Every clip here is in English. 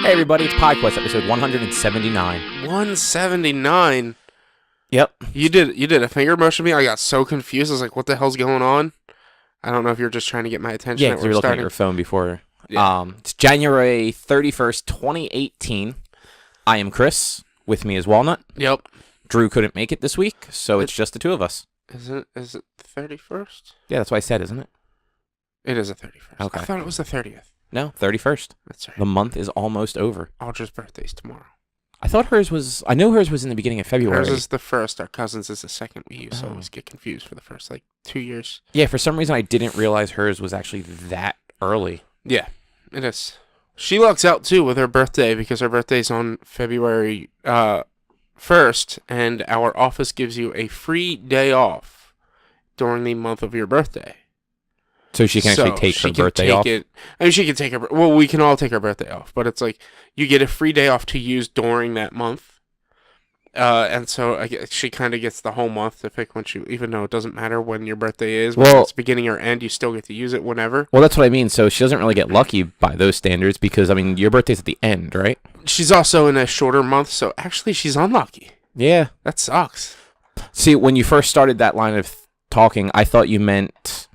Hey everybody, it's PodQuest episode 179. 179? Yep. You did a finger motion to me. I got so confused. I was like, what the hell's going on? I don't know if you're just trying to get my attention. Yeah, because you were looking at your phone before. Yeah. It's January 31st, 2018. I am Chris. With me is Walnut. Yep. Drew couldn't make it this week, so it's just the two of us. Is it the 31st? Yeah, that's what I said, isn't it? It is the 31st. Okay. I thought it was the 30th. No, 31st. That's right. The month is almost over. Audra's birthday's tomorrow. I know hers was in the beginning of February. Hers is the first. Our cousin's is the second. We used to always get confused for the first, 2 years. Yeah, for some reason I didn't realize hers was actually that early. Yeah, it is. She lucks out, too, with her birthday because her birthday's on February 1st, and our office gives you a free day off during the month of your birthday. So she can actually take her birthday off? She can take her... Well, we can all take our birthday off, but it's like you get a free day off to use during that month. And so she kind of gets the whole month to pick when she... Even though it doesn't matter when your birthday is, whether it's beginning or end, you still get to use it whenever. Well, that's what I mean. So she doesn't really get lucky by those standards because, your birthday's at the end, right? She's also in a shorter month, so actually she's unlucky. Yeah. That sucks. See, when you first started that line of talking, I thought you meant...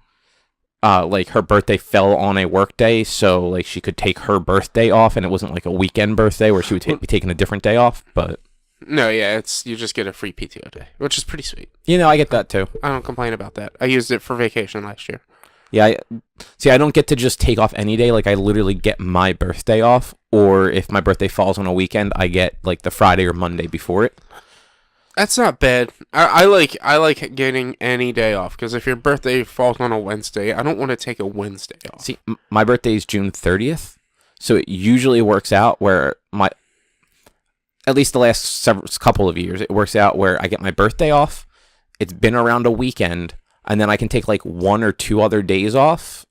her birthday fell on a work day, so she could take her birthday off, and it wasn't a weekend birthday where she would be taking a different day off. But no, yeah, you just get a free PTO day, which is pretty sweet. I get that too. I don't complain about that. I used it for vacation last year. Yeah, I don't get to just take off any day. I literally get my birthday off, or if my birthday falls on a weekend, I get the Friday or Monday before it. That's not bad. I like getting any day off because if your birthday falls on a Wednesday, I don't want to take a Wednesday off. See, my birthday is June 30th, so it usually works out where at least the last couple of years, it works out where I get my birthday off. It's been around a weekend, and then I can take 1 or 2 other days off,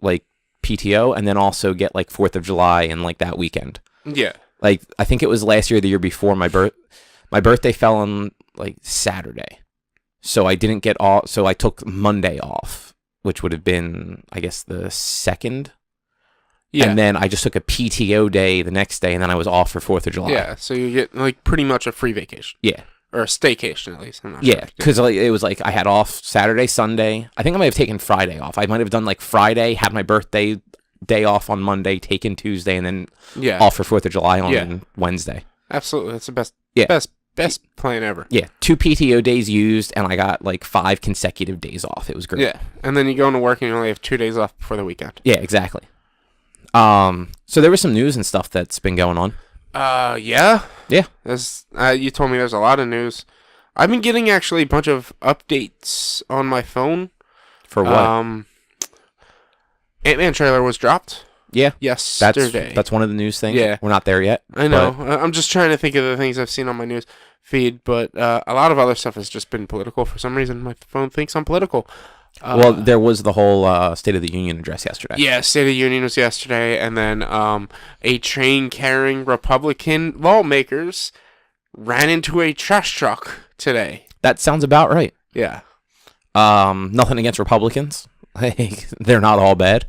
PTO, and then also get 4th of July and that weekend. Yeah. I think it was last year, or the year before, my birthday fell on Saturday, so I didn't get all. So I took Monday off, which would have been, I guess, the 2nd. Yeah. And then I just took a PTO day the next day, and then I was off for 4th of July. Yeah, so you get pretty much a free vacation. Yeah. Or a staycation, at least. I'm not sure. Because it was I had off Saturday, Sunday. I think I might have taken Friday off. I might have done Friday, had my birthday day off on Monday, taken Tuesday, and then off for 4th of July on Wednesday. Absolutely, that's the best. Yeah. Best plan ever. Yeah, 2 PTO days used, and I got 5 consecutive days off. It was great. Yeah, and then you go into work and you only have 2 days off before the weekend. Yeah, exactly. So there was some news and stuff that's been going on. Yeah. Yeah. You told me there's a lot of news. I've been getting actually a bunch of updates on my phone. For what? Ant-Man trailer was dropped. Yeah. Yesterday. That's one of the news things. Yeah. We're not there yet. I know. I'm just trying to think of the things I've seen on my news feed, but a lot of other stuff has just been political. For some reason, my phone thinks I'm political. Well, there was the whole State of the Union address yesterday. Yeah, State of the Union was yesterday, and then a train-carrying Republican lawmakers ran into a trash truck today. That sounds about right. Yeah. Nothing against Republicans. They're not all bad.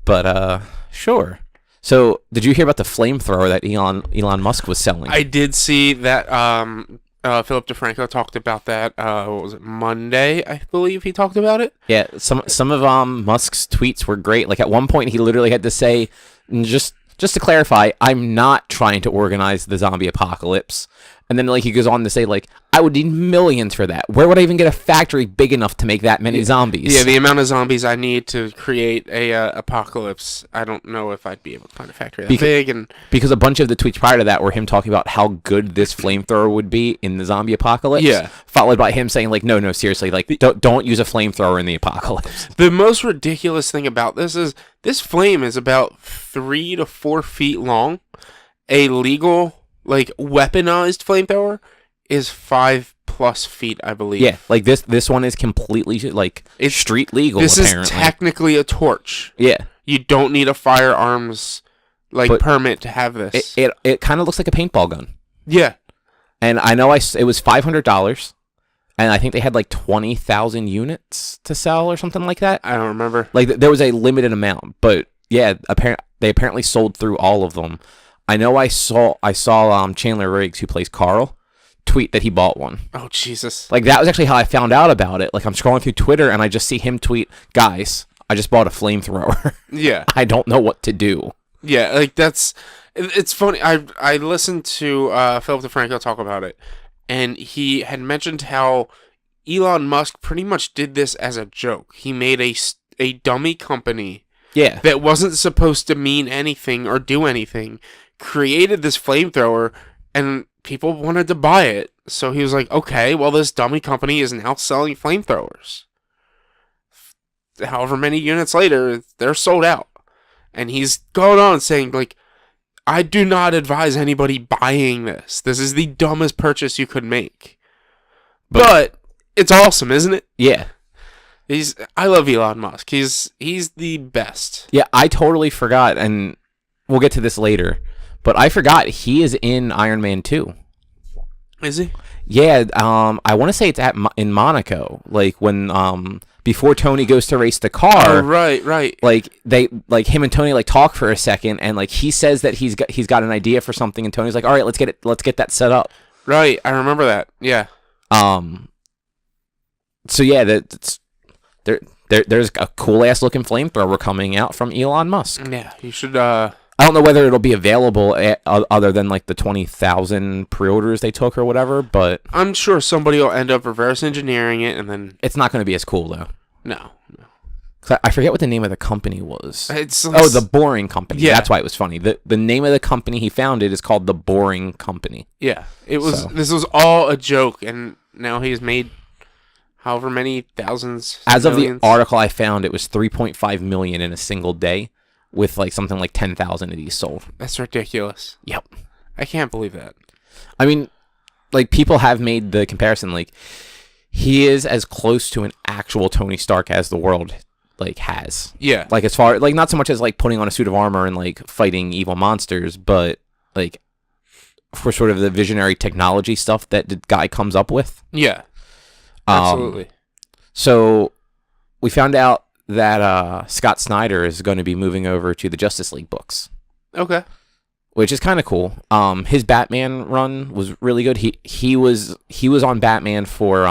But, sure. So, did you hear about the flamethrower that Elon Musk was selling? I did see that Philip DeFranco talked about that, what was it, Monday, I believe he talked about it? Yeah, some of Musk's tweets were great. At one point, he literally had to say, just to clarify, I'm not trying to organize the zombie apocalypse. And then, he goes on to say, I would need millions for that. Where would I even get a factory big enough to make that many zombies? Yeah, the amount of zombies I need to create a apocalypse, I don't know if I'd be able to find a factory that big. Because a bunch of the tweets prior to that were him talking about how good this flamethrower would be in the zombie apocalypse. Yeah. Followed by him saying, no, seriously, don't use a flamethrower in the apocalypse. The most ridiculous thing about this is this flame is about 3 to 4 feet long. A legal... weaponized flamethrower is 5+ feet, I believe. Yeah, this one is completely it's street legal. This apparently. Is technically a torch. Yeah, you don't need a firearms permit to have this. It kind of looks like a paintball gun. Yeah, and I know it was $500, and I think they had 20,000 units to sell or something like that. I don't remember. There was a limited amount, but yeah, they apparently sold through all of them. I know I saw Chandler Riggs, who plays Carl, tweet that he bought one. Oh, Jesus. Like, that was actually how I found out about it. Like, I'm scrolling through Twitter, and I just see him tweet, guys, I just bought a flamethrower. Yeah. I don't know what to do. Yeah, like, it's funny. I listened to Philip DeFranco talk about it, and he had mentioned how Elon Musk pretty much did this as a joke. He made a dummy company that wasn't supposed to mean anything or do anything, created this flamethrower, and people wanted to buy it. So he was like, okay, well, this dummy company is now selling flamethrowers. However many units later, they're sold out. And he's going on saying, like, I do not advise anybody buying this. This is the dumbest purchase you could make. But it's awesome, isn't it? Yeah. I love Elon Musk. He's the best. Yeah, I totally forgot, and we'll get to this later, but I forgot he is in Iron Man 2. Is he? Yeah, I want to say it's in Monaco, like when before Tony goes to race the car. Oh, right. Like him and Tony like talk for a second, and like he says that he's got an idea for something, and Tony's like, all right, let's get that set up. Right, I remember that. Yeah. So yeah, there's a cool ass looking flamethrower coming out from Elon Musk. Yeah, you should. I don't know whether it'll be available other than like the 20,000 pre-orders they took or whatever, but I'm sure somebody will end up reverse engineering it, and then it's not going to be as cool though. No. I forget what the name of the company was. It's The Boring Company. Yeah. That's why it was funny. The name of the company he founded is called The Boring Company. Yeah, it was. So. This was all a joke, and now he's made however many thousands. As millions. of the article I found, it was 3.5 million in a single day, with like something like 10,000 of these sold. That's ridiculous. Yep. I can't believe that. I mean, like, people have made the comparison. Like, he is as close to an actual Tony Stark as the world like has. Yeah. Like, as far like not so much as like putting on a suit of armor and like fighting evil monsters, but like for sort of the visionary technology stuff that the guy comes up with. Yeah. Absolutely. So we found out that Scott Snyder is going to be moving over to the Justice League books. Okay. Which is kind of cool. His Batman run was really good. He was on Batman for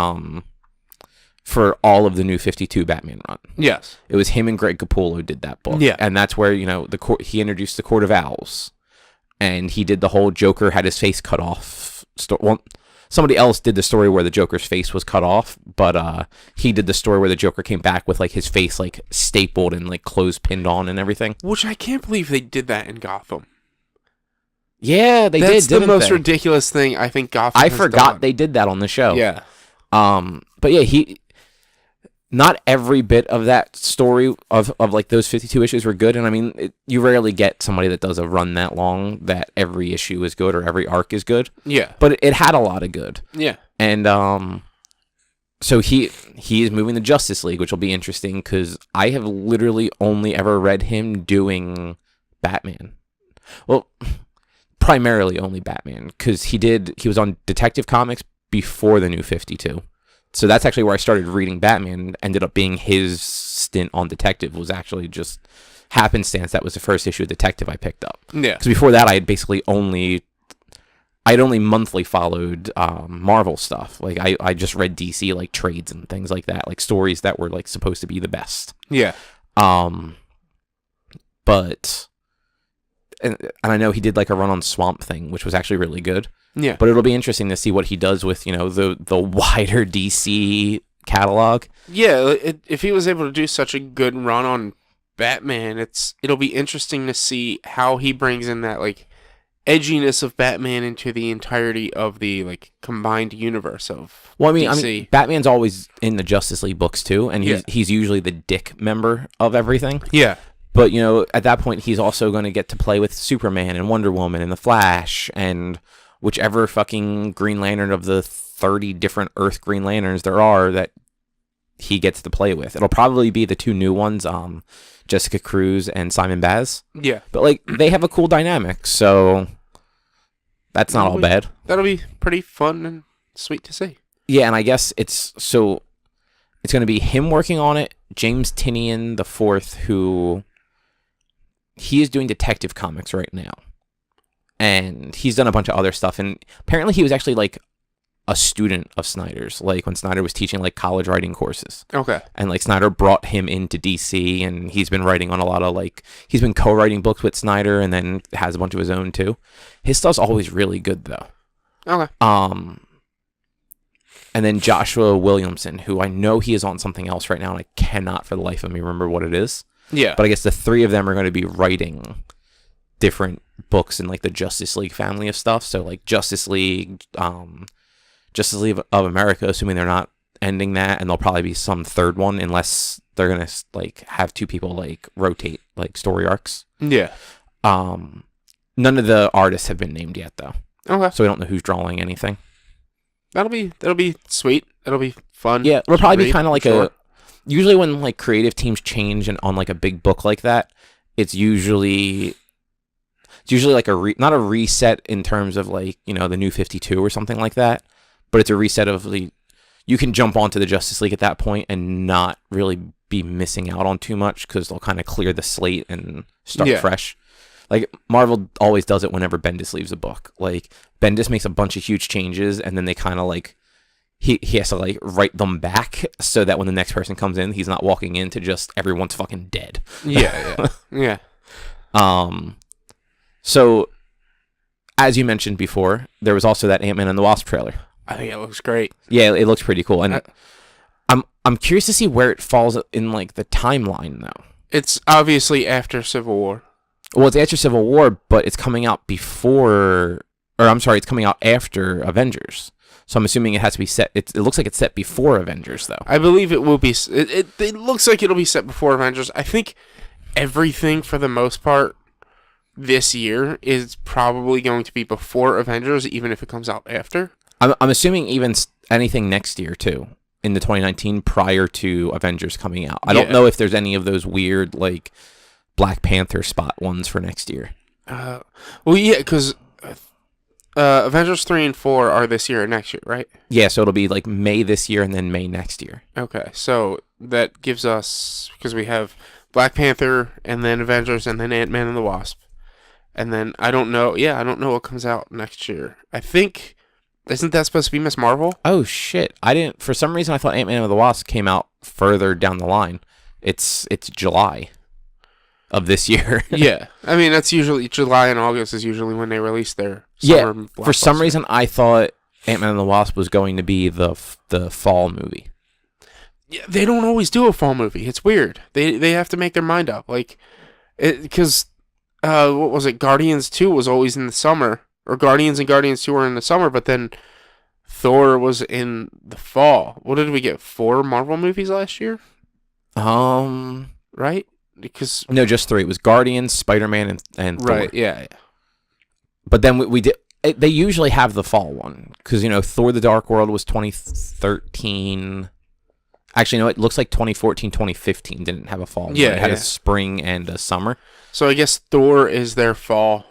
all of the New 52 Batman run. Yes. It was him and Greg Capullo did that book. Yeah. And that's where, he introduced the Court of Owls. And he did the whole Joker had his face cut off. Well, somebody else did the story where the Joker's face was cut off, but he did the story where the Joker came back with like his face like stapled and like clothes pinned on and everything. Which I can't believe they did that in Gotham. Yeah, they did. That's the most they? ridiculous thing I think Gotham I has forgot done. they did that on the show. Yeah. But yeah, not every bit of that story of like those 52 issues were good, and I mean, you rarely get somebody that does a run that long that every issue is good or every arc is good. Yeah. But it had a lot of good. Yeah. And so he is moving to Justice League, which will be interesting because I have literally only ever read him doing Batman. Well, primarily only Batman because he was on Detective Comics before the New 52. So that's actually where I started reading Batman. Ended up being his stint on Detective was actually just happenstance. That was the first issue of Detective I picked up. Yeah. Because before that, I had basically only monthly followed Marvel stuff. Like I just read DC like trades and things like that, like stories that were like supposed to be the best. Yeah. But and I know he did like a run on Swamp Thing, which was actually really good. Yeah. But it'll be interesting to see what he does with, the wider DC catalog. Yeah, if he was able to do such a good run on Batman, it'll be interesting to see how he brings in that like edginess of Batman into the entirety of the like combined universe of DC. I mean, Batman's always in the Justice League books too, and he's usually the dick member of everything. Yeah. But, at that point, he's also going to get to play with Superman and Wonder Woman and The Flash and whichever fucking Green Lantern of the 30 different Earth Green Lanterns there are that he gets to play with. It'll probably be the two new ones, Jessica Cruz and Simon Baz. Yeah. But, like, they have a cool dynamic, so that's not all bad. That'll be pretty fun and sweet to see. Yeah, and I guess it's going to be him working on it, James Tynion IV, who... he is doing Detective Comics right now. and he's done a bunch of other stuff. And apparently, he was actually like a student of Snyder's, like when Snyder was teaching like college writing courses. Okay. And like Snyder brought him into DC, and he's been writing on a lot of like he's been co-writing books with Snyder, and then has a bunch of his own too. His stuff's always really good though. Okay. And then Joshua Williamson, who I know he is on something else right now, and I cannot for the life of me remember what it is. Yeah. But I guess the three of them are going to be writing different books in like the Justice League family of stuff. So like Justice League of America, assuming they're not ending that, and there'll probably be some third one unless they're gonna like have two people like rotate like story arcs. Yeah. None of the artists have been named yet though. Okay. So we don't know who's drawing anything. That'll be sweet. It'll be fun. Yeah, it'll probably be read, kind of like usually when like creative teams change and on like a big book like that, it's usually like not a reset in terms of like, you know, the New 52 or something like that. But it's a reset of you can jump onto the Justice League at that point and not really be missing out on too much because they'll kind of clear the slate and start fresh. Like Marvel always does it whenever Bendis leaves a book. Like Bendis makes a bunch of huge changes and then they kind of like he has to like write them back so that when the next person comes in, he's not walking into just everyone's fucking dead. Yeah. So as you mentioned before, there was also that Ant-Man and the Wasp trailer. I think it looks great. Yeah, it looks pretty cool, and I'm curious to see where it falls in like the timeline though. It's obviously after Civil War. Well, it's after Civil War, but it's coming out it's coming out after Avengers. So I'm assuming it has to be set. It looks like it's set before Avengers though. I believe it will be. It looks like it'll be set before Avengers. I think everything for the most part this year is probably going to be before Avengers, even if it comes out after. I'm assuming even anything next year too, in the 2019 prior to Avengers coming out. I don't know if there's any of those weird like Black Panther spot ones for next year. Well, yeah, because Avengers 3 and 4 are this year or next year, right? Yeah, so it'll be like May this year and then May next year. Okay, so that gives us, because we have Black Panther and then Avengers and then Ant-Man and the Wasp. And then I don't know what comes out next year. I think, isn't that supposed to be Miss Marvel? Oh shit! For some reason I thought Ant-Man and the Wasp came out further down the line. It's July of this year. Yeah, I mean that's usually July and August is usually when they release their summer. Yeah, for some reason I thought Ant-Man and the Wasp was going to be the fall movie. Yeah, they don't always do a fall movie. It's weird. They have to make their mind up, like, because what was it? Guardians 2 was always in the summer. Or Guardians and Guardians 2 were in the summer, but then Thor was in the fall. What did we get? 4 Marvel movies last year? Right? Because no, just 3. It was Guardians, Spider-Man, and Thor. Right, yeah. But then we did. They usually have the fall one because Thor: The Dark World was 2013. Actually, no, it looks like 2014, 2015 didn't have a fall one. It had a spring and a summer. So I guess Thor is their fall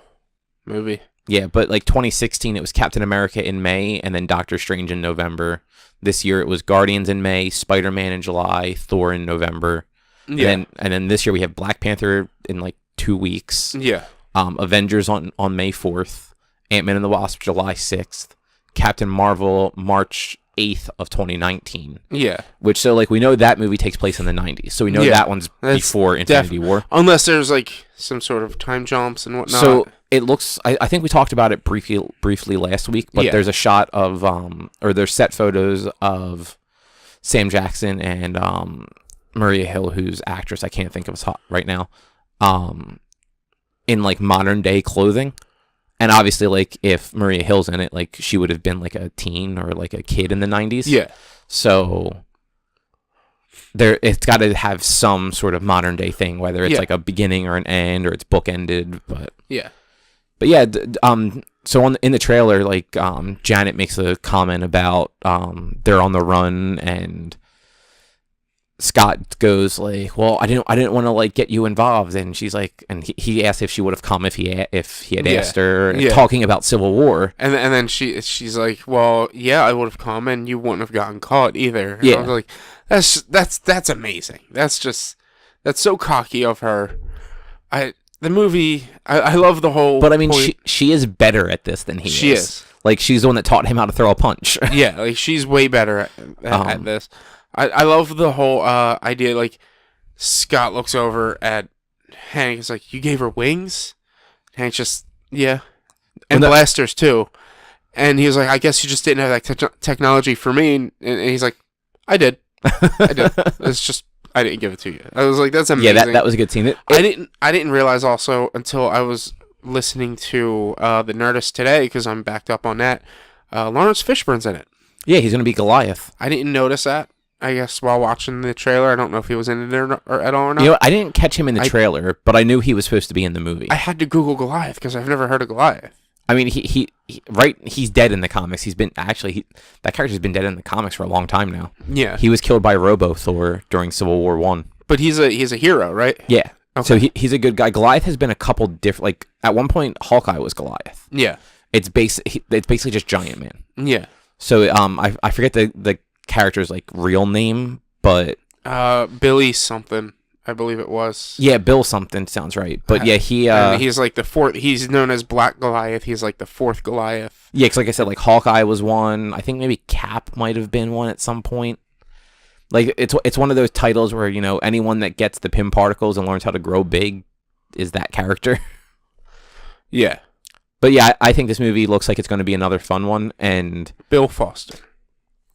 movie. Yeah, but like 2016, it was Captain America in May, and then Doctor Strange in November. This year, it was Guardians in May, Spider-Man in July, Thor in November. Yeah. And then this year, we have Black Panther in like 2 weeks. Yeah. Avengers on May 4th. Ant-Man and the Wasp, July 6th. Captain Marvel, March 8th of 2019. Yeah. Which, so like, we know that movie takes place in the 90s. So we know that one's before Infinity War. Unless there's like some sort of time jumps and whatnot. So it looks, I think we talked about it briefly last week, but there's a shot of, or there's set photos of Sam Jackson and Maria Hill, who's actress, I can't think of his right now, in like modern day clothing. And obviously, like, if Maria Hill's in it, like, she would have been like a teen or like a kid in the 90s. Yeah. So it's got to have some sort of modern day thing, whether it's like a beginning or an end or it's bookended. But yeah. So in the trailer, like, Janet makes a comment about they're on the run, and Scott goes like, "Well, I didn't want to like get you involved," and she's like, and he asked if she would have come if he had asked her, talking about Civil War, and then she's like, "Well, yeah, I would have come, and you wouldn't have gotten caught either." And I was like, that's amazing. That's so cocky of her. the movie. I love the whole. But I mean, point. she is better at this than he is. She is. Like, she's the one that taught him how to throw a punch. Yeah, like she's way better at this. I love the whole idea. Like, Scott looks over at Hank. It's like, you gave her wings? Hank's just, yeah. And blasters, too. And he was like, I guess you just didn't have that technology for me. And he's like, I did. It's just, I didn't give it to you. I was like, that's amazing. Yeah, that was a good scene. I didn't realize also until I was listening to the Nerdist today, because I'm backed up on that. Lawrence Fishburne's in it. Yeah, he's going to be Goliath. I didn't notice that, I guess, while watching the trailer. I don't know if he was in it there at all or not. You know, I didn't catch him in the trailer, but I knew he was supposed to be in the movie. I had to Google Goliath because I've never heard of Goliath. I mean, he's dead in the comics. That character's been dead in the comics for a long time now. Yeah. He was killed by Robo Thor during Civil War 1. But he's a hero, right? Yeah. Okay. So he's a good guy. Goliath has been a couple different, like, at one point, Hawkeye was Goliath. Yeah. It's basically just Giant Man. Yeah. So I forget the character's, like, real name, but Billy something, I believe it was. Yeah, Bill something sounds right. But yeah, he's like the fourth. He's known as Black Goliath. He's like the fourth Goliath. Yeah, because like I said, like Hawkeye was one. I think maybe Cap might have been one at some point. Like it's one of those titles where, you know, anyone that gets the Pym particles and learns how to grow big is that character. Yeah. But yeah, I think this movie looks like it's going to be another fun one. And Bill Foster.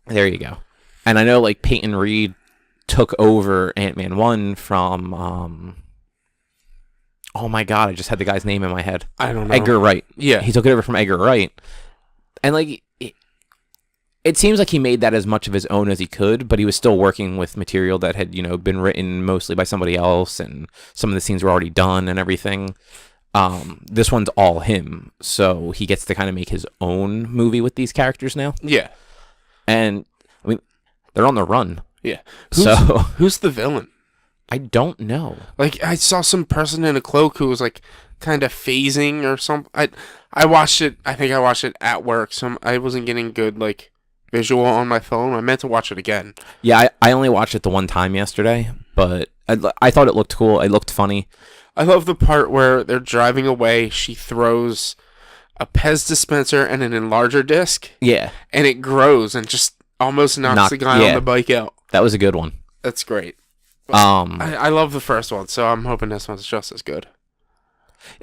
There you go. And I know, like, Peyton Reed took over Ant-Man 1 from, oh my god, I just had the guy's name in my head. I don't know. Edgar Wright. Yeah. He took it over from Edgar Wright. And, like, it seems like he made that as much of his own as he could, but he was still working with material that had, you know, been written mostly by somebody else, and some of the scenes were already done and everything. This one's all him, so he gets to kind of make his own movie with these characters now. Yeah. And, I mean, they're on the run. Yeah. Who's the villain? I don't know. Like, I saw some person in a cloak who was, like, kind of phasing or something. I watched it. I think I watched it at work, so I wasn't getting good, like, visual on my phone. I meant to watch it again. Yeah, I only watched it the one time yesterday, but I thought it looked cool. It looked funny. I love the part where they're driving away. She throws a Pez dispenser and an enlarger disc. Yeah. And it grows and just almost knocks the guy on the bike out. That was a good one. That's great. I love the first one, so I'm hoping this one's just as good.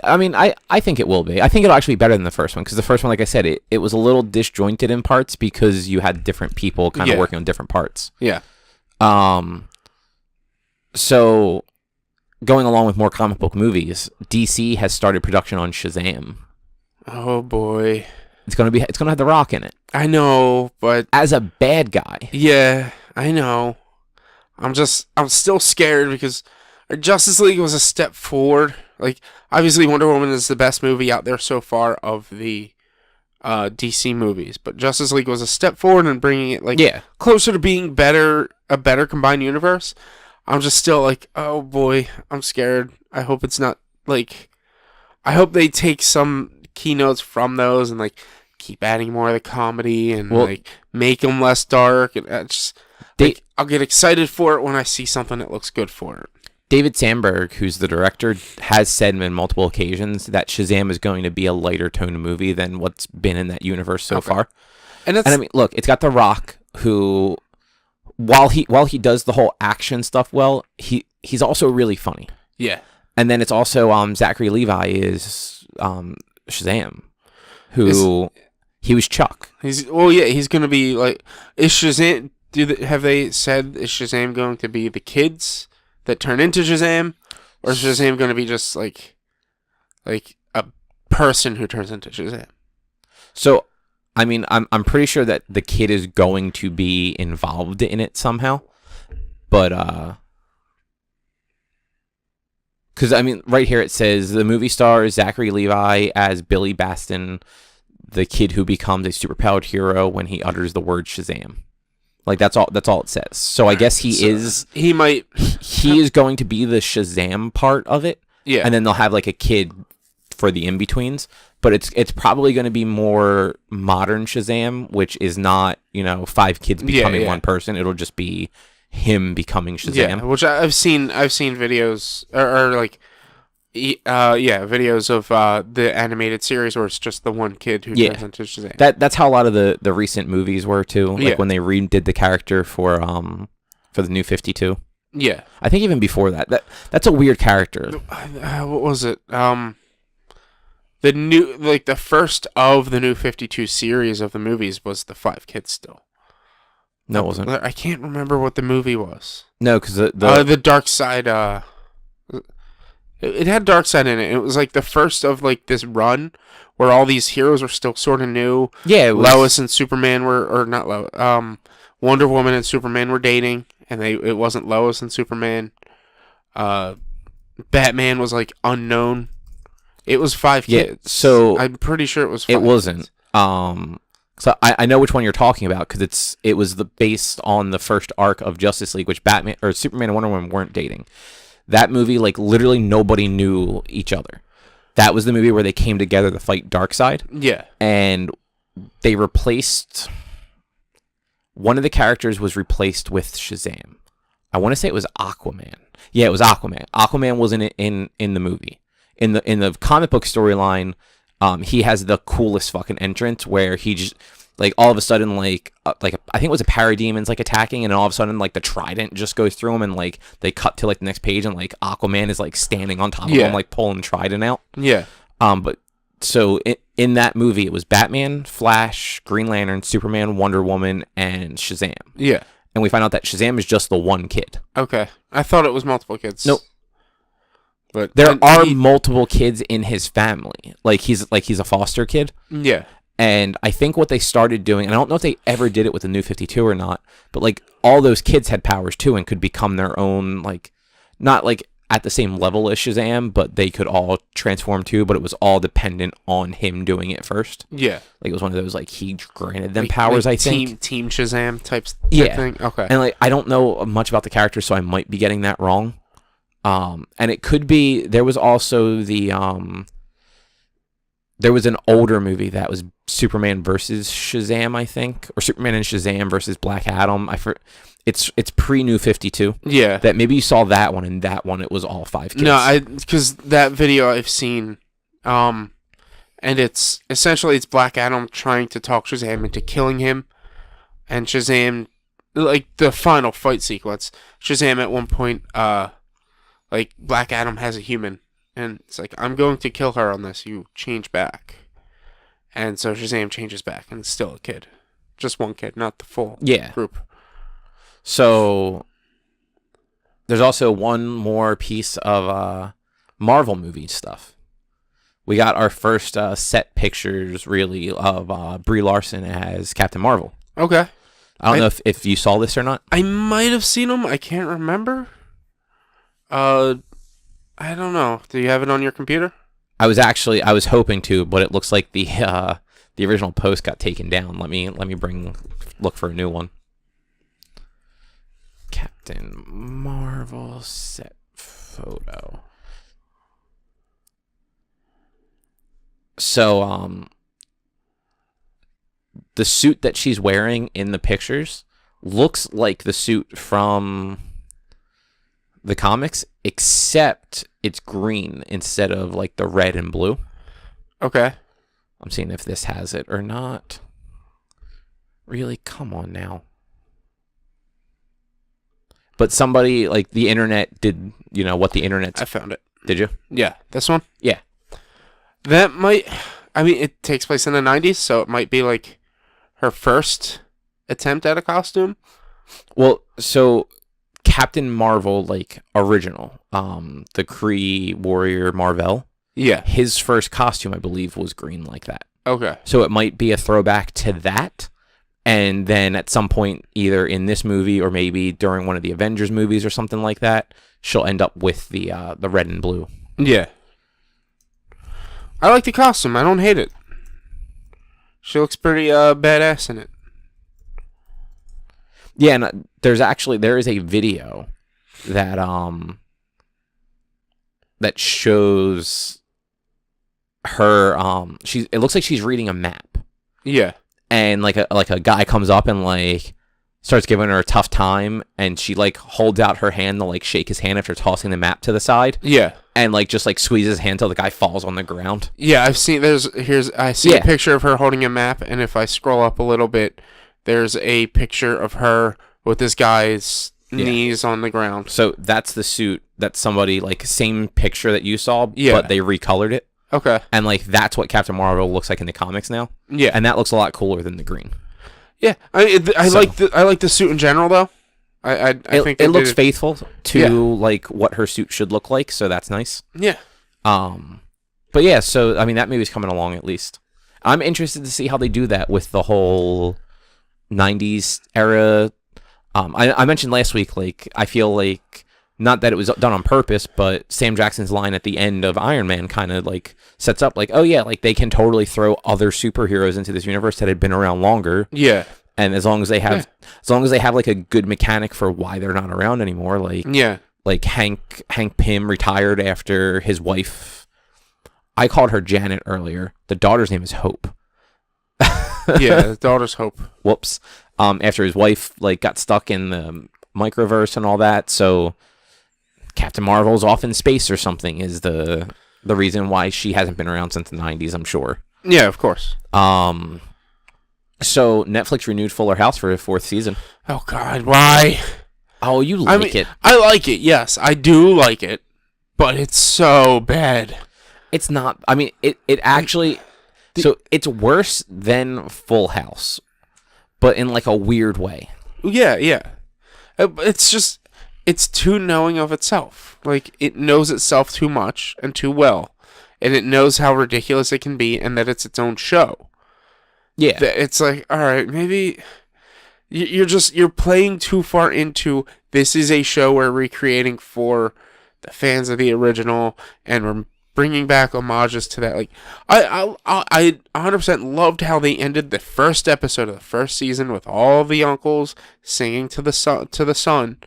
I mean, I think it will be. I think it'll actually be better than the first one, because the first one, like I said, it was a little disjointed in parts because you had different people kind of working on different parts. Yeah. So, going along with more comic book movies, DC has started production on Shazam. Oh boy. It's gonna have The Rock in it. I know, but as a bad guy. Yeah, I know. I'm still scared because Justice League was a step forward. Like, obviously Wonder Woman is the best movie out there so far of the DC movies, but Justice League was a step forward in bringing it closer to being a better combined universe. I'm just still like, oh boy, I'm scared. I hope it's not like, I hope they take some keynotes from those and like keep adding more of the comedy and like make them less dark, and I'll get excited for it when I see something that looks good for it. David Sandberg, who's the director, has said on multiple occasions that Shazam is going to be a lighter tone movie than what's been in that universe so far. And I mean, look, it's got The Rock, who, while he does the whole action stuff well, he's also really funny. Yeah. And then it's also Zachary Levi is Shazam, who he was Chuck. He's gonna be like, is Shazam? Have they said, is Shazam going to be the kids that turn into Shazam, or is Shazam going to be just like a person who turns into Shazam? So, I mean, I'm pretty sure that the kid is going to be involved in it somehow, but because I mean, right here it says the movie stars Zachary Levi as Billy Baston, the kid who becomes a superpowered hero when he utters the word Shazam. Like, that's all it says. So I guess he is going to be the Shazam part of it. Yeah. And then they'll have like a kid for the in-betweens, but it's probably going to be more modern Shazam, which is not, 5 kids becoming one person. It'll just be him becoming Shazam. Yeah, which I've seen videos or like Yeah, videos of the animated series where it's just the one kid who turns into Shazam. That's how a lot of the recent movies were too. Like when they redid the character for the New 52. Yeah. I think even before that's a weird character. What was it? The first of the New 52 series of the movies was the 5 kids still. No, it wasn't. I can't remember what the movie was. No, because the Dark Side. It had Dark Side in it. It was like the first of like this run where all these heroes were still sort of new. Yeah, Lois and Superman or not Lois. Wonder Woman and Superman were dating, and it wasn't Lois and Superman. Batman was like unknown. It was 5 kids. So I'm pretty sure it was 5 It wasn't. kids. So I know which one you're talking about because it was based on the first arc of Justice League, which Batman or Superman and Wonder Woman weren't dating. That movie, like literally nobody knew each other. That was the movie where they came together to fight Darkseid. Yeah. And they replaced one of the characters was replaced with Shazam. I want to say it was Aquaman. Yeah, it was Aquaman. Aquaman wasn't in the movie. In the comic book storyline, he has the coolest fucking entrance where he just like all of a sudden like I think it was a parademon's like attacking, and then all of a sudden like the trident just goes through him, and like they cut to like the next page, and like Aquaman is like standing on top of him like pulling the trident out. Yeah. But so in that movie it was Batman, Flash, Green Lantern, Superman, Wonder Woman, and Shazam. Yeah. And we find out that Shazam is just the one kid. Okay. I thought it was multiple kids. Nope. But there are multiple kids in his family. Like he's a foster kid. Yeah. And I think what they started doing, and I don't know if they ever did it with the New 52 or not, but like all those kids had powers too and could become their own, like not like at the same level as Shazam, but they could all transform too, but it was all dependent on him doing it first. Yeah. Like it was one of those like he granted them powers, I think. Team Shazam type thing. Okay. And like I don't know much about the character, so I might be getting that wrong. And it could be there was also there was an older movie that was Superman versus Shazam, I think, or Superman and Shazam versus Black Adam. It's pre New 52. Yeah. That maybe you saw that one, and that one it was all 5 kids. No, because that video I've seen, and it's essentially it's Black Adam trying to talk Shazam into killing him, and Shazam, like the final fight sequence, Shazam at one point, like Black Adam has a human, and it's like, I'm going to kill her on this. You change back, and so Shazam changes back, and it's still a kid, just one kid, not the full group. So there's also one more piece of Marvel movie stuff. We got our first set pictures, really, of Brie Larson as Captain Marvel. Okay. I don't know if you saw this or not. I might have seen them. I can't remember. I don't know. Do you have it on your computer? I was hoping to, but it looks like the original post got taken down. Let me look for a new one. Captain Marvel set photo. So the suit that she's wearing in the pictures looks like the suit from the comics, except it's green instead of like the red and blue. Okay. I'm seeing if this has it or not. Really? Come on now. But somebody, like the internet did, what the internet's... I found it. Did you? Yeah. This one? Yeah. That might... I mean, it takes place in the 90s, so it might be like her first attempt at a costume. Well, so... Captain Marvel, like original, the Kree warrior Marvel. Yeah. His first costume, I believe, was green like that. Okay. So it might be a throwback to that, and then at some point, either in this movie or maybe during one of the Avengers movies or something like that, she'll end up with the red and blue. Yeah. I like the costume. I don't hate it. She looks pretty badass in it. Yeah, and there is a video that that shows her it looks like she's reading a map. Yeah. And like a guy comes up and like starts giving her a tough time, and she like holds out her hand to like shake his hand after tossing the map to the side. Yeah. and like just like squeezes his hand till the guy falls on the ground. Yeah, I've seen. I see a picture of her holding a map, and if I scroll up a little bit, there's a picture of her with this guy's knees on the ground. So that's the suit that somebody like same picture that you saw, but they recolored it. Okay. And like that's what Captain Marvel looks like in the comics now. Yeah. And that looks a lot cooler than the green. Yeah, I like the suit in general though. I think it looks faithful to like what her suit should look like, so that's nice. Yeah. But yeah, so I mean that movie's coming along at least. I'm interested to see how they do that with the whole 90s era. I mentioned last week, like I feel like not that it was done on purpose, but Sam Jackson's line at the end of Iron Man kind of like sets up like, oh yeah, like they can totally throw other superheroes into this universe that had been around longer. Yeah. And as long as they have like a good mechanic for why they're not around anymore, like Hank Pym retired after his wife. I called her Janet earlier. The daughter's name is Hope. Yeah, the daughter's Hope. Whoops. After his wife like got stuck in the microverse and all that, so Captain Marvel's off in space or something is the reason why she hasn't been around since the 90s, I'm sure. Yeah, of course. So Netflix renewed Fuller House for a 4th season. Oh God, why? Oh, you like it? I like it. Yes, I do like it, but it's so bad. It's not. I mean, it actually. So it's worse than Full House, but in like a weird way. Yeah, yeah. It's too knowing of itself. Like it knows itself too much and too well, and it knows how ridiculous it can be, and that it's its own show. Yeah, it's like, all right, maybe you're playing too far into this is a show we're recreating for the fans of the original, and we're bringing back homages to that. Like, I 100% loved how they ended the first episode of the first season with all the uncles singing to the sun.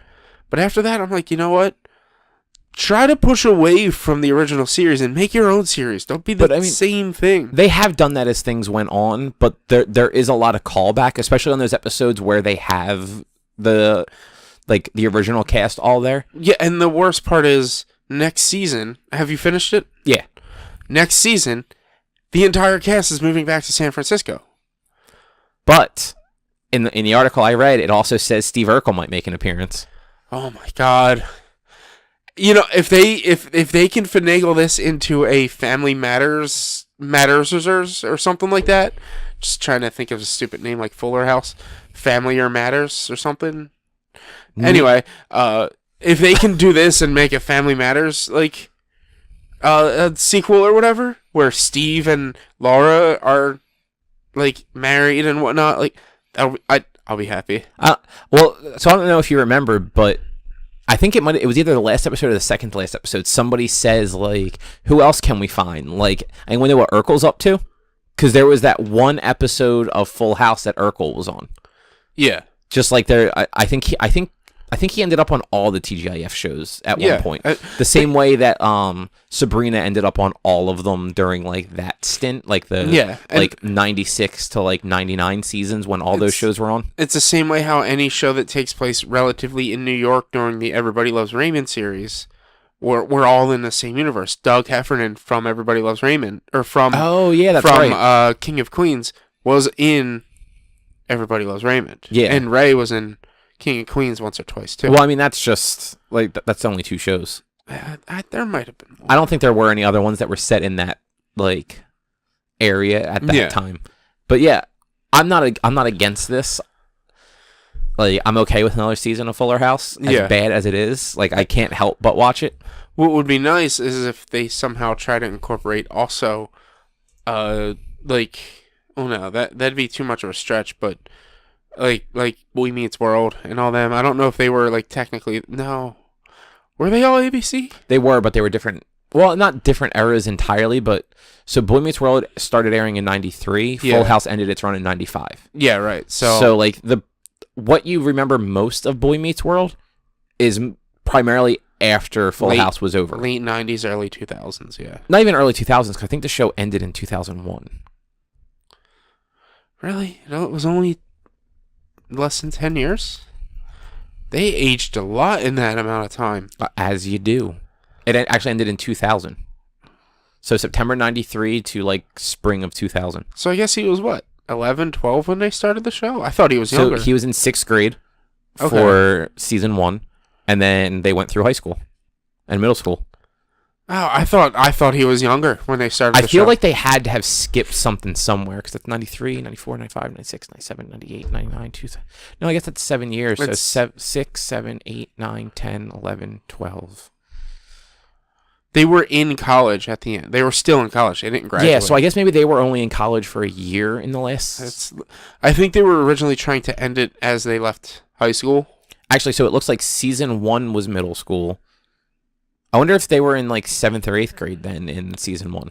But after that, I'm like, you know what? Try to push away from the original series and make your own series. Don't be the same thing. They have done that as things went on, but there is a lot of callback, especially on those episodes where they have the original cast all there. Yeah, and the worst part is next season. Have you finished it? Yeah. Next season, the entire cast is moving back to San Francisco. But in the article I read, it also says Steve Urkel might make an appearance. Oh my God. You know, if they can finagle this into a Family Matters or something like that, just trying to think of a stupid name like Fuller House, Family or Matters or something. Anyway, if they can do this and make a Family Matters like a sequel or whatever, where Steve and Laura are like married and whatnot, like I'll be happy. Well, so I don't know if you remember, but I think it was either the last episode or the second to last episode. Somebody says like, who else can we find? Like, anyone know what Urkel's up to? Because there was that one episode of Full House that Urkel was on. Yeah. Just like there, I think he ended up on all the TGIF shows at one point. The same way that Sabrina ended up on all of them during like that stint, like the 96 to like 99 seasons when all those shows were on. It's the same way how any show that takes place relatively in New York during the Everybody Loves Raymond series, we're all in the same universe. Doug Heffernan from Everybody Loves Raymond, or from King of Queens, was in Everybody Loves Raymond. Yeah, and Ray was in King of Queens once or twice too. Well, I mean that's just like that's only 2 shows. There might have been more. I don't think there were any other ones that were set in that like area at that time. But yeah, I'm not against this. Like I'm okay with another season of Fuller House, as bad as it is. Like I can't help but watch it. What would be nice is if they somehow try to incorporate also, like, oh no, that'd be too much of a stretch, but. Like Boy Meets World and all them. I don't know if they were like technically were they all ABC? They were, but they were different. Well, not different eras entirely, but so Boy Meets World started airing in 93. Full House ended its run in 95. Yeah, right. So like what you remember most of Boy Meets World is primarily after Full House was over. Late 90s, early 2000s. Yeah. Not even early 2000s, because I think the show ended in 2001. Really? No, it was only less than 10 years. They aged a lot in that amount of time. As you do. It actually ended in 2000. So September 93 to like spring of 2000. So I guess he was what, 11, 12 when they started the show? I thought he was younger. So he was in 6th grade for season 1, and then they went through high school and middle school. Oh, I thought he was younger when they started the show. I feel like they had to have skipped something somewhere, because that's 93, 94, 95, 96, 97, 98, 99, 2000. No, I guess that's 7 years. So 6, 7, 8, 9, 10, 11, 12. They were in college at the end. They were still in college. They didn't graduate. Yeah, so I guess maybe they were only in college for a year in the last... I think they were originally trying to end it as they left high school. Actually, so it looks like season 1 was middle school. I wonder if they were in like 7th or 8th grade then in season 1.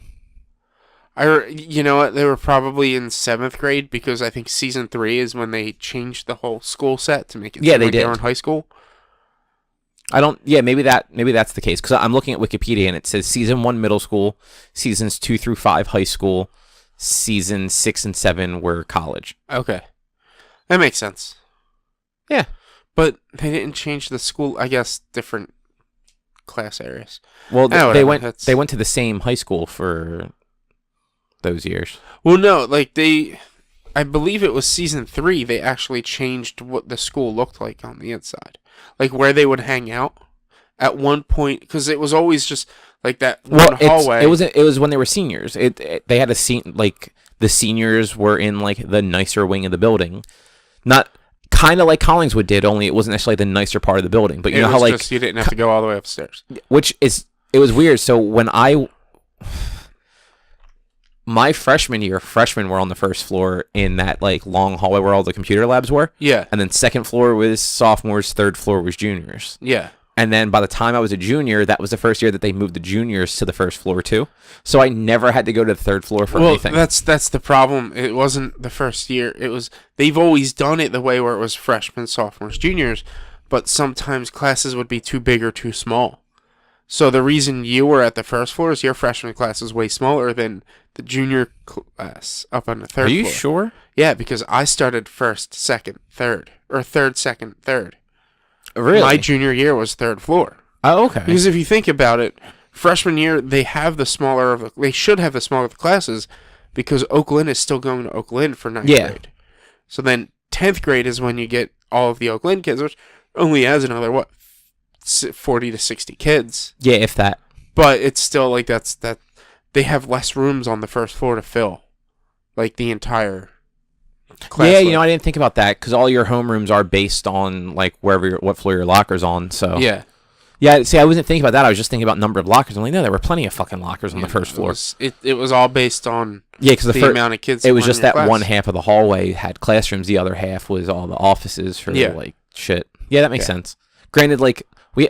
You know what? They were probably in 7th grade, because I think season 3 is when they changed the whole school set to make it seem like they were in high school. Maybe that's the case, because I'm looking at Wikipedia and it says season 1 middle school, seasons 2 through 5 high school, seasons 6 and 7 were college. Okay. That makes sense. Yeah. But they didn't change the school, I guess, different class areas. Well, they went to the same high school for those years. Well, no, like I believe it was season 3, they actually changed what the school looked like on the inside. Like where they would hang out at one point, because it was always just like that hallway. It was when they were seniors. They had a scene, like the seniors were in like the nicer wing of the building. Not kind of like Collingswood did, only it wasn't necessarily the nicer part of the building. But you know how like just, you didn't have to go all the way upstairs. It was weird. So when my freshman year, freshmen were on the first floor in that like long hallway where all the computer labs were. Yeah. And then second floor was sophomores, third floor was juniors. Yeah. And then by the time I was a junior, that was the first year that they moved the juniors to the first floor too. So I never had to go to the third floor for anything. That's the problem. It wasn't the first year. They've always done it the way where it was freshmen, sophomores, juniors, but sometimes classes would be too big or too small. So the reason you were at the first floor is your freshman class is way smaller than the junior class up on the third floor. Are you sure? Yeah, because I started first, second, third, or third, second, third. Really? My junior year was third floor. Oh, okay. Because if you think about it, freshman year they should have the smaller of the classes, because Oak Lynn is still going to Oak Lynn for 9th grade. So then 10th grade is when you get all of the Oak Lynn kids, which only has another 40 to 60 kids. Yeah, if that. But it's still like that they have less rooms on the first floor to fill, like the entire class. Yeah, I didn't think about that, because all your homerooms are based on like what floor your locker's on. So yeah. See, I wasn't thinking about that. I was just thinking about number of lockers. I'm like, no, there were plenty of fucking lockers on the first floor. It was all based on because the amount of kids. It was just that class. One half of the hallway had classrooms. The other half was all the offices for like shit. Yeah, that makes sense. Granted, like we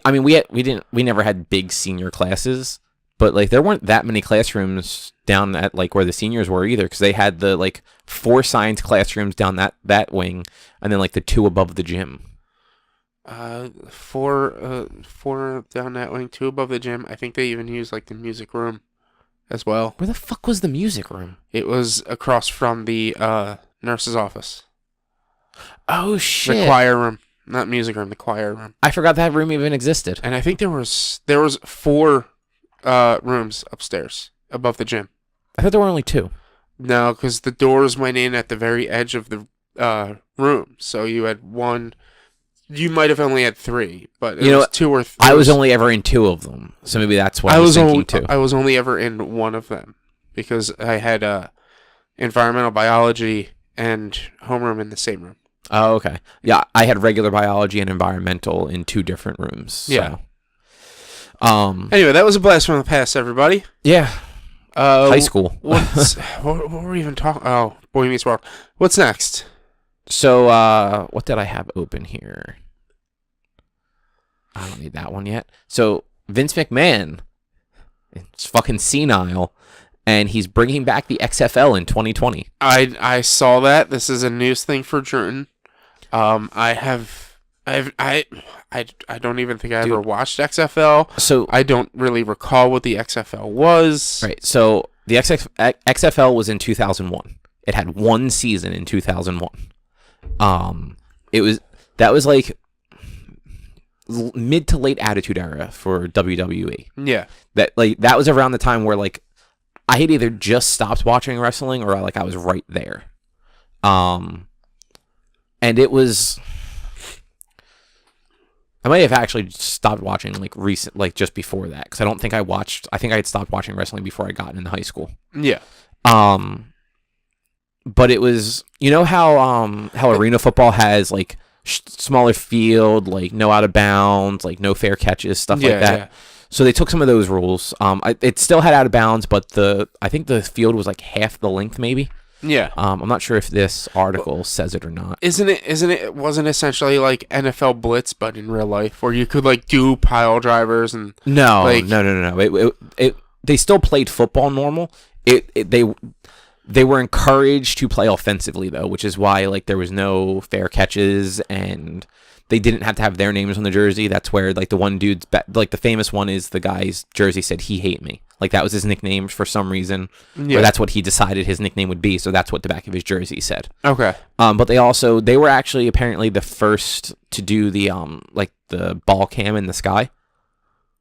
never had big senior classes, but like there weren't that many classrooms down at like where the seniors were either, because they had the like 4 science classrooms down that wing, and then like the 2 above the gym. 4 down that wing, 2 above the gym. I think they even used like the music room as well. Where the fuck was the music room? It was across from the nurse's office. Oh shit! The choir room. Not music room, the choir room. I forgot that room even existed. And I think there was 4 rooms upstairs above the gym. I thought there were only 2. No, because the doors went in at the very edge of the room. So you had 1. You might have only had 3, but it was 2 or 3. I was only ever in 2 of them, so maybe that's what I was thinking too. I was only ever in 1 of them, because I had environmental biology and homeroom in the same room. Oh, okay. Yeah, I had regular biology and environmental in 2 different rooms. So. Yeah. Anyway, that was a blast from the past, everybody. Yeah. High school. What were we even talking? Oh, Boy Meets World. What's next? So, what did I have open here? I don't need that one yet. So, Vince McMahon, it's fucking senile, and he's bringing back the XFL in 2020. I saw that. This is a news thing for Jordan. I don't even think I ever watched XFL. So I don't really recall what the XFL was. Right. So the XFL was in 2001. It had 1 season in 2001. That was like mid to late Attitude Era for WWE. Yeah. That was around the time where like I had either just stopped watching wrestling or like I was right there. And it was. I might have actually stopped watching like just before that, because I don't think I watched. I think I had stopped watching wrestling before I got into high school. Yeah. But it was, how arena football has like smaller field, like no out of bounds, like no fair catches, stuff like that. Yeah. So they took some of those rules. It still had out of bounds, but I think the field was like half the length, maybe. Yeah. I'm not sure if this article says it or not. Wasn't essentially like NFL Blitz, but in real life, where you could like do pile drivers and no. Like, they still played football normal. They were encouraged to play offensively though, which is why like there was no fair catches and they didn't have to have their names on the jersey. That's where like the one dude's like the famous one is the guy's jersey said "He hate me." Like that was his nickname for some reason. Yeah. Or that's what he decided his nickname would be. So that's what the back of his jersey said. Okay. But they were actually apparently the first to do the like the ball cam in the sky.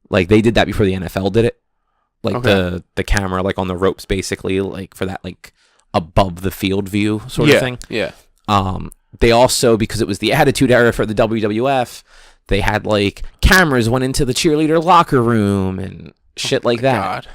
Like they did that before the NFL did it. Like the camera like on the ropes basically, like for that like above the field view sort of thing. Yeah. They also, because it was the Attitude Era for the WWF, they had like cameras went into the cheerleader locker room and shit like that. God.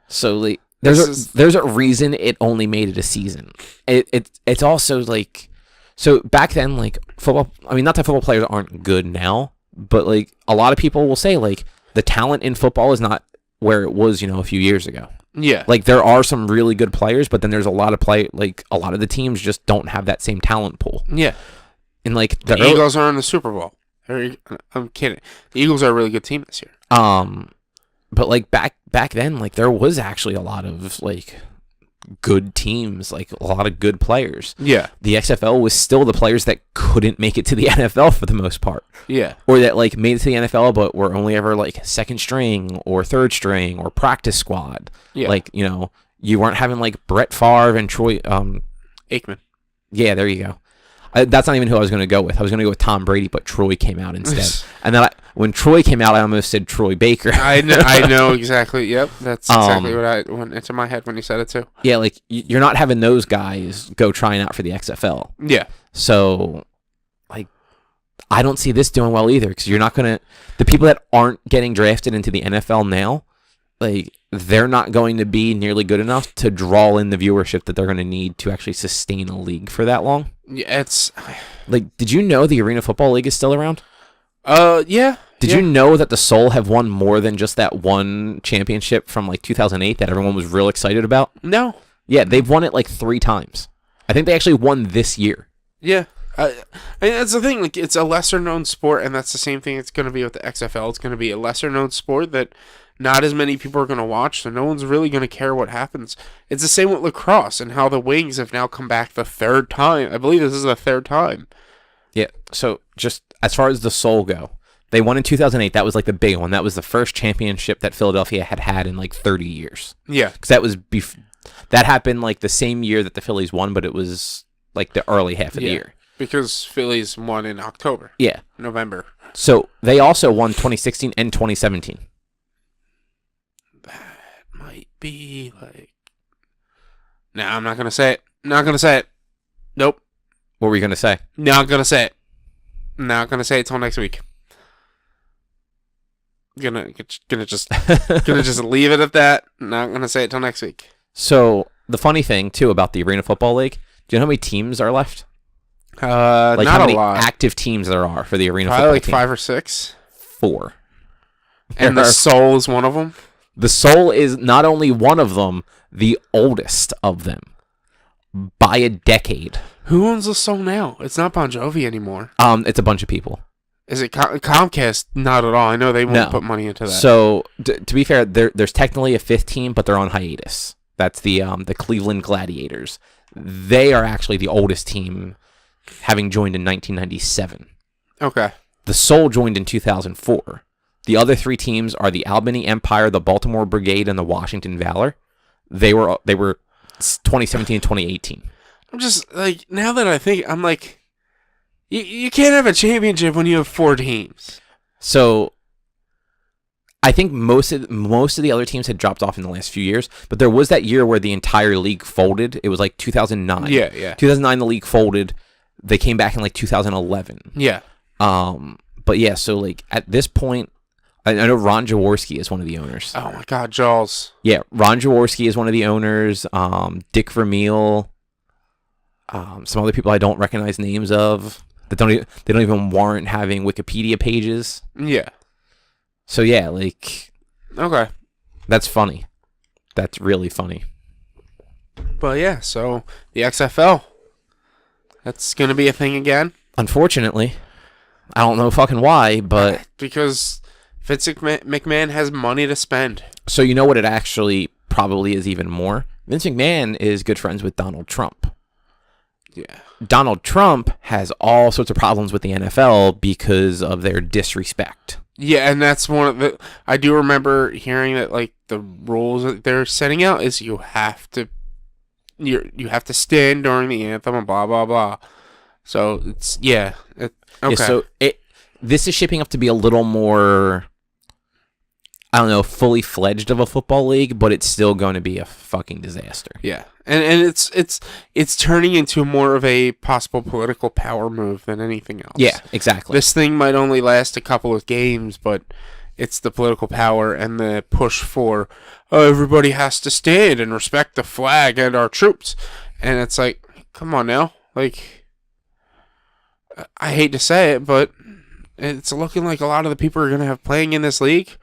So like there's a reason it only made it a season. It's also like, so back then like football, I mean not that football players aren't good now, but like a lot of people will say like the talent in football is not where it was, a few years ago. Yeah. Like there are some really good players, but then there's a lot of a lot of the teams just don't have that same talent pool. Yeah. And like the Eagles are in the Super Bowl. I'm kidding. The Eagles are a really good team this year. But like back then, like there was actually a lot of like good teams, like a lot of good players. Yeah. The XFL was still the players that couldn't make it to the NFL for the most part. Yeah. Or that like made it to the NFL but were only ever like second string or third string or practice squad. Yeah. Like, you weren't having like Brett Favre and Troy Aikman. Yeah, there you go. That's not even who I was going to go with. I was going to go with Tom Brady, but Troy came out instead. And then when Troy came out, I almost said Troy Baker. I know exactly. Yep, that's exactly what went into my head when you said it too. Yeah, like you're not having those guys go trying out for the XFL. Yeah. So, like, I don't see this doing well either, because you're not going to... The people that aren't getting drafted into the NFL now, like, they're not going to be nearly good enough to draw in the viewership that they're going to need to actually sustain a league for that long. Yeah, it's... Like, did you know the Arena Football League is still around? Yeah. Did you know that the Soul have won more than just that one championship from, like, 2008 that everyone was real excited about? No. Yeah, they've won it, like, 3 times. I think they actually won this year. Yeah. I mean, that's the thing. Like, it's a lesser-known sport, and that's the same thing it's going to be with the XFL. It's going to be a lesser-known sport that not as many people are going to watch, so no one's really going to care what happens. It's the same with lacrosse and how the Wings have now come back the 3rd time. I believe this is the 3rd time. Yeah, so just as far as the Soul go, they won in 2008. That was like the big one. That was the first championship that Philadelphia had in like 30 years. Yeah. Because that was that happened like the same year that the Phillies won, but it was like the early half of the year. Because Phillies won in October. Yeah. November. So they also won 2016 and 2017. That might be like... Nah, I'm not going to say it. Not going to say it. Nope. What were you going to say? Not going to say it. Not going to say it till next week. Gonna just leave it at that. Not going to say it till next week. So the funny thing, too, about the Arena Football League, do you know how many teams are left? Like not how many active teams there are for the Arena Probably Football like team? 5 or 6. 4. And the Soul is one of them? The Soul is not only one of them, the oldest of them. By a decade. Who owns the Soul now? It's not Bon Jovi anymore. It's a bunch of people. Is it Comcast? Not at all. I know they won't put money into that. So, to be fair, there's technically a 5th team, but they're on hiatus. That's the Cleveland Gladiators. They are actually the oldest team, having joined in 1997. Okay. The Soul joined in 2004. The other 3 teams are the Albany Empire, the Baltimore Brigade, and the Washington Valor. They were 2017 and 2018. I'm just like, now that I think, I'm like, you can't have a championship when you have 4 teams. So I think most of the other teams had dropped off in the last few years, but there was that year where the entire league folded. It was like 2009. Yeah. 2009, the league folded. They came back in like 2011. Yeah. But yeah, so like at this point, I know Ron Jaworski is one of the owners. Oh my God, Jaws. Yeah, Ron Jaworski is one of the owners. Dick Vermeil. Some other people I don't recognize names of. They don't even warrant having Wikipedia pages. Yeah. So yeah, like, okay, that's funny. That's really funny. But yeah, so the XFL, that's gonna be a thing again. Unfortunately, I don't know fucking why, but because Vince McMahon has money to spend. So you know what it actually probably is even more? Vince McMahon is good friends with Donald Trump. Yeah. Donald Trump has all sorts of problems with the NFL because of their disrespect. Yeah, and that's one of the... I do remember hearing that, like, the rules that they're setting out is you have to stand during the anthem and blah, blah, blah. So, it's... Yeah. Okay. Yeah, so this is shaping up to be a little more... I don't know, fully fledged of a football league, but it's still going to be a fucking disaster. Yeah, and it's turning into more of a possible political power move than anything else. Yeah, exactly. This thing might only last a couple of games, but it's the political power and the push for everybody has to stand and respect the flag and our troops. And it's like, come on now, like, I hate to say it, but it's looking like a lot of the people who are going to have playing in this league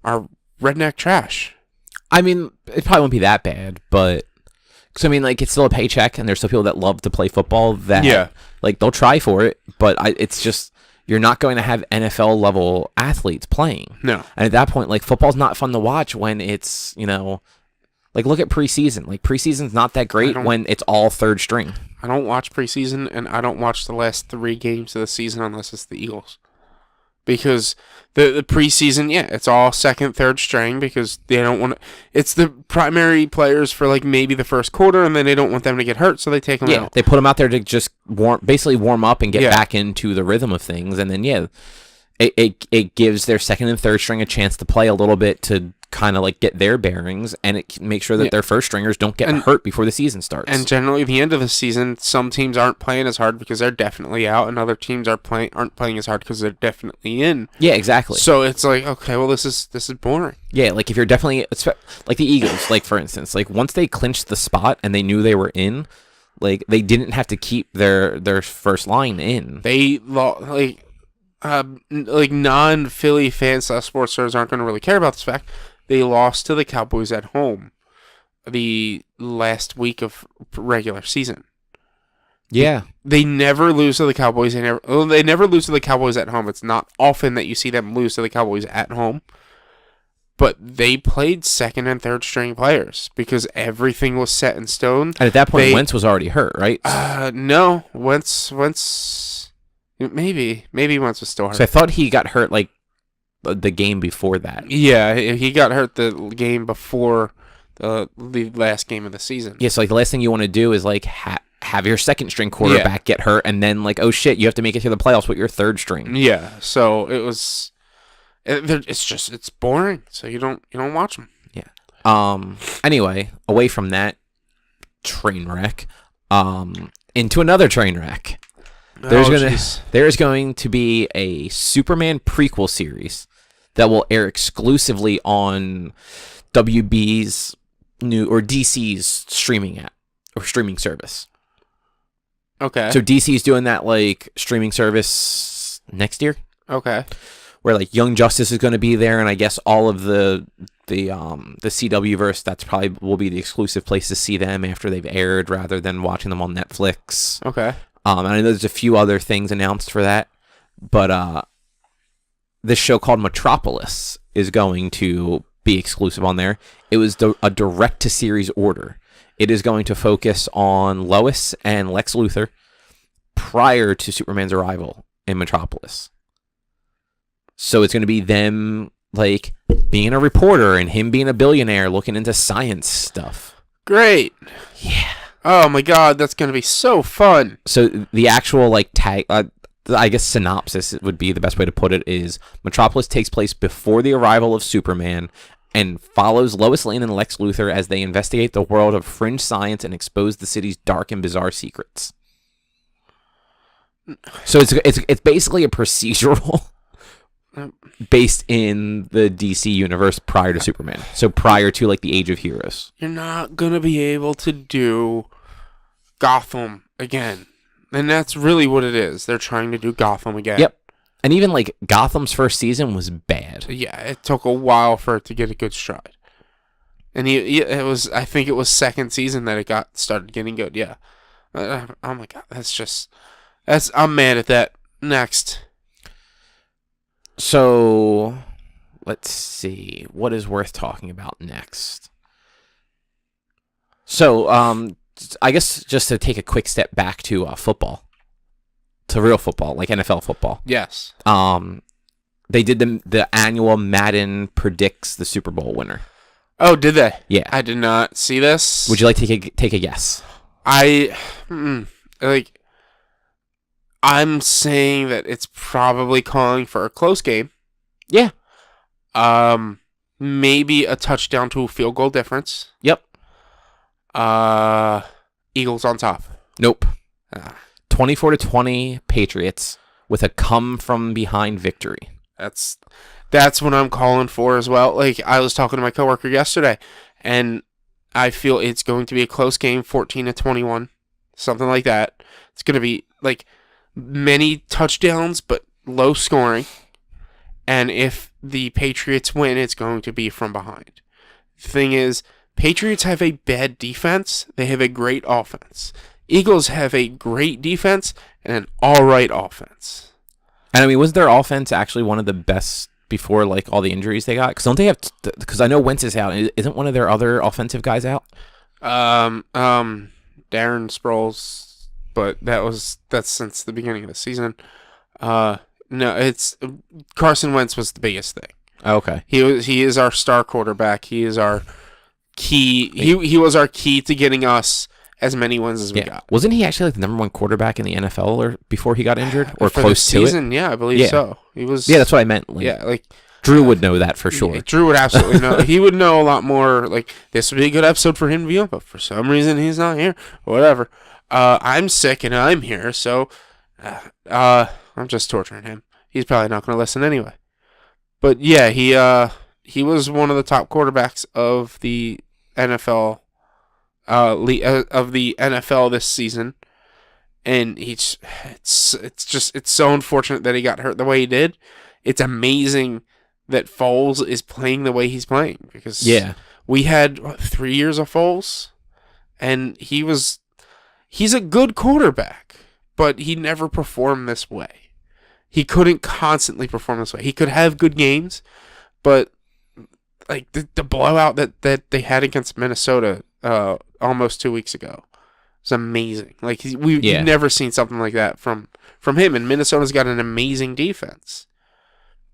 are redneck trash. I mean, it probably won't be that bad, but... Because, I mean, like, it's still a paycheck, and there's still people that love to play football that, like, they'll try for it, but it's just, you're not going to have NFL-level athletes playing. No. And at that point, like, football's not fun to watch when it's, you know... Like, look at preseason. Like, preseason's not that great when it's all third string. I don't watch preseason, and I don't watch the last 3 games of the season unless it's the Eagles. Because the preseason, it's all second, third string because they don't want to... It's the primary players for, like, maybe the first quarter, and then they don't want them to get hurt, so they take them out. Yeah, they put them out there to just warm up and get back into the rhythm of things, and then, it gives their second and third string a chance to play a little bit to kind of like get their bearings, and it can make sure that their first stringers don't get hurt before the season starts. And generally, at the end of the season, some teams aren't playing as hard because they're definitely out, and other teams aren't playing as hard because they're definitely in. Yeah, exactly. So it's like, okay, well, this is boring. Yeah, like if you're definitely like the Eagles, like for instance, like once they clinched the spot and they knew they were in, like they didn't have to keep their first line in. They like non-Philly fans, sports stars aren't going to really care about this fact. They lost to the Cowboys at home the last week of regular season. Yeah. They never lose to the Cowboys. They never lose to the Cowboys at home. It's not often that you see them lose to the Cowboys at home. But they played second and third string players because everything was set in stone. And at that point, Wentz was already hurt, right? No. Wentz maybe Wentz was still hurt. So I thought he got hurt like the game before that. Yeah, he got hurt the game before the last game of the season. Yeah, so like the last thing you want to do is like have your second string quarterback get hurt, and then like, oh shit, you have to make it to the playoffs with your third string. Yeah, so it's boring. So you don't watch them. Yeah. Anyway, away from that train wreck, into another train wreck. There's going to be a Superman prequel series that will air exclusively on WB's DC's streaming app or streaming service. Okay. So DC's doing that like streaming service next year. Okay. Where like Young Justice is going to be there, and I guess all of the CW verse, that's probably will be the exclusive place to see them after they've aired, rather than watching them on Netflix. Okay. And I know there's a few other things announced for that, but this show called Metropolis is going to be exclusive on there. It was a direct-to-series order. It is going to focus on Lois and Lex Luthor prior to Superman's arrival in Metropolis. So it's going to be them like being a reporter and him being a billionaire looking into science stuff. Great. Yeah. Oh my god, that's going to be so fun. So the actual like tag, I guess synopsis would be the best way to put it, is Metropolis takes place before the arrival of Superman and follows Lois Lane and Lex Luthor as they investigate the world of fringe science and expose the city's dark and bizarre secrets. So it's basically a procedural based in the DC universe prior to Superman. So prior to like the Age of Heroes. You're not gonna be able to do Gotham again. And that's really what it is. They're trying to do Gotham again. Yep. And even like Gotham's first season was bad. Yeah, it took a while for it to get a good stride. And it was, I think it was second season that it started getting good. Yeah. Oh my God, I'm mad at that. Next. So let's see what is worth talking about next. So I guess just to take a quick step back to football, to real football, like NFL football. Yes. They did the annual Madden predicts the Super Bowl winner. Oh, did they? Yeah. I did not see this. Would you like to take a guess? I'm saying that it's probably calling for a close game. Yeah. Maybe a touchdown to a field goal difference. Yep. Eagles on top. Nope. 24-20 Patriots with a come from behind victory. That's what I'm calling for as well. Like, I was talking to my coworker yesterday, and I feel it's going to be a close game, 14-21, something like that. It's going to be like many touchdowns, but low scoring. And if the Patriots win, it's going to be from behind. The thing is, Patriots have a bad defense. They have a great offense. Eagles have a great defense and an all-right offense. And I mean, was their offense actually one of the best before like all the injuries they got? Because don't they have? Because I know Wentz is out. Isn't one of their other offensive guys out? Darren Sproles, but that's since the beginning of the season. No, it's Carson Wentz was the biggest thing. Okay. He is our star quarterback. He is our key. He was our key to getting us as many wins as we got. Wasn't he actually like the number one quarterback in the NFL or before he got injured or for close the to season, it? Yeah, I believe so. He was. Yeah, that's what I meant. Like, yeah, like Drew would know that for sure. Yeah, Drew would absolutely know. He would know a lot more. Like, this would be a good episode for him to be on, but for some reason he's not here. Whatever. I'm sick and I'm here, so I'm just torturing him. He's probably not going to listen anyway. But yeah, he was one of the top quarterbacks of the NFL. Of the NFL this season, and it's so unfortunate that he got hurt the way he did. It's amazing that Foles is playing the way he's playing, because we had 3 years of Foles, and he's a good quarterback, but he never performed this way. He couldn't constantly perform this way. He could have good games, but like the blowout that they had against Minnesota almost 2 weeks ago was amazing. Like, we've never seen something like that from him. And Minnesota's got an amazing defense.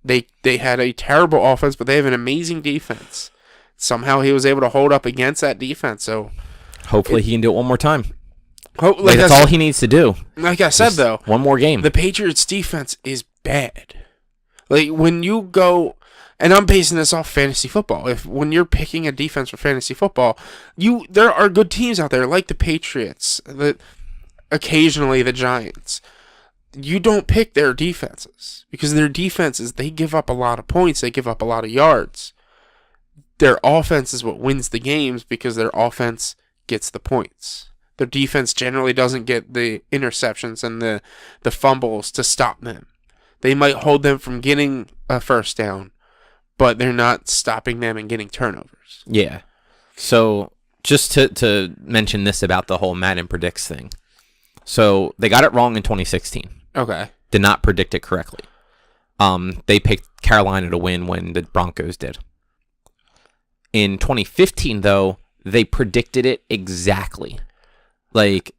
They had a terrible offense, but they have an amazing defense. Somehow he was able to hold up against that defense. So hopefully he can do it one more time. Like that's all he needs to do. Like I said, though, one more game. The Patriots' defense is bad. Like, when you go. And I'm basing this off fantasy football. When you're picking a defense for fantasy football, there are good teams out there like the Patriots, occasionally the Giants. You don't pick their defenses, because their defenses, they give up a lot of points, they give up a lot of yards. Their offense is what wins the games, because their offense gets the points. Their defense generally doesn't get the interceptions and the fumbles to stop them. They might hold them from getting a first down, but they're not stopping them and getting turnovers. Yeah. So just to mention this about the whole Madden predicts thing. So they got it wrong in 2016. Okay. Did not predict it correctly. They picked Carolina to win when the Broncos did. In 2015, though, they predicted it exactly. Like,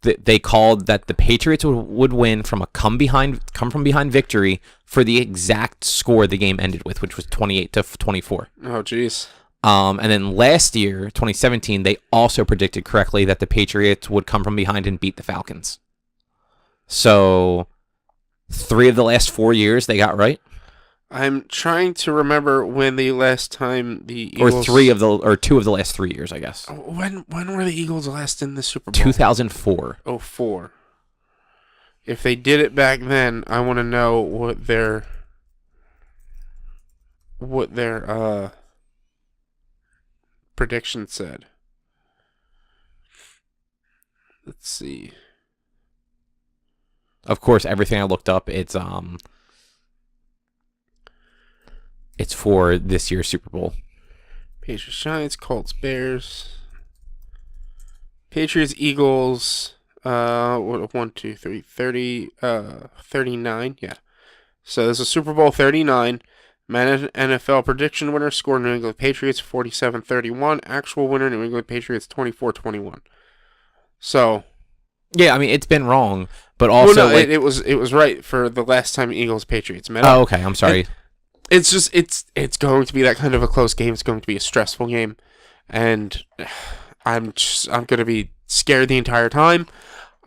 they called that the Patriots would win from a come from behind victory for the exact score the game ended with, which was 28-24. Oh, jeez. And then last year, 2017, they also predicted correctly that the Patriots would come from behind and beat the Falcons. So 3 of the last 4 years they got right. I'm trying to remember when the last time the Eagles... Or 2 of the last 3 years, I guess. When were the Eagles last in the Super Bowl? 2004. Oh, 4. If they did it back then, I want to know what their prediction said. Let's see. Of course, everything I looked up, it's for this year's Super Bowl. Patriots, Giants, Colts, Bears. Patriots, Eagles. 1, 2, 3, 30, 39. Yeah. So there's a Super Bowl 39. NFL prediction winner score New England Patriots 47-31. Actual winner New England Patriots 24-21. So. Yeah, I mean it's been wrong, but also it was right for the last time Eagles Patriots met. Oh, okay. I'm sorry. It's just it's going to be that kind of a close game. It's going to be a stressful game, and I'm going to be scared the entire time.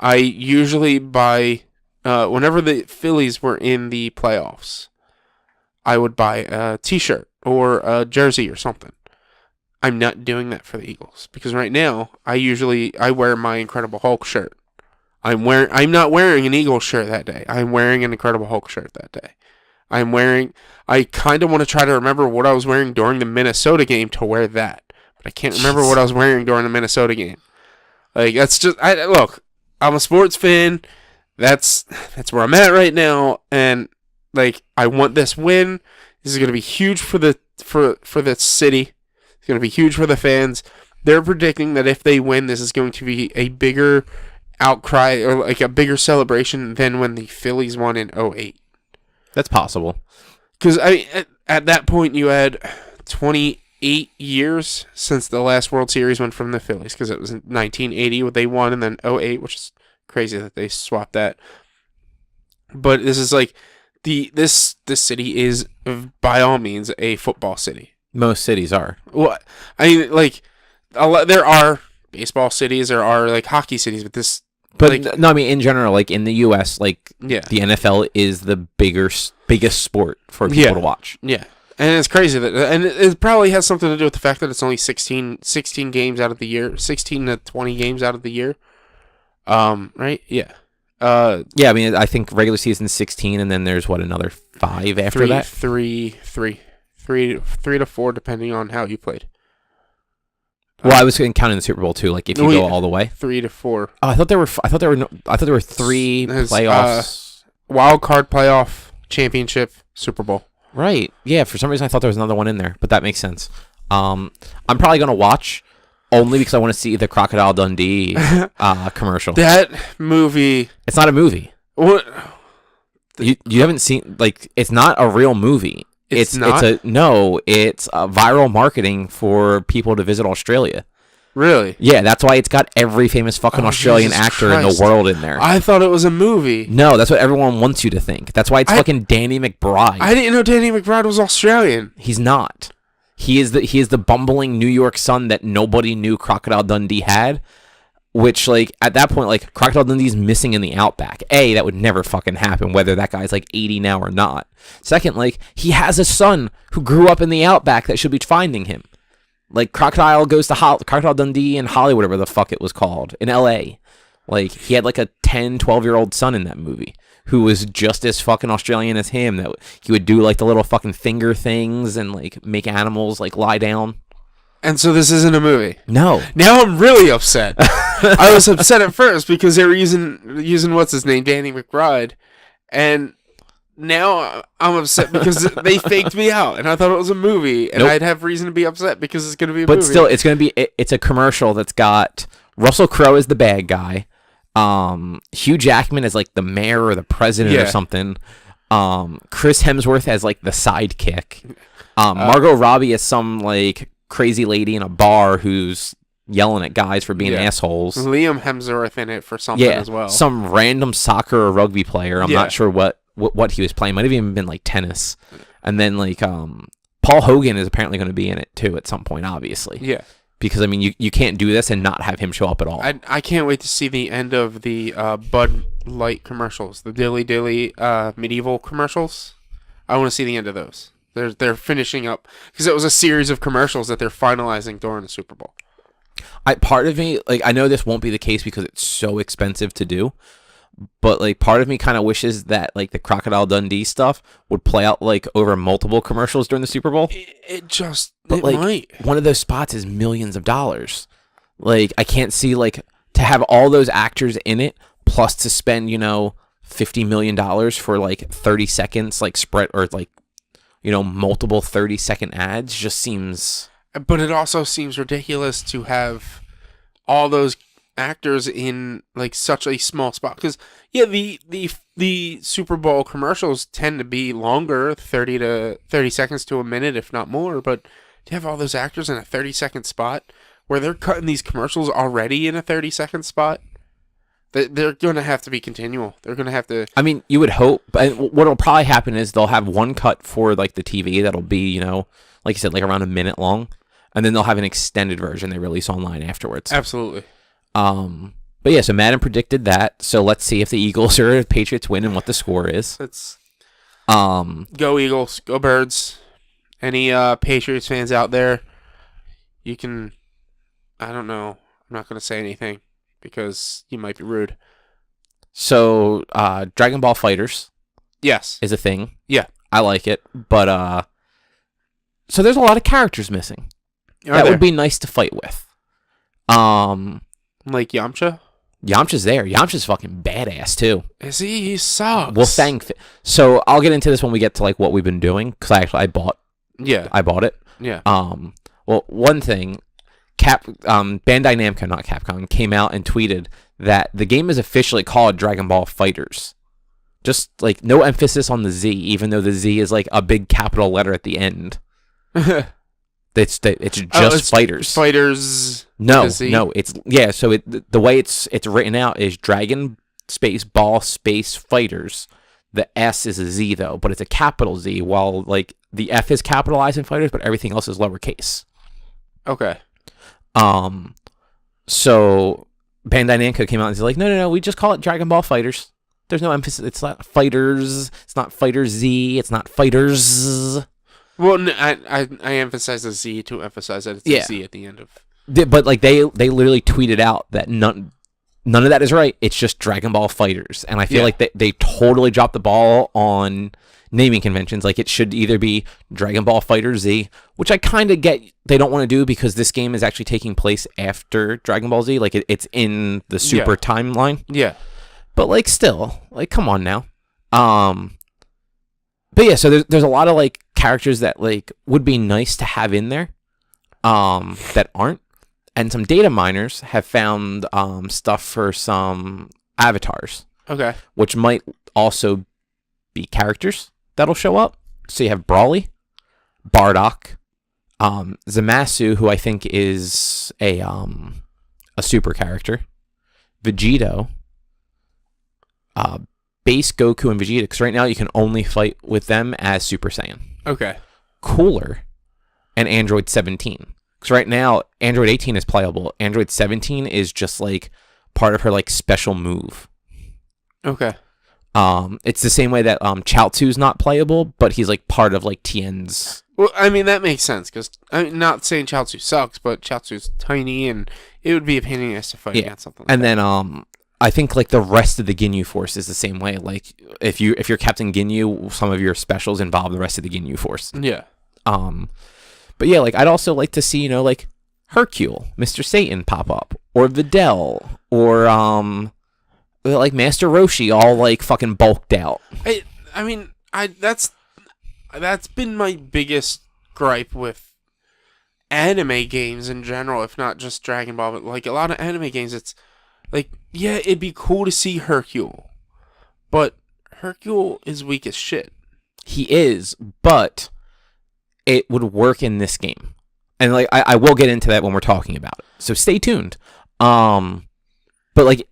I usually buy whenever the Phillies were in the playoffs, I would buy a T-shirt or a jersey or something. I'm not doing that for the Eagles because right now I wear my Incredible Hulk shirt. I'm not wearing an Eagles shirt that day. I'm wearing an Incredible Hulk shirt that day. I kind of want to try to remember what I was wearing during the Minnesota game to wear that, but I can't remember what I was wearing during the Minnesota game. Like that's just look. I'm a sports fan. That's where I'm at right now, and like I want this win. This is going to be huge for the city. It's going to be huge for the fans. They're predicting that if they win, this is going to be a bigger outcry or like a bigger celebration than when the Phillies won in 2008. That's possible. Because at that point you had 28 years since the last World Series went from the Phillies, because it was in 1980 when they won, and then 2008, which is crazy that they swapped that. But this is like this city is by all means a football city. Most cities are. Well, I mean, like there are baseball cities, there are like hockey cities, but this. But like, no, I mean in general, like in the U.S., like yeah. The NFL is the biggest sport for people to watch. Yeah, and it's crazy and it probably has something to do with the fact that it's only 16 games out of the year, 16 to 20 games out of the year. Right? Yeah. Yeah, I mean I think regular season 16, and then there's another 5 after that. Three to 4, depending on how you played. Well, I was counting the Super Bowl too. Like if you go all the way, 3 to 4. Oh, I thought there were 3 playoffs. Wild card playoff, championship, Super Bowl. Right. Yeah. For some reason, I thought there was another one in there, but that makes sense. I'm probably gonna watch only because I want to see the Crocodile Dundee commercial. That movie. It's not a movie. What? You haven't seen it's not a real movie. It's a viral marketing for people to visit Australia. Really? Yeah, that's why it's got every famous fucking Australian Jesus actor Christ. in the world in there. I thought it was a movie. No, that's what everyone wants you to think. That's why it's fucking Danny McBride. I didn't know Danny McBride was Australian. He's not. He is the bumbling New York son that nobody knew Crocodile Dundee had. Which, like, at that point, like, Crocodile Dundee's missing in the Outback. A, that would never fucking happen, whether that guy's, like, 80 now or not. Second, like, he has a son who grew up in the Outback that should be finding him. Like, Crocodile goes to Crocodile Dundee in Hollywood, whatever the fuck it was called, in L.A. Like, he had, like, a 10, 12-year-old son in that movie who was just as fucking Australian as him. That he would do, like, the little fucking finger things and, like, make animals, like, lie down. And so this isn't a movie? No. Now I'm really upset. I was upset at first because they were using what's his name, Danny McBride, and now I'm upset because they faked me out, and I thought it was a movie, and I'd have reason to be upset because it's going to be a movie. But still, it's a commercial that's got Russell Crowe as the bad guy, Hugh Jackman as like the mayor or the president or something, Chris Hemsworth as like the sidekick, Margot Robbie as some like crazy lady in a bar who's yelling at guys for being assholes. Liam Hemsworth in it for something as well. Some random soccer or rugby player. I'm not sure what he was playing. Might have even been like tennis. And then like Paul Hogan is apparently going to be in it too at some point, obviously. Yeah. because I mean you can't do this and not have him show up at all. I can't wait to see the end of the Bud Light commercials, the Dilly Dilly medieval commercials. I want to see the end of those. They're finishing up because it was a series of commercials that they're finalizing during the Super Bowl. Part of me, like, I know this won't be the case because it's so expensive to do, but like part of me kind of wishes that like the Crocodile Dundee stuff would play out like over multiple commercials during the Super Bowl. It like, might. One of those spots is millions of dollars. Like, I can't see like to have all those actors in it plus to spend, $50 million for like 30 seconds, like spread or like, multiple 30-second ads just seems. But it also seems ridiculous to have all those actors in like such a small spot because the Super Bowl commercials tend to be longer, 30 seconds to a minute, if not more. But to have all those actors in a 30-second spot where they're cutting these commercials already in a 30-second spot. They're going to have to be continual. They're going to have to... I mean, you would hope, but what'll probably happen is they'll have one cut for, like, the TV that'll be, like you said, like around a minute long, and then they'll have an extended version they release online afterwards. Absolutely. But yeah, so Madden predicted that, so let's see if the Eagles or Patriots win and what the score is. Go Eagles, go Birds. Any Patriots fans out there, you can... I don't know. I'm not going to say anything. Because you might be rude. So, Dragon Ball FighterZ, yes, is a thing. Yeah, I like it, but so there's a lot of characters missing. That would be nice to fight with. Like Yamcha. Yamcha's there. Yamcha's fucking badass too. Is he? He sucks. Well, so I'll get into this when we get to like what we've been doing because I bought it. Yeah. Well, one thing. Bandai Namco, not Capcom, came out and tweeted that the game is officially called Dragon Ball FighterZ. Just like no emphasis on the Z, even though the Z is like a big capital letter at the end. It's just FighterZ. FighterZ. No, it's So the way it's written out is Dragon space Ball space FighterZ. The S is a Z though, but it's a capital Z, while like the F is capitalized in FighterZ, but everything else is lowercase. Okay. So Bandai Namco came out and said like, no, we just call it Dragon Ball FighterZ. There's no emphasis. It's not FighterZ. It's not FighterZ. It's not FighterZ. Well, I emphasize the Z to emphasize that it's a Z at the end of. But like they literally tweeted out that none of that is right. It's just Dragon Ball FighterZ, and I feel like they totally dropped the ball on naming conventions. Like it should either be Dragon Ball FighterZ, which I kind of get they don't want to do because this game is actually taking place after Dragon Ball Z. Like it's in the Super timeline. Yeah. But like still, like come on now. But yeah, so there's a lot of like characters that like would be nice to have in there, that aren't. And some data miners have found stuff for some avatars. Okay. Which might also be characters that'll show up. So you have Brawly, Bardock, Zamasu, who I think is a super character, Vegito, base Goku and Vegeta, because right now you can only fight with them as Super Saiyan. Okay. Cooler, and Android 17. Because right now, Android 18 is playable. Android 17 is just like part of her like special move. Okay. It's the same way that Chaozu's not playable, but he's like part of like Tien's. Well, I mean that makes sense because I'm not saying Chaozu sucks, but Chaozu's tiny and it would be a pain in the ass to fight against something. Like and that. Then I think like the rest of the Ginyu Force is the same way. Like if you're Captain Ginyu, some of your specials involve the rest of the Ginyu Force. Yeah. But yeah, like I'd also like to see like Hercule, Mr. Satan pop up, or Videl, or like Master Roshi, all like fucking bulked out. I mean, that's been my biggest gripe with anime games in general, if not just Dragon Ball, but like a lot of anime games, it's like, yeah, it'd be cool to see Hercule, but Hercule is weak as shit. He is, but it would work in this game. And like I will get into that when we're talking about it. So stay tuned. But like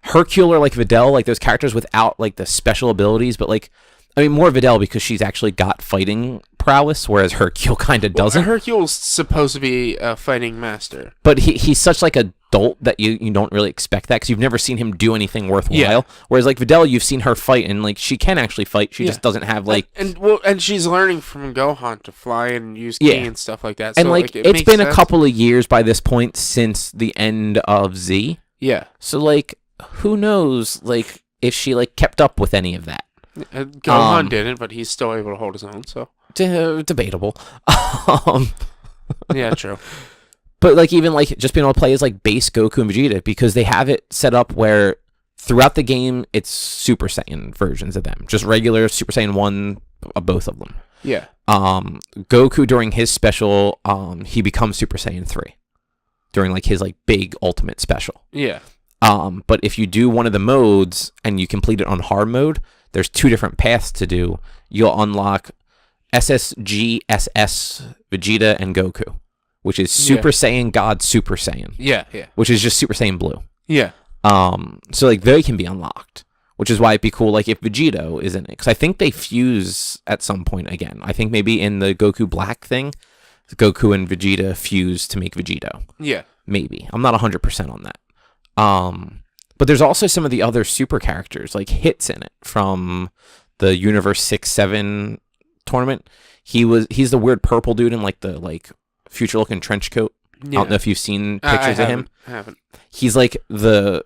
Hercule or like Videl, like those characters without like the special abilities, but like I mean more Videl because she's actually got fighting prowess, whereas Hercule kind of doesn't. Hercule's supposed to be a fighting master. But he's such like a dolt that you don't really expect that because you've never seen him do anything worthwhile. Yeah. Whereas like Videl, you've seen her fight and like she can actually fight. She just doesn't have like and she's learning from Gohan to fly and use ki and stuff like that. And so, like it it's makes been sense. a couple of years by this point since the end of Z. Yeah. So like who knows like if she like kept up with any of that. Gohan didn't, but he's still able to hold his own. So debatable. Yeah, true. But like even like just being able to play as like base Goku and Vegeta because they have it set up where throughout the game it's Super Saiyan versions of them, just regular Super Saiyan 1 of both of them. Yeah. Goku during his special, he becomes Super Saiyan 3 during like his like big ultimate special. Yeah. But if you do one of the modes and you complete it on hard mode, there's 2 different paths to do. You'll unlock SSG, SS, Vegeta, and Goku, which is Super Saiyan God Super Saiyan. Yeah, yeah. Which is just Super Saiyan Blue. Yeah. So like they can be unlocked, which is why it'd be cool like if Vegito is in it, because I think they fuse at some point again. I think maybe in the Goku Black thing, Goku and Vegeta fuse to make Vegito. Yeah. Maybe. I'm not 100% on that. But there's also some of the other super characters, like Hits in it from the Universe 6-7 tournament. He's the weird purple dude in like the like future looking trench coat. Yeah. I don't know if you've seen pictures of him. I haven't. He's like the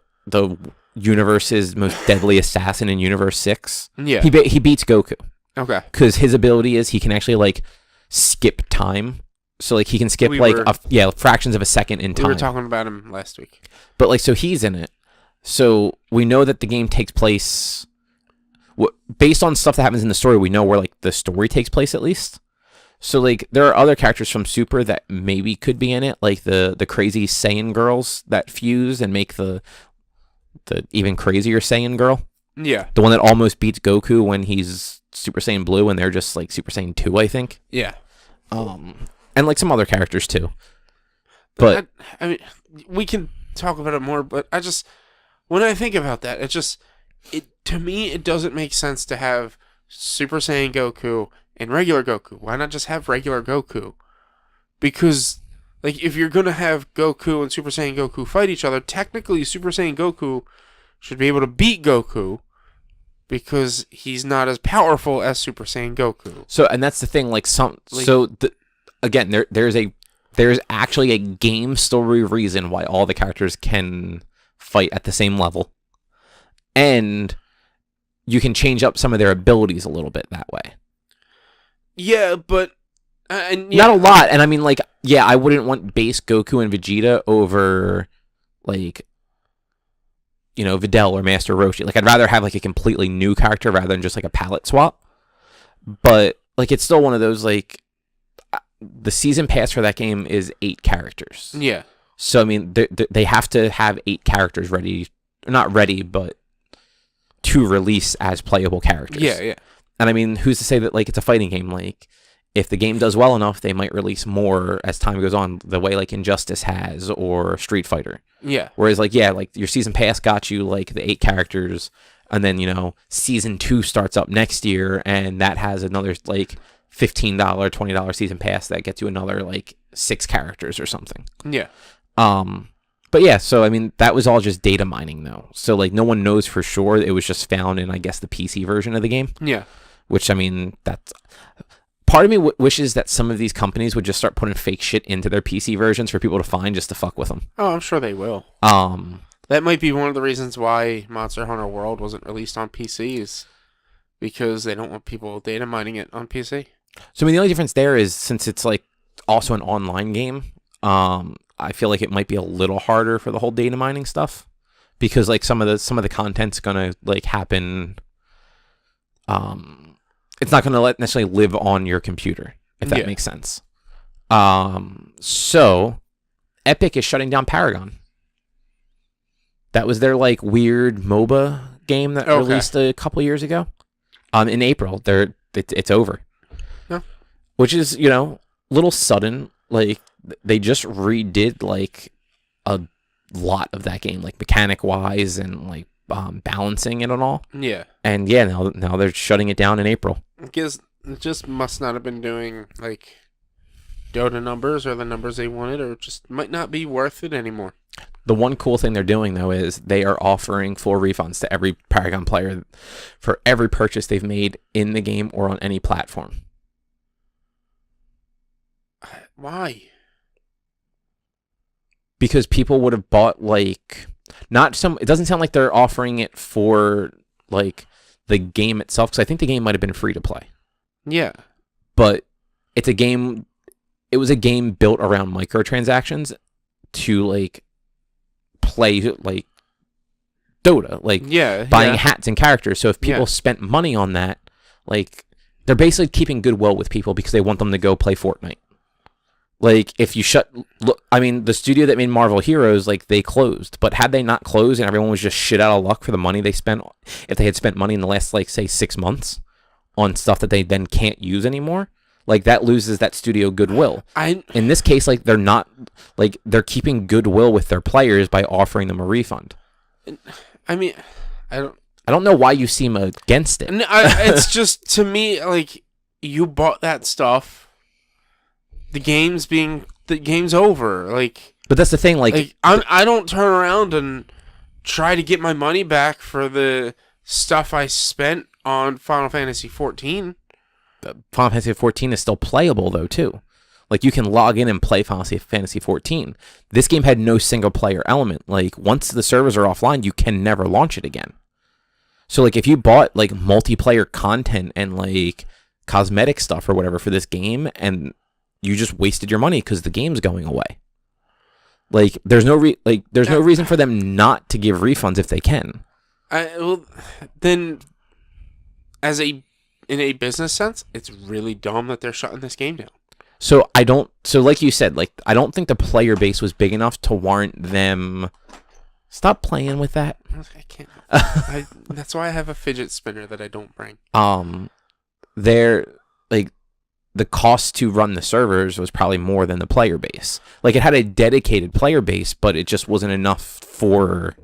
universe's most deadly assassin in Universe 6. Yeah. He beats Goku. Okay. Because his ability is he can actually like skip time. So like he can skip fractions of a second in time. We were talking about him last week. But like so he's in it. So we know that the game takes place based on stuff that happens in the story. We know where like the story takes place at least. So like there are other characters from Super that maybe could be in it, like the crazy Saiyan girls that fuse and make the even crazier Saiyan girl. Yeah. The one that almost beats Goku when he's Super Saiyan Blue and they're just like Super Saiyan 2, I think. Yeah. And like some other characters too. But I mean we can talk about it more, but when I think about that, to me it doesn't make sense to have Super Saiyan Goku and regular Goku. Why not just have regular Goku? Because like if you're gonna have Goku and Super Saiyan Goku fight each other, technically Super Saiyan Goku should be able to beat Goku because he's not as powerful as Super Saiyan Goku. So and that's the thing, again, there's actually a game story reason why all the characters can fight at the same level. And you can change up some of their abilities a little bit that way. Yeah, but not a lot. And I mean, like, yeah, I wouldn't want base Goku and Vegeta over, like, you know, Videl or Master Roshi. Like, I'd rather have like a completely new character rather than just like a palette swap. But like, it's still one of those like the season pass for that game is 8 characters. Yeah. So I mean, they have to have 8 characters ready, not ready, but to release as playable characters. Yeah, yeah. And I mean, who's to say that like it's a fighting game? Like, if the game does well enough, they might release more as time goes on, the way like Injustice has or Street Fighter. Yeah. Whereas like like your season pass got you like the 8 characters, and then season 2 starts up next year, and that has another like $15, $20 season pass that gets you another like 6 characters or something. Yeah. But yeah, so I mean that was all just data mining though. So like no one knows for sure. It was just found in I guess the PC version of the game. Yeah. Which I mean that's part of me wishes that some of these companies would just start putting fake shit into their PC versions for people to find just to fuck with them. Oh, I'm sure they will. That might be one of the reasons why Monster Hunter World wasn't released on PCs, because they don't want people data mining it on PC. So I mean the only difference there is since it's like also an online game, I feel like it might be a little harder for the whole data mining stuff, because like some of the content's gonna like happen. It's not gonna necessarily live on your computer, if that makes sense. So Epic is shutting down Paragon. That was their like weird MOBA game that released a couple years ago. In April, it's over. Yeah. Which is a little sudden. Like they just redid like a lot of that game, like mechanic wise and like balancing it and all. Yeah. And yeah, now they're shutting it down in April. Because it just must not have been doing like Dota numbers or the numbers they wanted, or just might not be worth it anymore. The one cool thing they're doing, though, is they are offering full refunds to every Paragon player for every purchase they've made in the game or on any platform. Why? Because people would have bought, like, it doesn't sound like they're offering it for, like, the game itself, because I think the game might have been free to play. Yeah. But it was a game built around microtransactions to, like, play like Dota, like buying hats and characters. So if people spent money on that, like they're basically keeping goodwill with people because they want them to go play Fortnite. Like if you the studio that made Marvel Heroes, like they closed, but had they not closed and everyone was just shit out of luck for the money they spent, if they had spent money in the last like say 6 months on stuff that they then can't use anymore, like that loses that studio goodwill. In this case, like they're not, like they're keeping goodwill with their players by offering them a refund. I mean, I don't know why you seem against it. It's just, to me, like you bought that stuff. The game's over. Like, but that's the thing. Like I don't turn around and try to get my money back for the stuff I spent on Final Fantasy 14. Final Fantasy 14 is still playable though too. Like you can log in and play Final Fantasy 14. This game had no single player element. Like once the servers are offline, you can never launch it again. So like if you bought like multiplayer content and like cosmetic stuff or whatever for this game, and you just wasted your money because the game's going away. Like there's no reason for them not to give refunds if they can. Then in a business sense, it's really dumb that they're shutting this game down. So like you said, like I don't think the player base was big enough to warrant them. Stop playing with that. I can't. That's why I have a fidget spinner that I don't bring. They're like the cost to run the servers was probably more than the player base. Like it had a dedicated player base, but it just wasn't enough for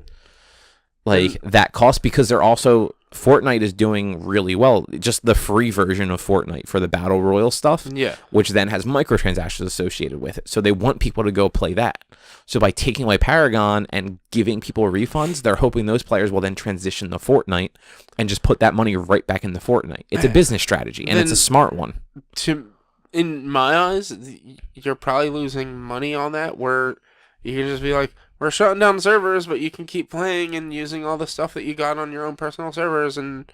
like that cost, because they're also Fortnite is doing really well. Just the free version of Fortnite for the Battle Royale stuff, which then has microtransactions associated with it. So they want people to go play that. So by taking away Paragon and giving people refunds, they're hoping those players will then transition to Fortnite and just put that money right back into Fortnite. It's a business strategy, and it's a smart one. In my eyes, you're probably losing money on that, where you can just be like, we're shutting down servers, but you can keep playing and using all the stuff that you got on your own personal servers and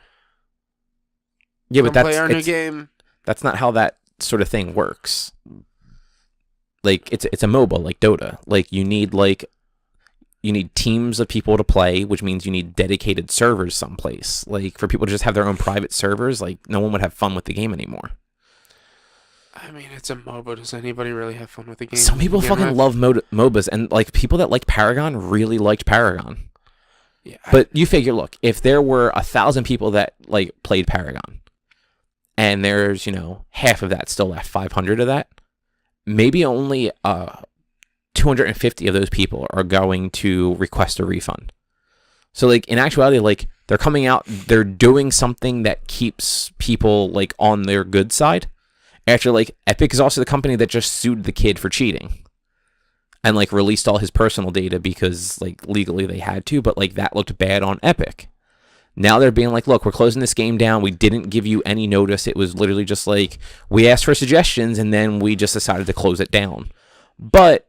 but play our new game. That's not how that sort of thing works. Like it's a MOBA like Dota. Like you need teams of people to play, which means you need dedicated servers someplace. Like for people to just have their own private servers, like no one would have fun with the game anymore. I mean, it's a MOBA. Does anybody really have fun with the game? Some people fucking love MOBAs, and like people that like Paragon really liked Paragon. Yeah. But you figure, look, if there were 1,000 people that like played Paragon, and there's half of that still left, 500 of that, maybe only 250 of those people are going to request a refund. So like in actuality, like they're coming out, they're doing something that keeps people like on their good side. After like Epic is also the company that just sued the kid for cheating and like released all his personal data because like legally they had to, but like that looked bad on Epic. Now they're being like, look, we're closing this game down. We didn't give you any notice. It was literally just like we asked for suggestions and then we just decided to close it down. But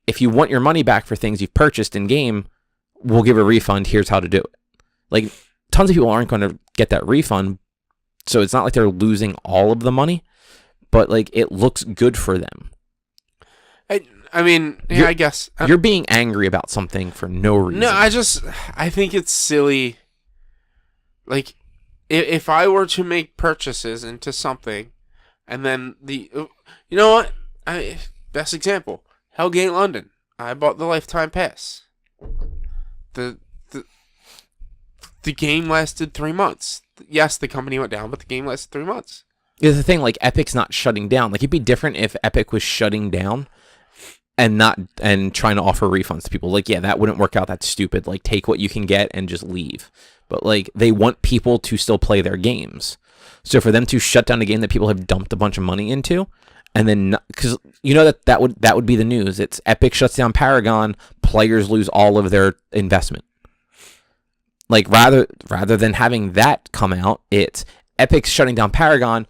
if you want your money back for things you've purchased in game, we'll give a refund. Here's how to do it. Like tons of people aren't going to get that refund. So it's not like they're losing all of the money. But like it looks good for them. I mean, yeah, I guess you're being angry about something for no reason. No, I think it's silly. Like, if I were to make purchases into something, and then you know what? Best example, Hellgate London. I bought the lifetime pass. The game lasted 3 months. Yes, the company went down, but the game lasted 3 months. Is the thing, like Epic's not shutting down. Like it'd be different if Epic was shutting down and trying to offer refunds to people. Like, yeah, that wouldn't work out. That's stupid. Like take what you can get and just leave. But like they want people to still play their games. So for them to shut down a game that people have dumped a bunch of money into, and then because you know that would be the news. It's Epic shuts down Paragon, players lose all of their investment. Like rather than having that come out, it's Epic's shutting down Paragon,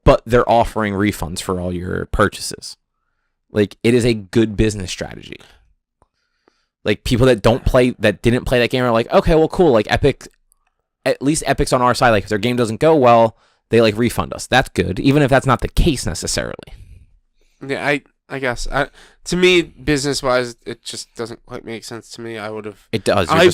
but they're offering refunds for all your purchases. Like it is a good business strategy. Like people that didn't play that game are like, okay, well, cool. Like Epic, at least Epic's on our side. Like if their game doesn't go well, they like refund us. That's good, even if that's not the case necessarily. Yeah, I guess. To me, business wise, it just doesn't quite make sense to me. I would have. It does. You're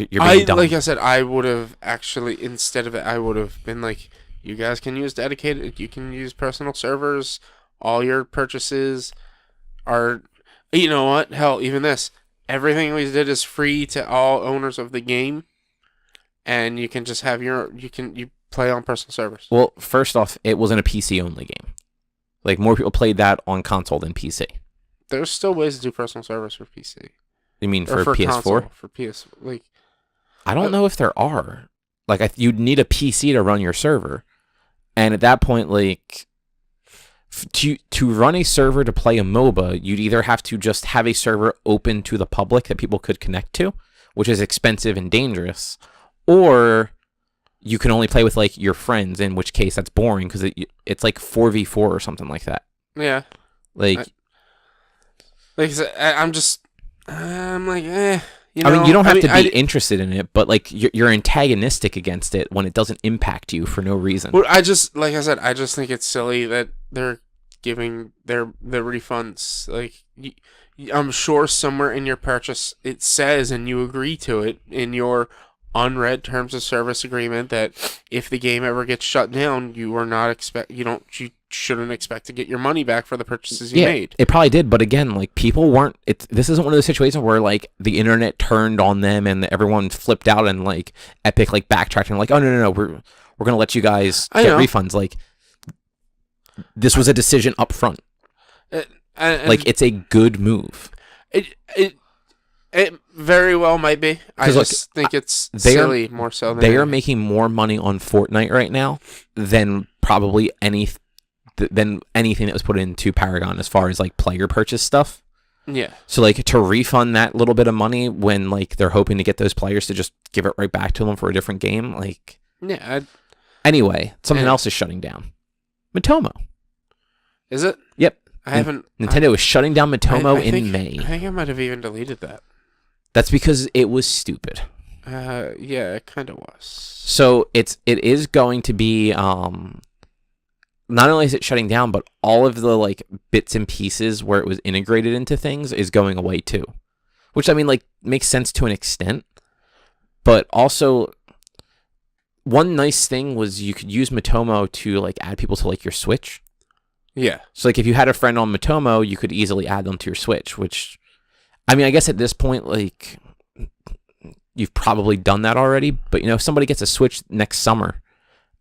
being dumb. Like I said, I would have actually, instead of it, I would have been like, you guys can use dedicated. You can use personal servers. All your purchases are. You know what? Hell, even this. Everything we did is free to all owners of the game, and you can just have you play on personal servers. Well, first off, it wasn't a PC only game. Like more people played that on console than PC. There's still ways to do personal servers for PC. You mean for PS4? Console, for PS, like I don't know if there are. Like you'd need a PC to run your server, and at that point, like. To run a server to play a MOBA, you'd either have to just have a server open to the public that people could connect to, which is expensive and dangerous, or you can only play with like your friends, in which case that's boring because it's like 4v4 or something like that. Yeah. Like I said, I'm like, You know, I mean, you don't have to be interested in it, but like you're antagonistic against it when it doesn't impact you for no reason. Well, like I said, I just think it's silly that they're giving the refunds. Like, I'm sure somewhere in your purchase it says, and you agree to it in your unread terms of service agreement, that if the game ever gets shut down, you shouldn't expect to get your money back for the purchases you made. It probably did, but again, like people weren't. This isn't one of those situations where like the internet turned on them and everyone flipped out and like Epic like backtracked and like, oh no, we're gonna let you guys get refunds. Like this was a decision up front. Like it's a good move. It very well might be. I just think it's silly more so than they are making more money on Fortnite right now than probably anything that was put into Paragon as far as like player purchase stuff. Yeah. So like to refund that little bit of money when like they're hoping to get those players to just give it right back to them for a different game, like yeah. Anyway, something else is shutting down. Matomo. Is it? Yep. Nintendo is shutting down Matomo in May. I think I might have even deleted that. That's because it was stupid. Yeah, it kind of was. So it is going to be not only is it shutting down, but all of the like bits and pieces where it was integrated into things is going away too. Which I mean like makes sense to an extent. But also one nice thing was you could use Matomo to like add people to like your Switch. Yeah. So like if you had a friend on Matomo, you could easily add them to your Switch, which I mean, I guess at this point, like, you've probably done that already, but, you know, if somebody gets a Switch next summer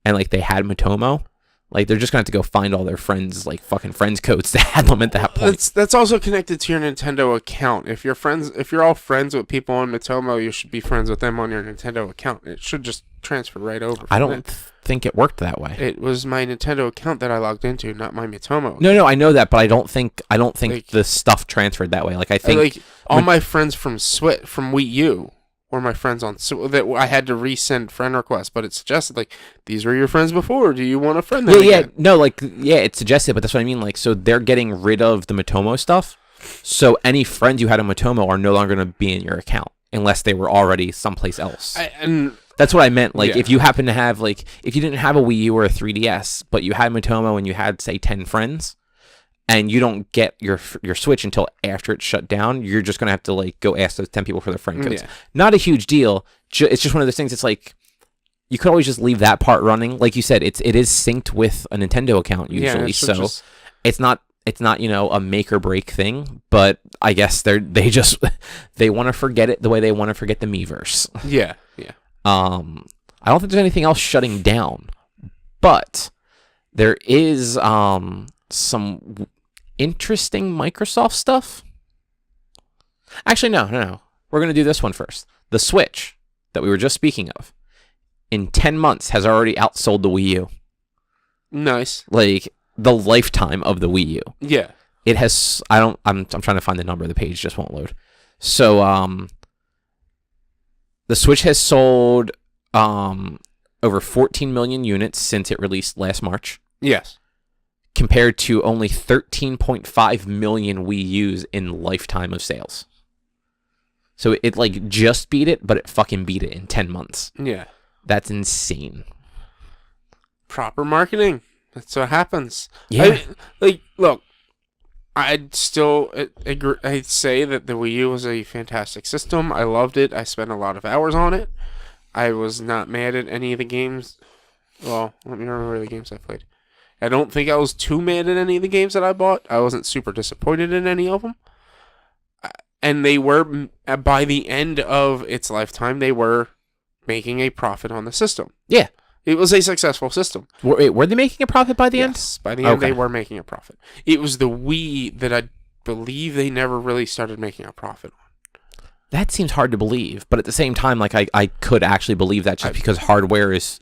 and, like, they had Matomo, like, they're just going to have to go find all their friends, like, fucking friends codes to add them at that point. That's also connected to your Nintendo account. If you're all friends with people on Matomo, you should be friends with them on your Nintendo account. It should just transfer right over. I don't think it worked that way. It was my Nintendo account that I logged into, not my Matomo. No, I know that, but I don't think like, the stuff transferred that way. Like, I think... Like, all my friends from Wii U were my friends on that I had to resend friend requests, but it suggested like these were your friends before. Do you want to friend them again? It suggested, but that's what I mean. Like, so they're getting rid of the Matomo stuff. So any friends you had on Matomo are no longer going to be in your account unless they were already someplace else. And that's what I meant. Like, if you happen to have like, if you didn't have a Wii U or a 3DS, but you had Matomo and you had say 10 friends, and you don't get your Switch until after it's shut down, you're just going to have to like go ask those 10 people for their friend codes. Yeah. Not a huge deal. It's just one of those things. It's like, you could always just leave that part running. Like you said, it is synced with a Nintendo account usually. So it's not, you know, a make or break thing, but I guess they want to forget it the way they want to forget the Miiverse. Yeah. Yeah. I don't think there's anything else shutting down, but there is, some interesting Microsoft stuff. Actually, no. We're going to do this one first. The Switch that we were just speaking of, in 10 months, has already outsold the Wii U. Nice. Like the lifetime of the Wii U. Yeah. It has. I'm trying to find the number. The page just won't load. So the Switch has sold over 14 million units since it released last March, Yes. compared to only 13.5 million Wii U's in lifetime of sales. So it like just beat it, but it fucking beat it in 10 months. Yeah. That's insane. Proper marketing. That's what happens. Yeah. Look, I'd still agree. I'd say that the Wii U was a fantastic system. I loved it. I spent a lot of hours on it. I was not mad at any of the games. Well, let me remember the games I played. I don't think I was too mad at any of the games that I bought. I wasn't super disappointed in any of them. And they were, by the end of its lifetime, they were making a profit on the system. Yeah. It was a successful system. Wait, were they making a profit by the end? Yes, by the end Okay. they were making a profit. It was the Wii that I believe they never really started making a profit on. That seems hard to believe, but at the same time, like I could actually believe that just because hardware is.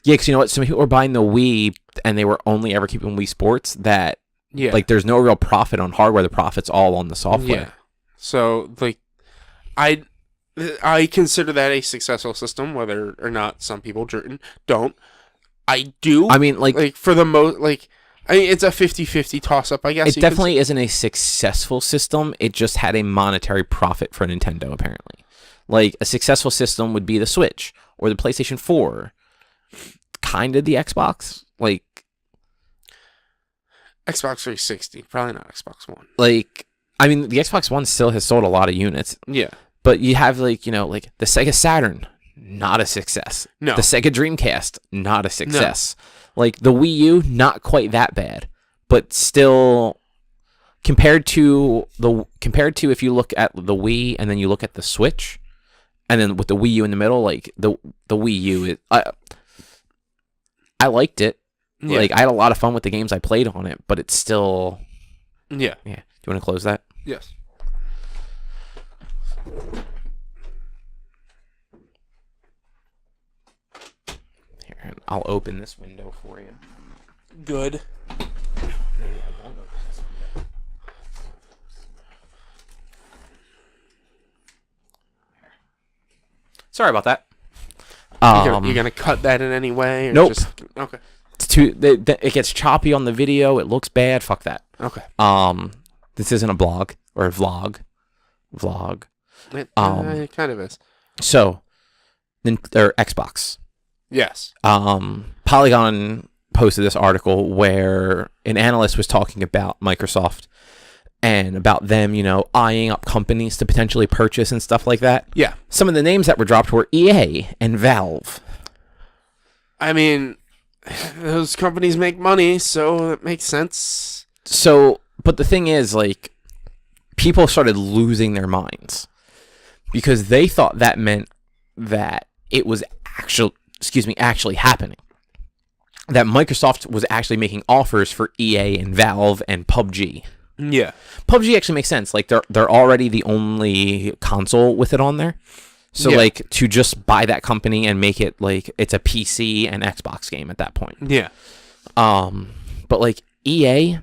Yeah, because you know what? Some people were buying the Wii and they were only ever keeping Wii Sports. That like there's no real profit on hardware. The profit's all on the software. Yeah. So like, I consider that a successful system, whether or not some people don't. I do. I mean, like for the most, it's a 50-50 toss-up, I guess. It definitely isn't a successful system. It just had a monetary profit for Nintendo, apparently. Like, a successful system would be the Switch or the PlayStation 4. Kind of the Xbox. Like, Xbox 360, probably not Xbox One. Like, I mean, the Xbox One still has sold a lot of units. Yeah. But you have, like, you know, like, the Sega Saturn, not a success. No. The Sega Dreamcast, not a success. No. Like, the Wii U, not quite that bad. But still, compared to if you look at the Wii and then you look at the Switch, and then with the Wii U in the middle, like, the Wii U, I liked it. Yeah. Like, I had a lot of fun with the games I played on it, but it's still... Yeah. Yeah. Do you want to close that? Yes. Here, I'll open this window for you. Good. Sorry about that. You gonna cut that in any way? Or nope. Okay. It's it gets choppy on the video. It looks bad. Fuck that. Okay. This isn't a blog or a vlog. It kind of is. So, or Xbox. Yes. Paragon posted this article where an analyst was talking about Microsoft and about them, you know, eyeing up companies to potentially purchase and stuff like that. Yeah. Some of the names that were dropped were EA and Valve. I mean, those companies make money, so it makes sense. So, but the thing is, like, people started losing their minds because they thought that meant that it was actually happening. That Microsoft was actually making offers for EA and Valve and PUBG. Yeah. PUBG actually makes sense. Like, they're already the only console with it on there. So, yeah. like, to just buy that company and make it, like, it's a PC and Xbox game at that point. Yeah. But, like, EA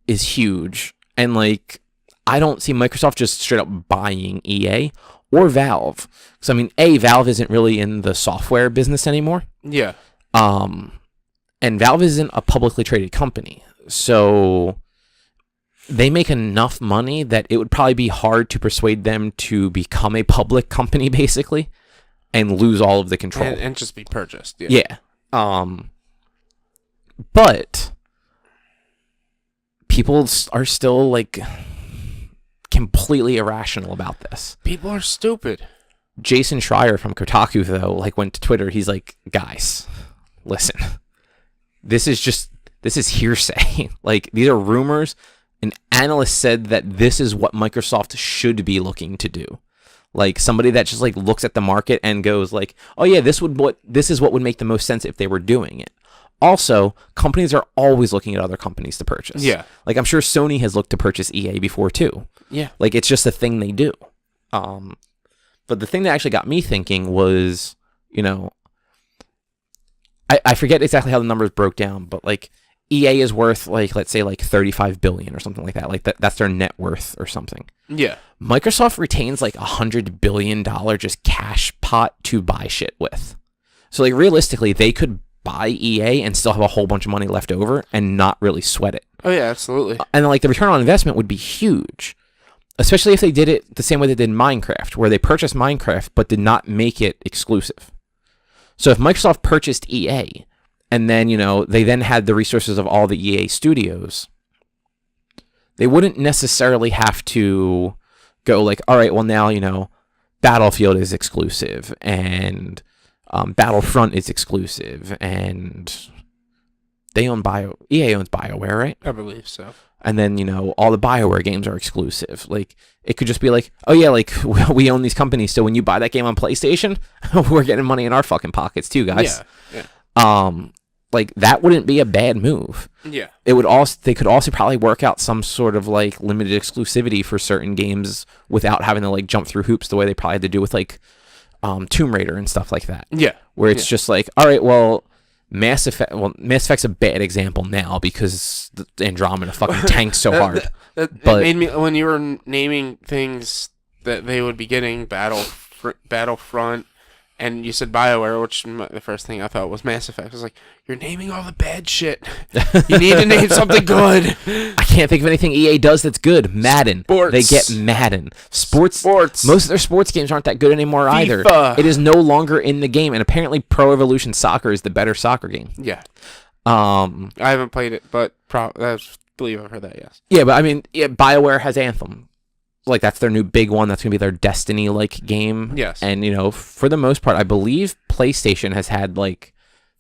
is huge. And, like, I don't see Microsoft just straight up buying EA or Valve. So, I mean, Valve isn't really in the software business anymore. Yeah. And Valve isn't a publicly traded company. So they make enough money that it would probably be hard to persuade them to become a public company, basically, and lose all of the control. And just be purchased. Yeah. But people are still, like, completely irrational about this. People are stupid. Jason Schreier from Kotaku, though, like, went to Twitter. He's like, guys, listen, this is hearsay. Like, these are rumors. An analyst said that this is what Microsoft should be looking to do. Like, somebody that just, like, looks at the market and goes, like, oh yeah, this is what would make the most sense if they were doing it. Also, companies are always looking at other companies to purchase. Yeah. Like, I'm sure Sony has looked to purchase EA before too. Yeah. Like, it's just a thing they do. But the thing that actually got me thinking was, you know, I forget exactly how the numbers broke down, but like EA is worth like, let's say like 35 billion or something like that. Like that's their net worth or something. Yeah. Microsoft retains like $100 billion just cash pot to buy shit with. So like realistically, they could buy EA and still have a whole bunch of money left over and not really sweat it. Oh yeah, absolutely. And like the return on investment would be huge, especially if they did it the same way they did Minecraft, where they purchased Minecraft but did not make it exclusive. So if Microsoft purchased EA and then, they then had the resources of all the EA studios, they wouldn't necessarily have to go like, all right, well now, Battlefield is exclusive and Battlefront is exclusive and EA owns BioWare, right? I believe so. And then, all the BioWare games are exclusive. Like, it could just be like, oh yeah, like, we own these companies, so when you buy that game on PlayStation, we're getting money in our fucking pockets too, guys. Yeah. Like, that wouldn't be a bad move. Yeah. They could also probably work out some sort of, like, limited exclusivity for certain games without having to, like, jump through hoops the way they probably had to do with, like, Tomb Raider and stuff like that. Yeah. Where it's just like, all right, well, Mass Effect's a bad example now because the Andromeda fucking tanks so hard. It made me, when you were naming things that they would be getting, Battlefront, and you said BioWare, which the first thing I thought was Mass Effect. I was like, you're naming all the bad shit. You need to name something good. I can't think of anything EA does that's good. Madden. Sports. They get Madden. Sports. Most of their sports games aren't that good anymore FIFA. either. It is no longer in the game, and apparently Pro Evolution Soccer is the better soccer game. Yeah. I haven't played it, but I believe I've heard that, yes. Yeah, but I mean, BioWare has Anthem. Like, that's their new big one. That's going to be their Destiny-like game. Yes. And, for the most part, I believe PlayStation has had, like,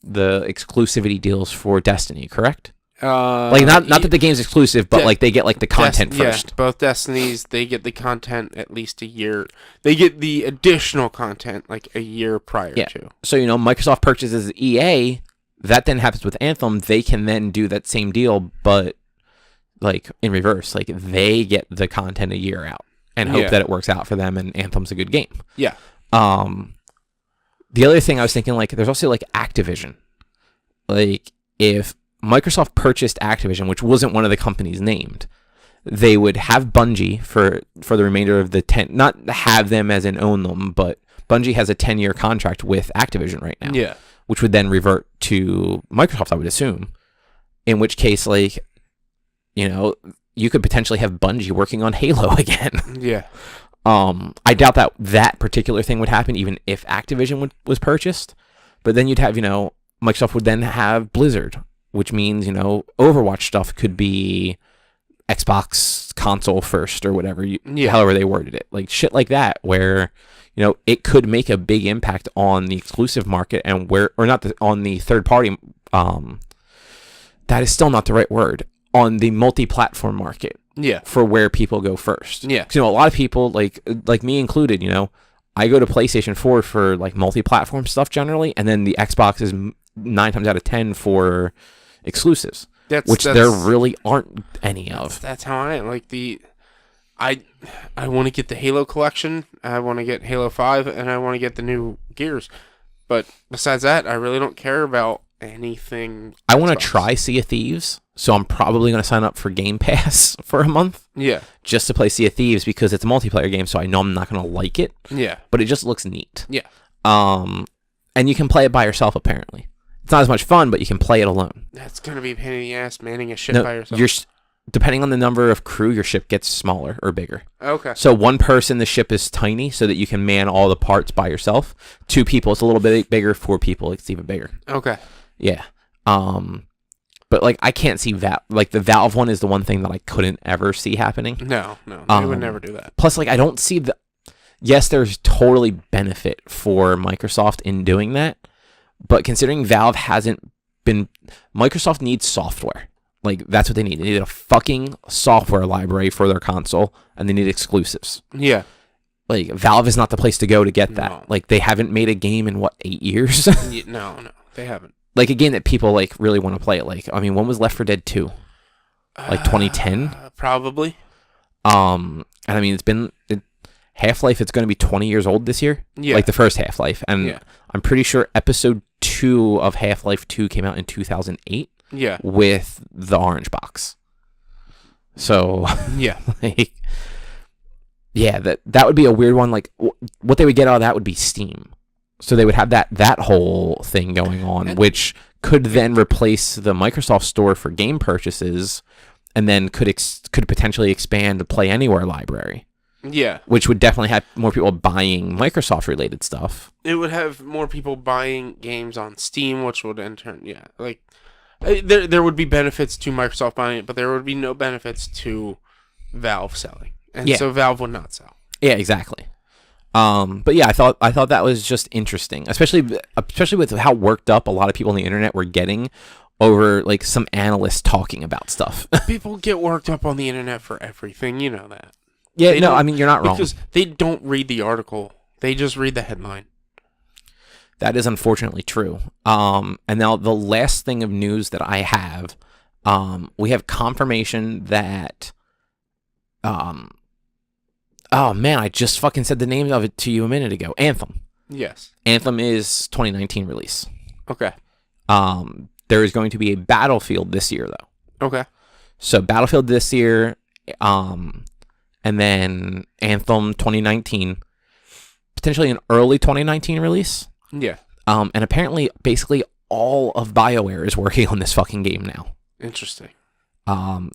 the exclusivity deals for Destiny, correct? Like, not that the game's exclusive, but, like, they get, like, the content first. Yeah, both Destinies, they get the content at least a year. They get the additional content, like, a year prior to. So, Microsoft purchases EA. That then happens with Anthem. They can then do that same deal, but like in reverse, like they get the content a year out and hope that it works out for them, and Anthem's a good game. Yeah. The other thing I was thinking, like, there's also like Activision. Like, if Microsoft purchased Activision, which wasn't one of the companies named, they would have Bungie for the remainder of the 10, not have them as in own them, but Bungie has a 10-year contract with Activision right now. Yeah. Which would then revert to Microsoft, I would assume. In which case, like, you could potentially have Bungie working on Halo again. Yeah. I doubt that particular thing would happen even if Activision was purchased. But then you'd have, Microsoft would then have Blizzard, which means, Overwatch stuff could be Xbox console first or whatever, however they worded it. Like, shit like that, where, it could make a big impact on the exclusive market and on the third party. That is still not the right word. On the multi-platform market. Yeah. For where people go first. Yeah. 'Cause, a lot of people, like me included, I go to PlayStation 4 for like multi-platform stuff generally, and then the Xbox is 9 times out of 10 for exclusives, which there really aren't any of. That's how I am. Like I want to get the Halo collection, I want to get Halo 5, and I want to get the new Gears. But besides that, I really don't care about anything. I want to try Sea of Thieves, so I'm probably going to sign up for Game Pass for a month. Yeah. Just to play Sea of Thieves because it's a multiplayer game, so I know I'm not going to like it. Yeah. But it just looks neat. Yeah. And you can play it by yourself, apparently. It's not as much fun, but you can play it alone. That's going to be a pain in the ass, manning a ship by yourself. Depending on the number of crew, your ship gets smaller or bigger. Okay. So one person, the ship is tiny so that you can man all the parts by yourself. 2 people, it's a little bit bigger. 4 people, it's even bigger. Okay. Yeah. But like I can't see like the Valve one is the one thing that I couldn't ever see happening. No, they would never do that. Plus, like I don't see yes, there's totally benefit for Microsoft in doing that, but considering Valve hasn't been, Microsoft needs software. Like, that's what they need. They need a fucking software library for their console, and they need exclusives. Yeah. Like, Valve is not the place to go to get that. No. Like, they haven't made a game in, 8 years? No, they haven't. Like, a game that people, like, really want to play. Like, I mean, when was Left 4 Dead 2? Like, 2010? Probably. And, I mean, Half-Life, it's going to be 20 years old this year. Yeah. Like, the first Half-Life. And I'm pretty sure Episode 2 of Half-Life 2 came out in 2008 Yeah. with the orange box. So, Yeah. like, yeah, that would be a weird one. Like, what they would get out of that would be Steam. So they would have that whole thing going on, which could then replace the Microsoft Store for game purchases, and then could potentially expand the Play Anywhere library. Yeah. Which would definitely have more people buying Microsoft-related stuff. It would have more people buying games on Steam, which would in turn, like, there would be benefits to Microsoft buying it, but there would be no benefits to Valve selling, and so Valve would not sell. Yeah, exactly. But yeah, I thought that was just interesting, especially with how worked up a lot of people on the internet were getting over like some analysts talking about stuff. People get worked up on the internet for everything, you know that. Yeah, no, I mean, you're not wrong. Because they don't read the article. They just read the headline. That is unfortunately true. And now the last thing of news that I have, we have confirmation that, oh man, I just fucking said the name of it to you a minute ago. Anthem. Yes. Anthem is 2019 release. Okay. There is going to be a Battlefield this year, though. Okay. So Battlefield this year, and then Anthem 2019, potentially an early 2019 release. Yeah. And apparently, basically all of BioWare is working on this fucking game now. Interesting.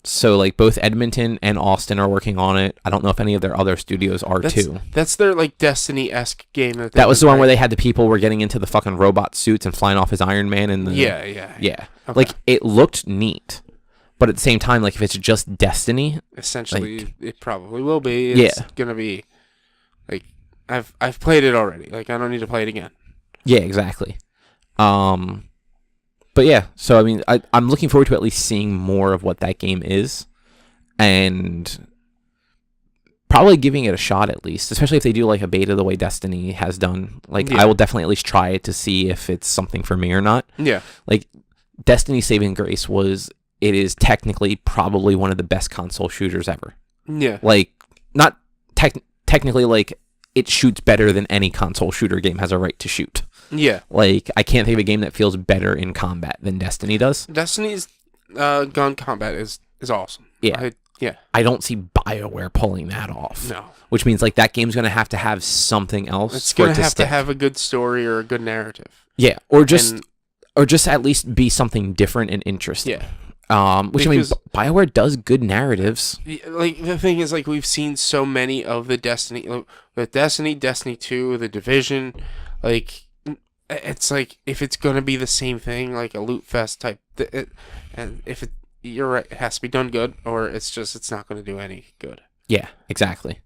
So like both Edmonton and Austin are working on it. I don't know if any of their other studios are too. That's their like Destiny-esque game. That was the one where they had the people were getting into the fucking robot suits and flying off as Iron Man and the Yeah. Okay. Okay. Like it looked neat, but at the same time, like if it's just Destiny, essentially like, it probably will be. It's gonna be like I've played it already. Like I don't need to play it again. Yeah, exactly. But yeah, so I mean, I'm looking forward to at least seeing more of what that game is, and probably giving it a shot at least, especially if they do like a beta the way Destiny has done. Like, I will definitely at least try it to see if it's something for me or not. Yeah. Like, Destiny's saving grace was it is technically probably one of the best console shooters ever. Yeah. Like, not technically, like, it shoots better than any console shooter game has a right to shoot. Yeah. Like, I can't think of a game that feels better in combat than Destiny does. Destiny's gun combat is awesome. Yeah. I don't see BioWare pulling that off. No. Which means, like, that game's going to have something else. It's going to have to have a good story or a good narrative. Yeah. Or just at least be something different and interesting. Yeah. Which, because, I mean, BioWare does good narratives. Like, the thing is, like, we've seen so many of the Destiny, with Destiny 2, The Division, like, it's like, if it's going to be the same thing, like a loot fest type, and if you're right, it has to be done good, or it's not going to do any good. Yeah, exactly.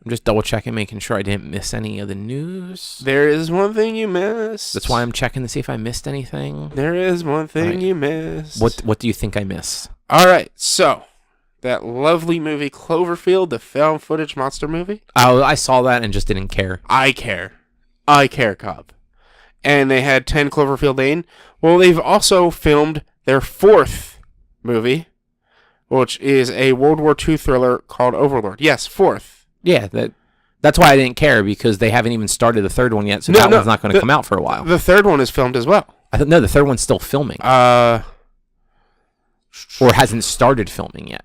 I'm just double checking, making sure I didn't miss any of the news. There is one thing you missed. That's why I'm checking to see if I missed anything. There is one thing you missed. What do you think I missed? All right, so that lovely movie Cloverfield, the found footage monster movie. Oh, I saw that and just didn't care. I care, Cobb. And they had 10 Cloverfield Lane. Well, they've also filmed their 4th movie, which is a World War II thriller called Overlord. Yes, 4th. Yeah, that's why I didn't care, because they haven't even started the 3rd one yet, so that one's not going to come out for a while. The 3rd one is filmed as well. No, the 3rd one's still filming. Or hasn't started filming yet.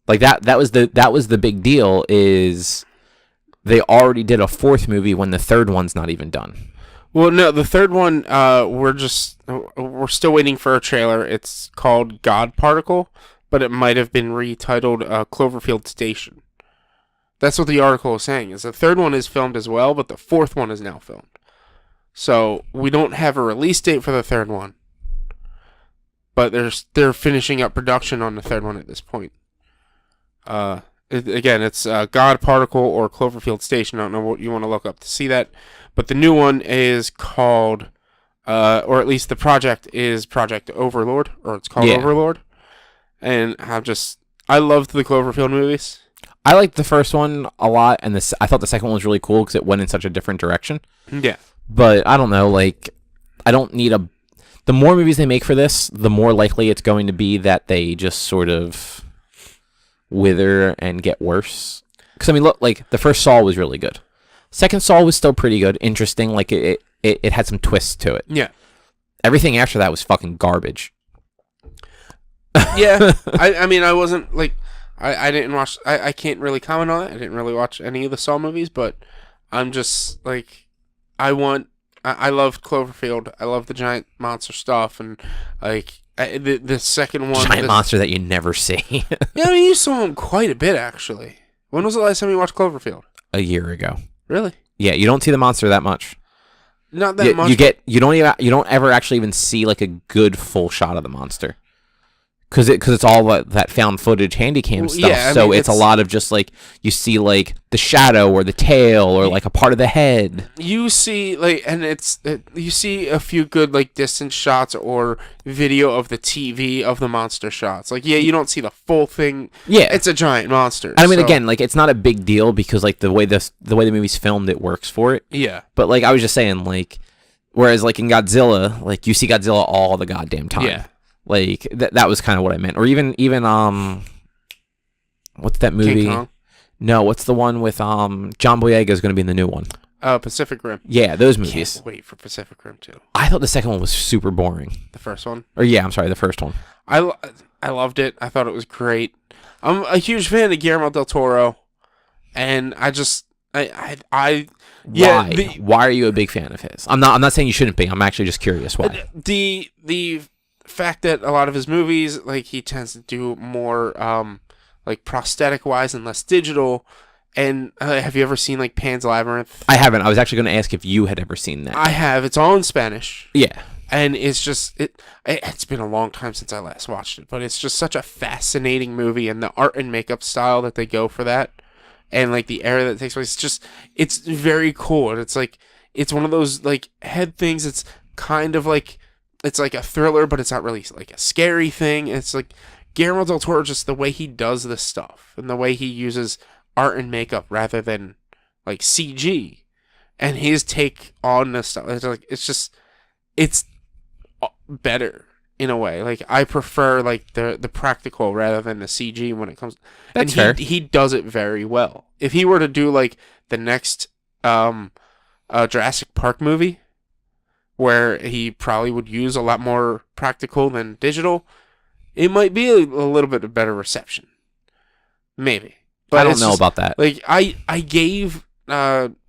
Like that was the big deal, is they already did a 4th movie when the 3rd one's not even done. Well, no, the 3rd one, we're still waiting for a trailer. It's called God Particle, but it might have been retitled Cloverfield Station. That's what the article is saying, is the 3rd one is filmed as well, but the 4th one is now filmed. So we don't have a release date for the 3rd one, but they're finishing up production on the 3rd one at this point. It's God Particle or Cloverfield Station. I don't know what you want to look up to see that. But the new one is called, or at least the project is Project Overlord, or it's called Overlord. And I loved the Cloverfield movies. I liked the first one a lot, and I thought the second one was really cool because it went in such a different direction. Yeah. But I don't know, like, I don't need the more movies they make for this, the more likely it's going to be that they just sort of wither and get worse. Because, I mean, look, like, the first Saw was really good. Second Saw was still pretty good, interesting. Like it had some twists to it. Yeah. Everything after that was fucking garbage. Yeah. I mean, I wasn't like I didn't watch. I can't really comment on it. I didn't really watch any of the Saw movies, but I'm just like I loved Cloverfield. I love the giant monster stuff, and like the second one, Giant monster that you never see. Yeah, I mean, you saw him quite a bit actually. When was the last time you watched Cloverfield? A year ago. Really? Yeah, you don't see the monster that much. Not that much. You don't ever actually even see like a good full shot of the monster. Because it's all that found footage handycam stuff, yeah, so it's a lot of just like you see like the shadow or the tail or like a part of the head. You see like, and you see a few good like distance shots or video of the TV of the monster shots. Like you don't see the full thing. Yeah, it's a giant monster. I mean, again, like it's not a big deal because like the way the movie's filmed, it works for it. Yeah, but like I was just saying, like whereas like in Godzilla, like you see Godzilla all the goddamn time. Yeah. Like that was kind of what I meant. Or even what's that movie? King Kong? No, what's the one with John Boyega is going to be in the new one? Pacific Rim. Yeah, those movies. Can't wait for Pacific Rim 2. I thought the second one was super boring. The first one? Or yeah, I'm sorry, the first one. I loved it. I thought it was great. I'm a huge fan of Guillermo del Toro, and I just yeah. Why are you a big fan of his? I'm not saying you shouldn't be. I'm actually just curious why. The fact that a lot of his movies, like he tends to do more like prosthetic wise and less digital. And have you ever seen like Pan's Labyrinth? I haven't. I was actually going to ask if you had ever seen that. I have. It's all in Spanish. Yeah. And it's just it's been a long time since I last watched it, but it's just such a fascinating movie, and the art and makeup style that they go for that, and like the era that takes place, it's very cool. And it's like it's one of those like head things. It's kind of like it's like a thriller, but it's not really like a scary thing. It's like Guillermo del Toro, just the way he does this stuff and the way he uses art and makeup rather than like CG, and his take on this stuff. It's better in a way. Like I prefer like the practical rather than the CG when it comes. That's and fair. He does it very well. If he were to do like the next Jurassic Park movie, where he probably would use a lot more practical than digital, it might be a little bit of better reception. Maybe. But I don't know about that. Like I gave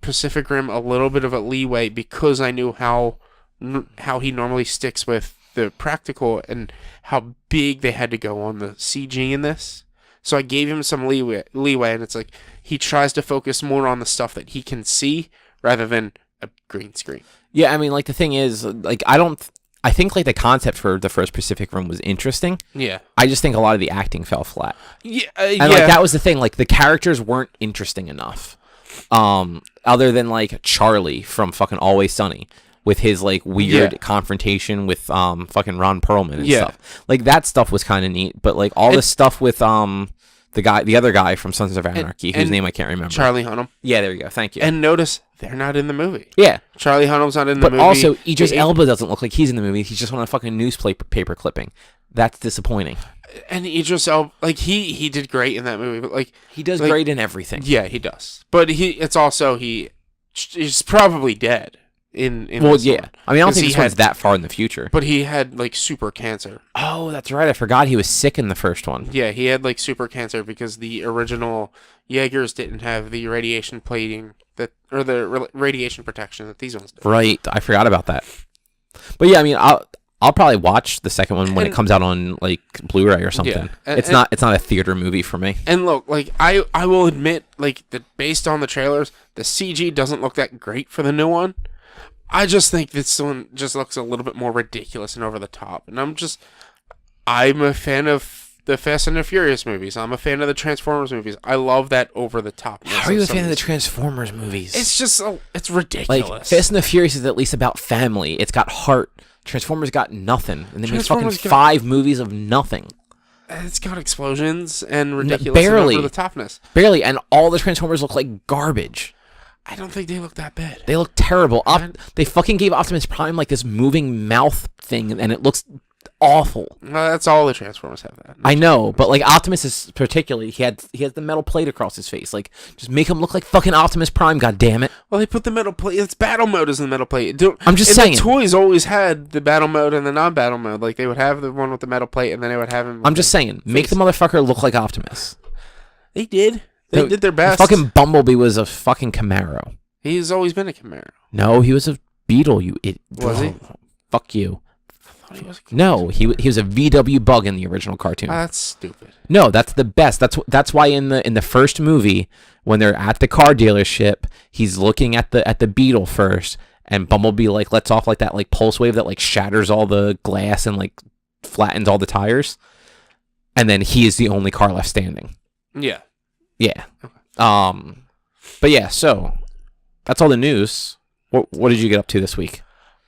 Pacific Rim a little bit of a leeway because I knew how he normally sticks with the practical and how big they had to go on the CG in this. So I gave him some leeway, and it's like he tries to focus more on the stuff that he can see rather than a green screen. Yeah, I mean, like the thing is, like I think like the concept for the first Pacific Rim was interesting. Yeah. I just think a lot of the acting fell flat. Yeah, and like that was the thing. Like the characters weren't interesting enough. Other than like Charlie from fucking Always Sunny with his like weird confrontation with fucking Ron Perlman and stuff. Like that stuff was kind of neat, but like all this stuff with the other guy from Sons of Anarchy, whose name I can't remember. Charlie Hunnam. Yeah, there you go. Thank you. And notice they're not in the movie. Yeah. Charlie Hunnam's not in the movie. But also, Idris Elba doesn't look like he's in the movie. He's just on a fucking newspaper clipping. That's disappointing. And Idris Elba, like he did great in that movie, but like he does great in everything. Yeah, he does. But he's probably dead. Well, yeah. One. I mean, I don't think this one's that far in the future. But he had like super cancer. Oh, that's right. I forgot he was sick in the first one. Yeah, he had like super cancer because the original Jaegers didn't have the radiation plating radiation protection that these ones do. Right. I forgot about that. But yeah, I mean, I'll probably watch the second one when it comes out on like Blu-ray or something. Yeah. It's not a theater movie for me. And look, like I will admit, like that based on the trailers, the CG doesn't look that great for the new one. I just think this one just looks a little bit more ridiculous and over the top. And I'm a fan of the Fast and the Furious movies. I'm a fan of the Transformers movies. I love that over the top. How are you a fan of the Transformers movies? It's just it's ridiculous. Like Fast and the Furious is at least about family. It's got heart. Transformers got nothing, and they made fucking 5 movies of nothing. It's got explosions and ridiculous and over the topness. Barely, and all the Transformers look like garbage. I don't think they look that bad. They look terrible. They fucking gave Optimus Prime like this moving mouth thing, and it looks awful. No, that's all the Transformers have that. I know, but like Optimus is particularly, he has the metal plate across his face. Like, just make him look like fucking Optimus Prime. God damn it! Well, they put the metal plate. It's battle mode is in the metal plate. I'm just saying. The toys always had the battle mode and the non-battle mode. Like they would have the one with the metal plate, and then they would have him. I'm just saying, make the motherfucker look like Optimus. They did. They did their best. Fucking Bumblebee was a fucking Camaro. He's always been a Camaro. No, he was a Beetle. Was he? Fuck you. He was No, he was a VW Bug in the original cartoon. That's stupid. No, that's the best. That's why in the first movie, when they're at the car dealership, he's looking at the Beetle first, and Bumblebee like lets off like that like pulse wave that like shatters all the glass and like flattens all the tires, and then he is the only car left standing. Yeah. Yeah. Okay. But yeah, so that's all the news. What did you get up to this week?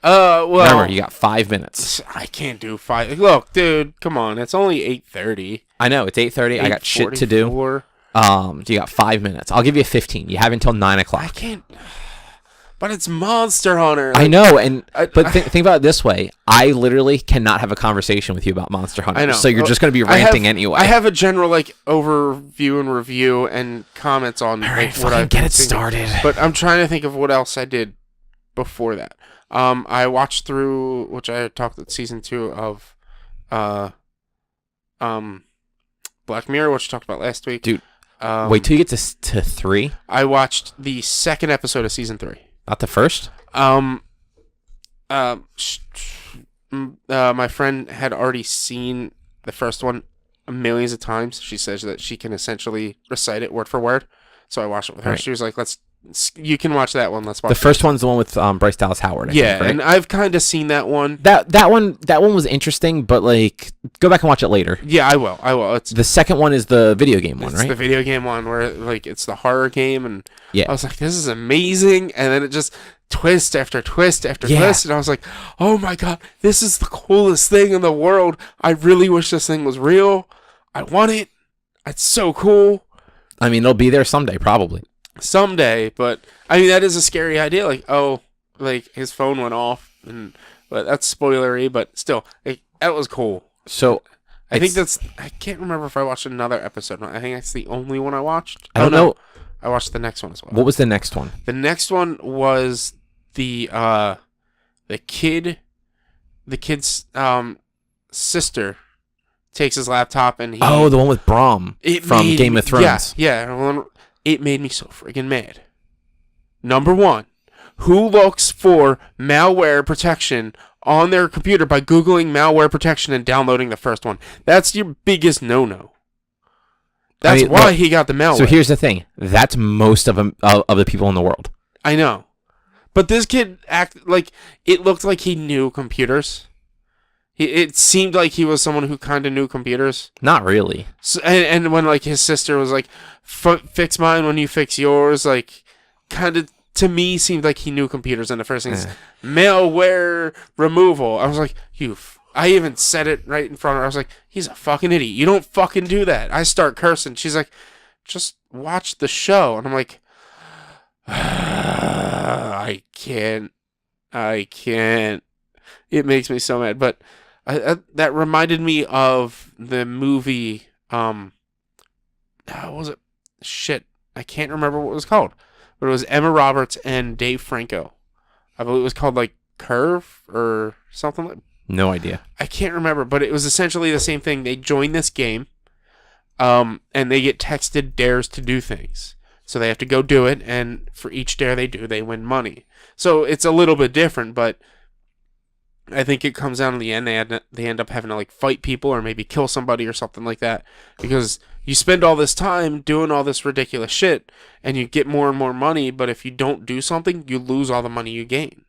Well, remember, you got 5 minutes. I can't do 5. Look, dude, come on. It's only 8:30. I know it's 8:30. I got shit to do. You got 5 minutes. I'll give you 15. You have until 9 o'clock. I can't. But it's Monster Hunter. Like, I know, but think about it this way. I literally cannot have a conversation with you about Monster Hunter. I know. So you're just going to be ranting anyway. I have a general like overview and review and comments on what I get it started. But I'm trying to think of what else I did before that. I watched through, which I talked at season 2 of, Black Mirror, which I talked about last week. Dude, wait till you get to 3. I watched the second episode of season 3. Not the first? My friend had already seen the first one millions of times. She says that she can essentially recite it word for word. So I watched it with her. Right. She was like, you can watch that one. Let's watch the first one's the one with Bryce Dallas Howard. I think, right? And I've kind of seen that one. That one was interesting, but like, go back and watch it later. Yeah, I will. It's the second one is the video game one, right? It's the video game one where like it's the horror game, and yeah. I was like, this is amazing, and then it just twist after twist after twist, and I was like, oh my god, this is the coolest thing in the world. I really wish this thing was real. I want it. It's so cool. I mean, it'll be there someday, probably. Someday, but I mean that is a scary idea. Like, oh, like his phone went off, but that's spoilery. But still, that was cool. So I think I can't remember if I watched another episode. I think that's the only one I watched. I don't know. I watched the next one as well. What was the next one? The next one was the kid's sister takes his laptop and the one with Braum from Game of Thrones. Yeah. It made me so friggin' mad. Number 1, who looks for malware protection on their computer by Googling malware protection and downloading the first one? That's your biggest no-no. That's why he got the malware. So here's the thing. That's most of the people in the world. I know. But this kid it looked like he knew computers. It seemed like he was someone who kind of knew computers. Not really. So, and when like his sister was like, fix mine when you fix yours, like kind of to me seemed like he knew computers. And the first thing is malware removal. I was like, I even said it right in front of her. I was like, he's a fucking idiot. You don't fucking do that. I start cursing. She's like, just watch the show. And I'm like, I can't. It makes me so mad. But that reminded me of the movie. What was it? Shit, I can't remember what it was called. But it was Emma Roberts and Dave Franco. I believe it was called like Curve or something like. No idea. I can't remember, but it was essentially the same thing. They join this game, and they get texted dares to do things. So they have to go do it, and for each dare they do, they win money. So it's a little bit different, but I think it comes down to the end. They end up having to like fight people or maybe kill somebody or something like that, because you spend all this time doing all this ridiculous shit, and you get more and more money. But if you don't do something, you lose all the money you gain.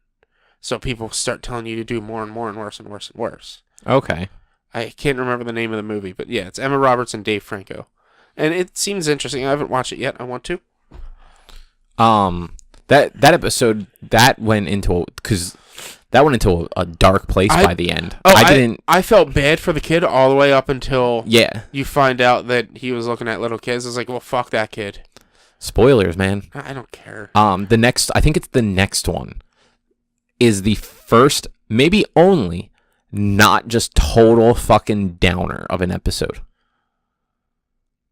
So people start telling you to do more and more and worse and worse and worse. Okay. I can't remember the name of the movie, but yeah, it's Emma Roberts and Dave Franco. And it seems interesting. I haven't watched it yet. I want to. That episode, that went into a dark place by the end. I felt bad for the kid all the way up until you find out that he was looking at little kids. I was like, well, fuck that kid. Spoilers, man. I don't care. I think it's the next one, is the first, maybe only, not just total fucking downer of an episode.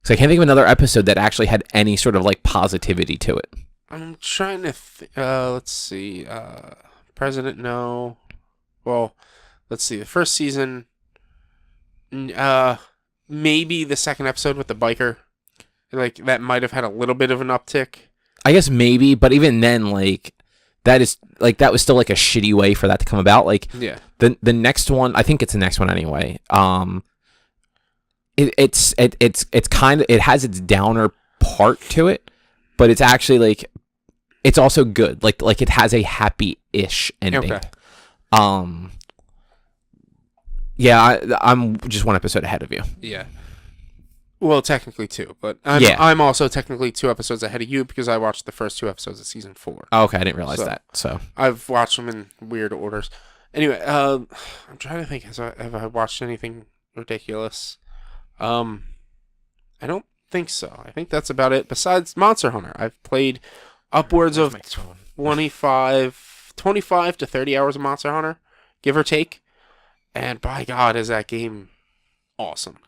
So I can't think of another episode that actually had any sort of like positivity to it. I'm trying to let's see. President, no. Well, let's see. The first season, maybe the second episode with the biker. Like, that might have had a little bit of an uptick. I guess maybe, but even then, like, that was still like a shitty way for that to come about. Like, yeah. The next one, I think it's the next one anyway. It's kind of, it has its downer part to it, but it's actually like, it's also good. Like it has a happy-ish ending. Okay. Yeah, I'm just one episode ahead of you. Yeah. Well, technically 2, but I'm also technically 2 episodes ahead of you because I watched the first 2 episodes of season 4. Oh, okay, I didn't realize that. So I've watched them in weird orders. Anyway, I'm trying to think. Have I watched anything ridiculous? I don't think so. I think that's about it. Besides Monster Hunter, I've played upwards of 25 to 30 hours of Monster Hunter, give or take. And by God, is that game awesome.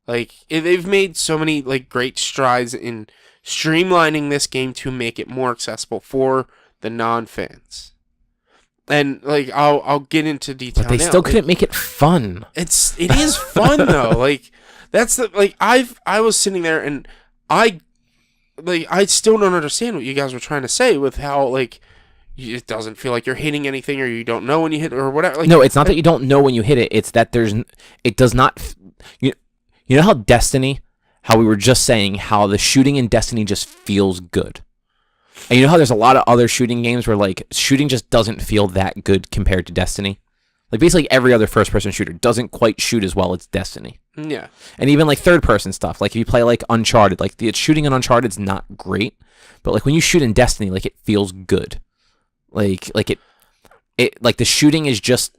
Like, they've made so many like great strides in streamlining this game to make it more accessible for the non-fans. And like, I'll get into detail. But they still couldn't make it fun. It is fun though. Like, that's the like I was sitting there and I still don't understand what you guys were trying to say with how like it doesn't feel like you're hitting anything or you don't know when you hit or whatever. Like, no, it's not that you don't know when you hit it. It's that it does not. You know how Destiny, how we were just saying, how the shooting in Destiny just feels good. And you know how there's a lot of other shooting games where like shooting just doesn't feel that good compared to Destiny? Like basically every other first-person shooter doesn't quite shoot as well as Destiny. Yeah. And even like third-person stuff, like if you play like Uncharted, like the shooting in Uncharted's not great, but like when you shoot in Destiny, like it feels good. Like it like the shooting is just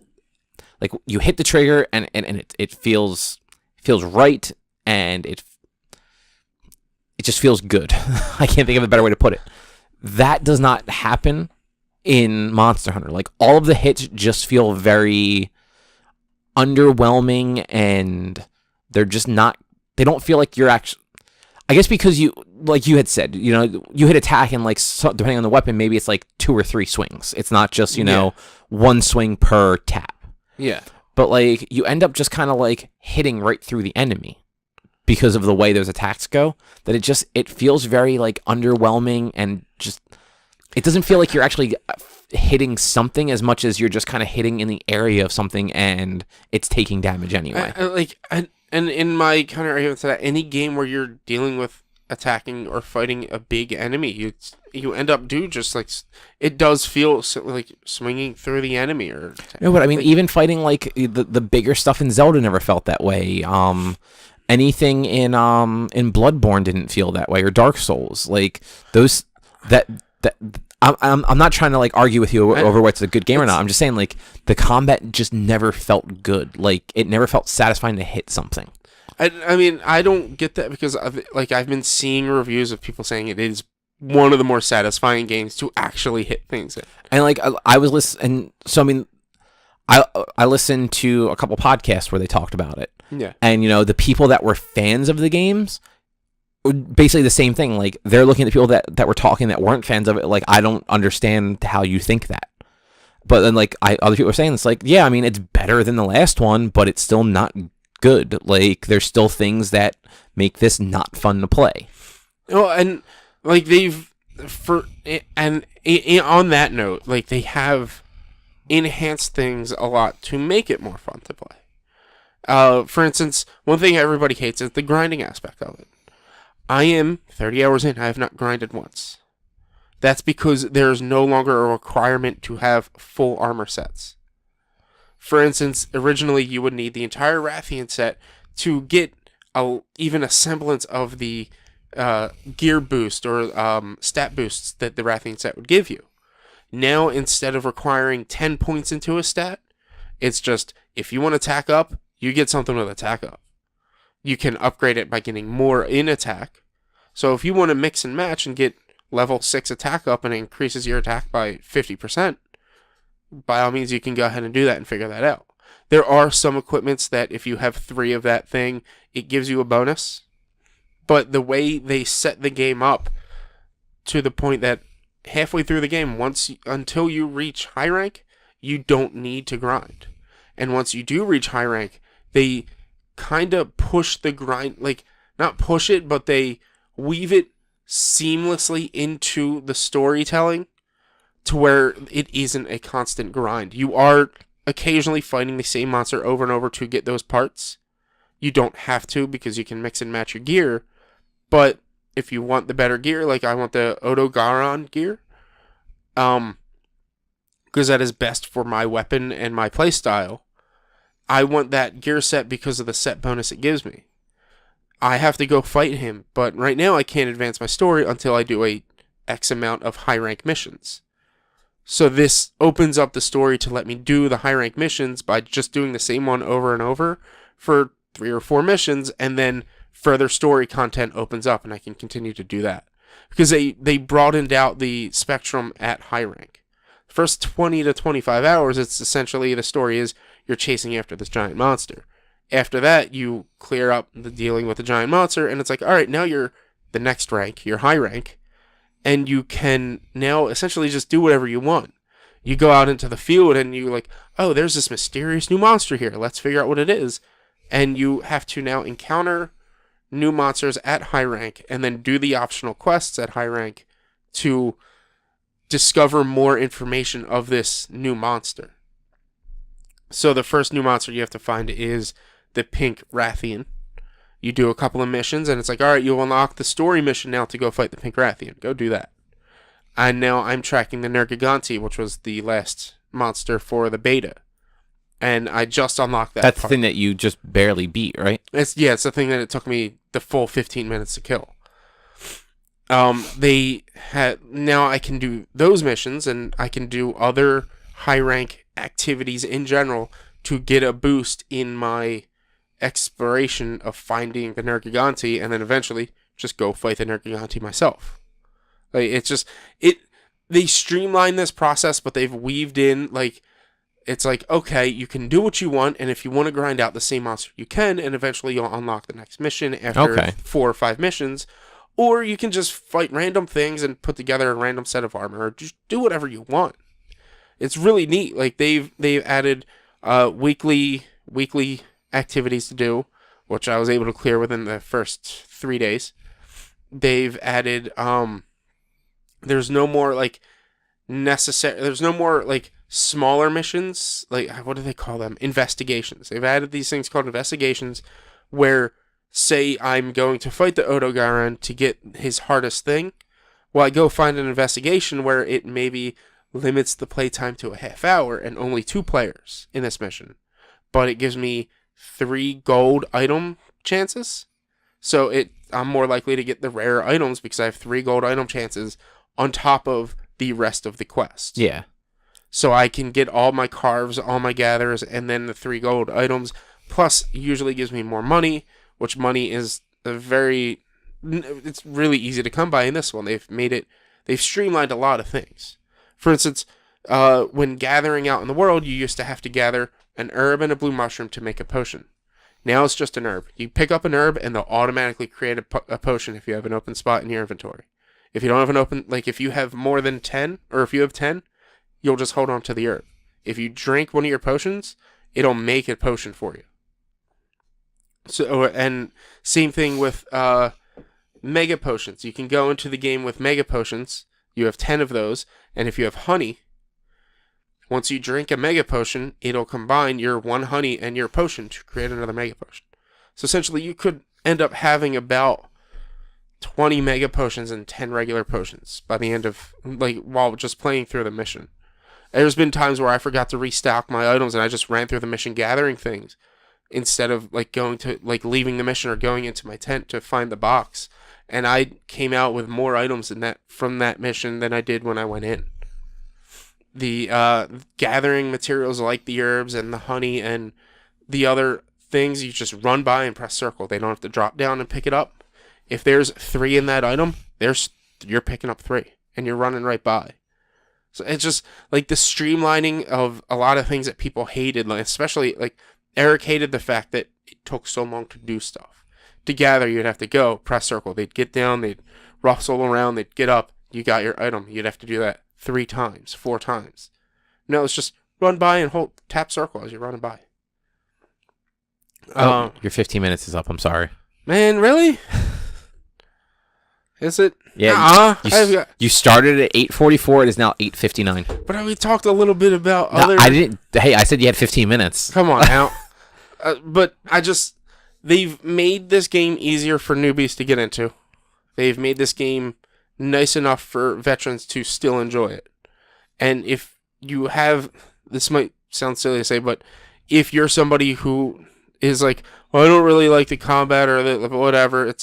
like you hit the trigger and it feels right, and it just feels good. I can't think of a better way to put it. That does not happen in Monster Hunter. Like all of the hits just feel very underwhelming, and they're just not. They don't feel like you're actually. I guess because you, like you had said, you know, you hit attack and like depending on the weapon, maybe it's like 2 or 3 swings. It's not just one swing per tap. Yeah. But like you end up just kind of like hitting right through the enemy because of the way those attacks go, that it feels very like underwhelming, and just it doesn't feel like you're actually hitting something as much as you're just kind of hitting in the area of something and it's taking damage anyway. And in my counter argument to that, any game where you're dealing with attacking or fighting a big enemy, you end up just like it does feel like swinging through the enemy or. No, but I mean, like, even fighting like the bigger stuff in Zelda never felt that way. Anything in Bloodborne didn't feel that way, or Dark Souls, like those that. I'm not trying to like argue with you over what's a good game or not. I'm just saying like the combat just never felt good. Like it never felt satisfying to hit something. I mean, I don't get that because I've been seeing reviews of people saying it is one of the more satisfying games to actually hit things in. And like I was listening, so I mean, I listened to a couple podcasts where they talked about it. Yeah. And you know, the people that were fans of the games, basically the same thing. Like they're looking at the people that were talking that weren't fans of it. Like, I don't understand how you think that. But then like other people are saying it's like, yeah, I mean, it's better than the last one, but it's still not good. Like there's still things that make this not fun to play. Oh, and like on that note, like they have enhanced things a lot to make it more fun to play. For instance, one thing everybody hates is the grinding aspect of it. I am 30 hours in. I have not grinded once. That's because there's no longer a requirement to have full armor sets. For instance, originally you would need the entire Rathian set to get even a semblance of the gear boost or stat boosts that the Rathian set would give you. Now, instead of requiring 10 points into a stat, it's just, if you want to attack up, you get something with attack up. You can upgrade it by getting more in attack. So if you want to mix and match and get level 6 attack up and it increases your attack by 50%, by all means you can go ahead and do that and figure that out. There are some equipments that if you have 3 of that thing, it gives you a bonus. But the way they set the game up to the point that halfway through the game, until you reach high rank, you don't need to grind. And once you do reach high rank, they kind of push the grind, like, not push it, but they weave it seamlessly into the storytelling to where it isn't a constant grind. You are occasionally fighting the same monster over and over to get those parts. You don't have to, because you can mix and match your gear. But if you want the better gear, like I want the Odogaron gear, because that is best for my weapon and my playstyle, I want that gear set because of the set bonus it gives me. I have to go fight him, but right now I can't advance my story until I do a X amount of high rank missions. So this opens up the story to let me do the high rank missions by just doing the same one over and over for 3 or 4 missions, and then further story content opens up and I can continue to do that. Because they broadened out the spectrum at high rank. First 20 to 25 hours, it's essentially the story is you're chasing after this giant monster. After that, you clear up the dealing with the giant monster, and it's like, all right, now you're the next rank, you're high rank, and you can now essentially just do whatever you want. You go out into the field, and you like, oh, there's this mysterious new monster here. Let's figure out what it is. And you have to now encounter new monsters at high rank, and then do the optional quests at high rank to discover more information of this new monster. So the first new monster you have to find is the Pink Rathian. You do a couple of missions, and it's like, all right, you'll unlock the story mission now to go fight the Pink Rathian. Go do that. And now I'm tracking the Nergigante, which was the last monster for the beta. And I just unlocked that. That's part. the thing that you just barely beat, right? It's the thing that it took me the full 15 minutes to kill. Now I can do those missions, and I can do other high rank activities in general to get a boost in my exploration of finding the Nergigante, and then eventually just go fight the Nergigante myself. Like, it's just they streamline this process, but they've weaved in, like, it's like, okay, you can do what you want, and if you want to grind out the same monster, you can, and eventually you'll unlock the next mission after 4 or 5 missions. Or you can just fight random things and put together a random set of armor, or just do whatever you want. It's really neat. Like, they've added weekly activities to do, which I was able to clear within the first 3 days. They've added there's no more smaller missions, like, what do they call them? Investigations. They've added these things called investigations where, say I'm going to fight the Odogaron to get his hardest thing. Well, I go find an investigation where it maybe limits the playtime to a half hour and only 2 players in this mission. But it gives me 3 gold item chances. So I'm more likely to get the rare items because I have 3 gold item chances on top of the rest of the quest. Yeah. So I can get all my carves, all my gathers, and then the 3 gold items. Plus, usually gives me more money, which money is it's really easy to come by in this one. They've streamlined a lot of things. For instance, when gathering out in the world, you used to have to gather an herb and a blue mushroom to make a potion. Now it's just an herb. You pick up an herb, and they'll automatically create a potion if you have an open spot in your inventory. If you don't have an open, like if you have more than 10, or if you have 10, you'll just hold on to the herb. If you drink one of your potions, it'll make a potion for you. So, and same thing with mega potions. You can go into the game with mega potions. You have 10 of those, and if you have honey, once you drink a mega potion, it'll combine your 1 honey and your potion to create another mega potion. So essentially, you could end up having about 20 mega potions and 10 regular potions by the end of, while just playing through the mission. There's been times where I forgot to restock my items, and I just ran through the mission gathering things instead of going to leaving the mission or going into my tent to find the box. And I came out with more items from that mission than I did when I went in. The gathering materials like the herbs and the honey and the other things, you just run by and press circle. They don't have to drop down and pick it up. If there's 3 in that item, you're picking up 3 and you're running right by. So it's just like the streamlining of a lot of things that people hated, like especially like Eric hated the fact that it took so long to do stuff. To gather, you'd have to go press circle. They'd get down, they'd rustle around, they'd get up. You got your item. You'd have to do that 3 times, 4 times. No, it's just run by and hold tap circle as you're running by. Your 15 minutes is up. I'm sorry. Man, really? Is it? Yeah. You started at 8:44. It is now 8:59. But we talked a little bit about No, other. I didn't. Hey, I said you had 15 minutes. Come on now. But they've made this game easier for newbies to get into. They've made this game nice enough for veterans to still enjoy it. And if you have, this might sound silly to say, but if you're somebody who is like, well, I don't really like the combat or the whatever,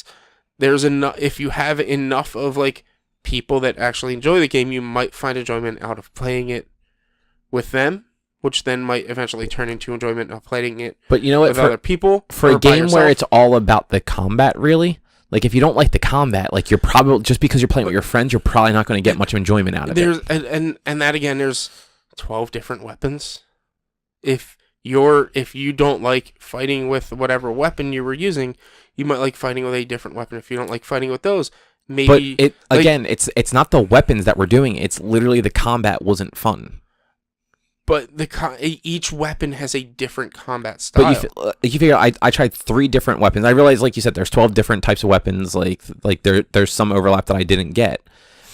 there's enough. If you have enough of like people that actually enjoy the game, you might find enjoyment out of playing it with them, which then might eventually turn into enjoyment of playing it. But you know what? With other people, for a game where it's all about the combat, really. Like, if you don't like the combat, like, you're probably, just because you're playing with your friends, you're probably not going to get much enjoyment out of it. And that, again, there's 12 different weapons. If you don't like fighting with whatever weapon you were using, you might like fighting with a different weapon. If you don't like fighting with those, maybe... But, again, it's not the weapons that we're doing. It's literally the combat wasn't fun. But each weapon has a different combat style. But you figure I tried 3 different weapons. I realized, like you said, there's 12 different types of weapons. Like there's some overlap that I didn't get.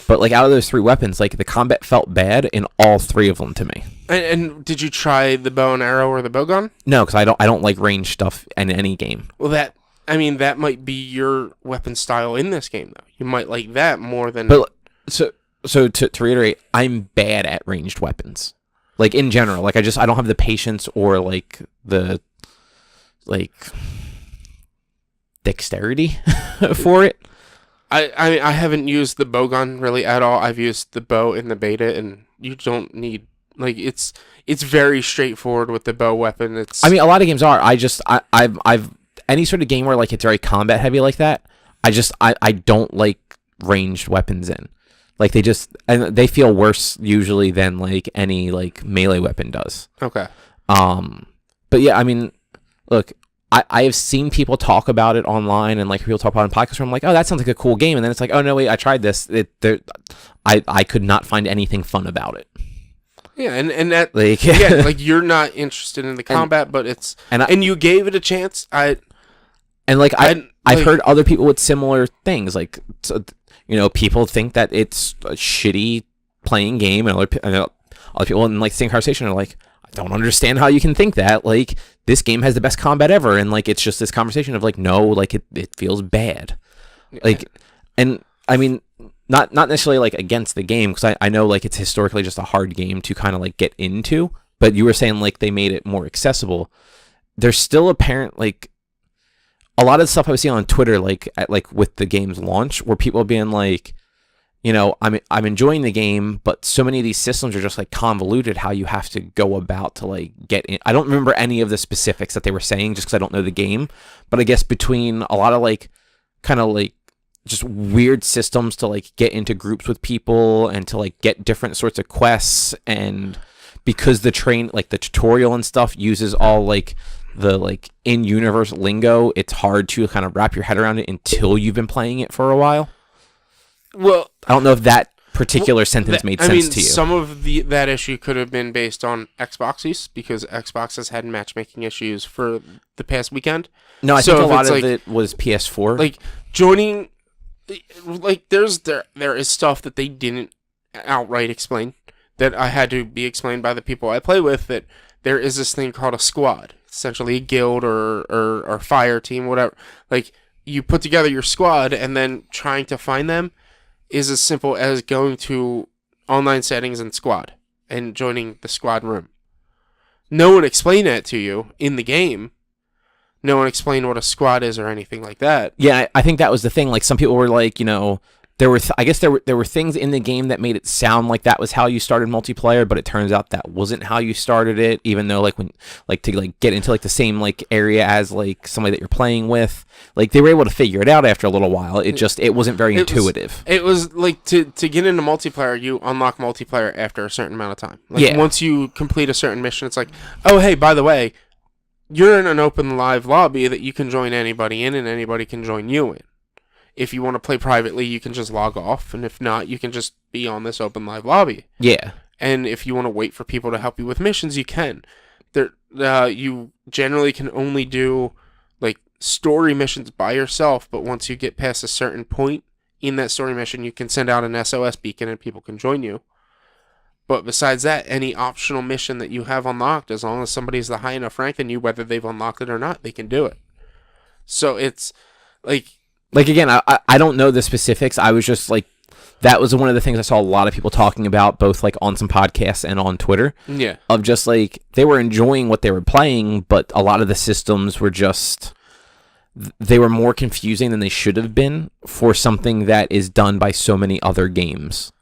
But like out of those 3 weapons, like the combat felt bad in all 3 of them to me. And did you try the bow and arrow or the bowgun? No, because I don't like range stuff in any game. Well, that might be your weapon style in this game, though. You might like that more than. But so to reiterate, I'm bad at ranged weapons. Like, in general, like, I don't have the patience or, like, the, like, dexterity for it. I haven't used the bowgun really at all. I've used the bow in the beta, and you don't need, like, it's very straightforward with the bow weapon. I mean, a lot of games are. I've any sort of game where, like, it's very combat heavy like that, I don't like ranged weapons in. Like, they feel worse usually than, like, any, like, melee weapon does. Okay. But yeah, I mean, look, I have seen people talk about it online, and, like, people talk about it in podcasts where I'm like, oh, that sounds like a cool game, and then it's like, oh, no, wait, I tried this. I could not find anything fun about it. Yeah, and that, like, yeah, like, you're not interested in the combat, but it's, and you gave it a chance. I've heard other people with similar things, like, you know, people think that it's a shitty playing game, and other people in, like, the same conversation are like, I don't understand how you can think that. Like, this game has the best combat ever, and, like, it's just this conversation of, like, no, like, it feels bad. Like, and, I mean, not necessarily, like, against the game, because I know, like, it's historically just a hard game to kind of, like, get into, but you were saying, like, they made it more accessible. There's still apparent, like, a lot of the stuff I was seeing on Twitter, like with the game's launch, where people are being like, you know, I'm enjoying the game, but so many of these systems are just like convoluted. How you have to go about to like get in. I don't remember any of the specifics that they were saying, just because I don't know the game. But I guess between a lot of like, kind of like just weird systems to like get into groups with people and to like get different sorts of quests, and because the tutorial and stuff uses all like the like in-universe lingo, it's hard to kind of wrap your head around it until you've been playing it for a while. Well, I don't know if that particular sentence made sense to you. Some of that issue could have been based on Xbox use, because Xbox has had matchmaking issues for the past weekend. No, I think a lot of it was PS4. Like, joining, like, there is stuff that they didn't outright explain, that I had to be explained by the people I play with, that there is this thing called a squad. Essentially a guild or fire team, whatever. Like, you put together your squad, and then trying to find them is as simple as going to online settings and squad and joining the squad room. No one explained that to you in the game. No one explained what a squad is or anything like that. Yeah, I think that was the thing. Like, some people were like, you know, I guess there were things in the game that made it sound like that was how you started multiplayer, but it turns out that wasn't how you started it. Even though to get into like the same like area as like somebody that you're playing with, like they were able to figure it out after a little while. It wasn't very intuitive. It was like to get into multiplayer, you unlock multiplayer after a certain amount of time. Like once you complete a certain mission, it's like, oh hey, by the way, you're in an open live lobby that you can join anybody in, and anybody can join you in. If you want to play privately, you can just log off, and if not, you can just be on this open live lobby. Yeah. And if you want to wait for people to help you with missions, you can. You generally can only do like story missions by yourself, but once you get past a certain point in that story mission, you can send out an SOS beacon and people can join you. But besides that, any optional mission that you have unlocked, as long as somebody's the high enough rank than you, whether they've unlocked it or not, they can do it. So it's like... Like, again, I don't know the specifics. I was just, like, that was one of the things I saw a lot of people talking about, both, like, on some podcasts and on Twitter. Yeah. Of just, like, they were enjoying what they were playing, but a lot of the systems were just... They were more confusing than they should have been for something that is done by so many other games.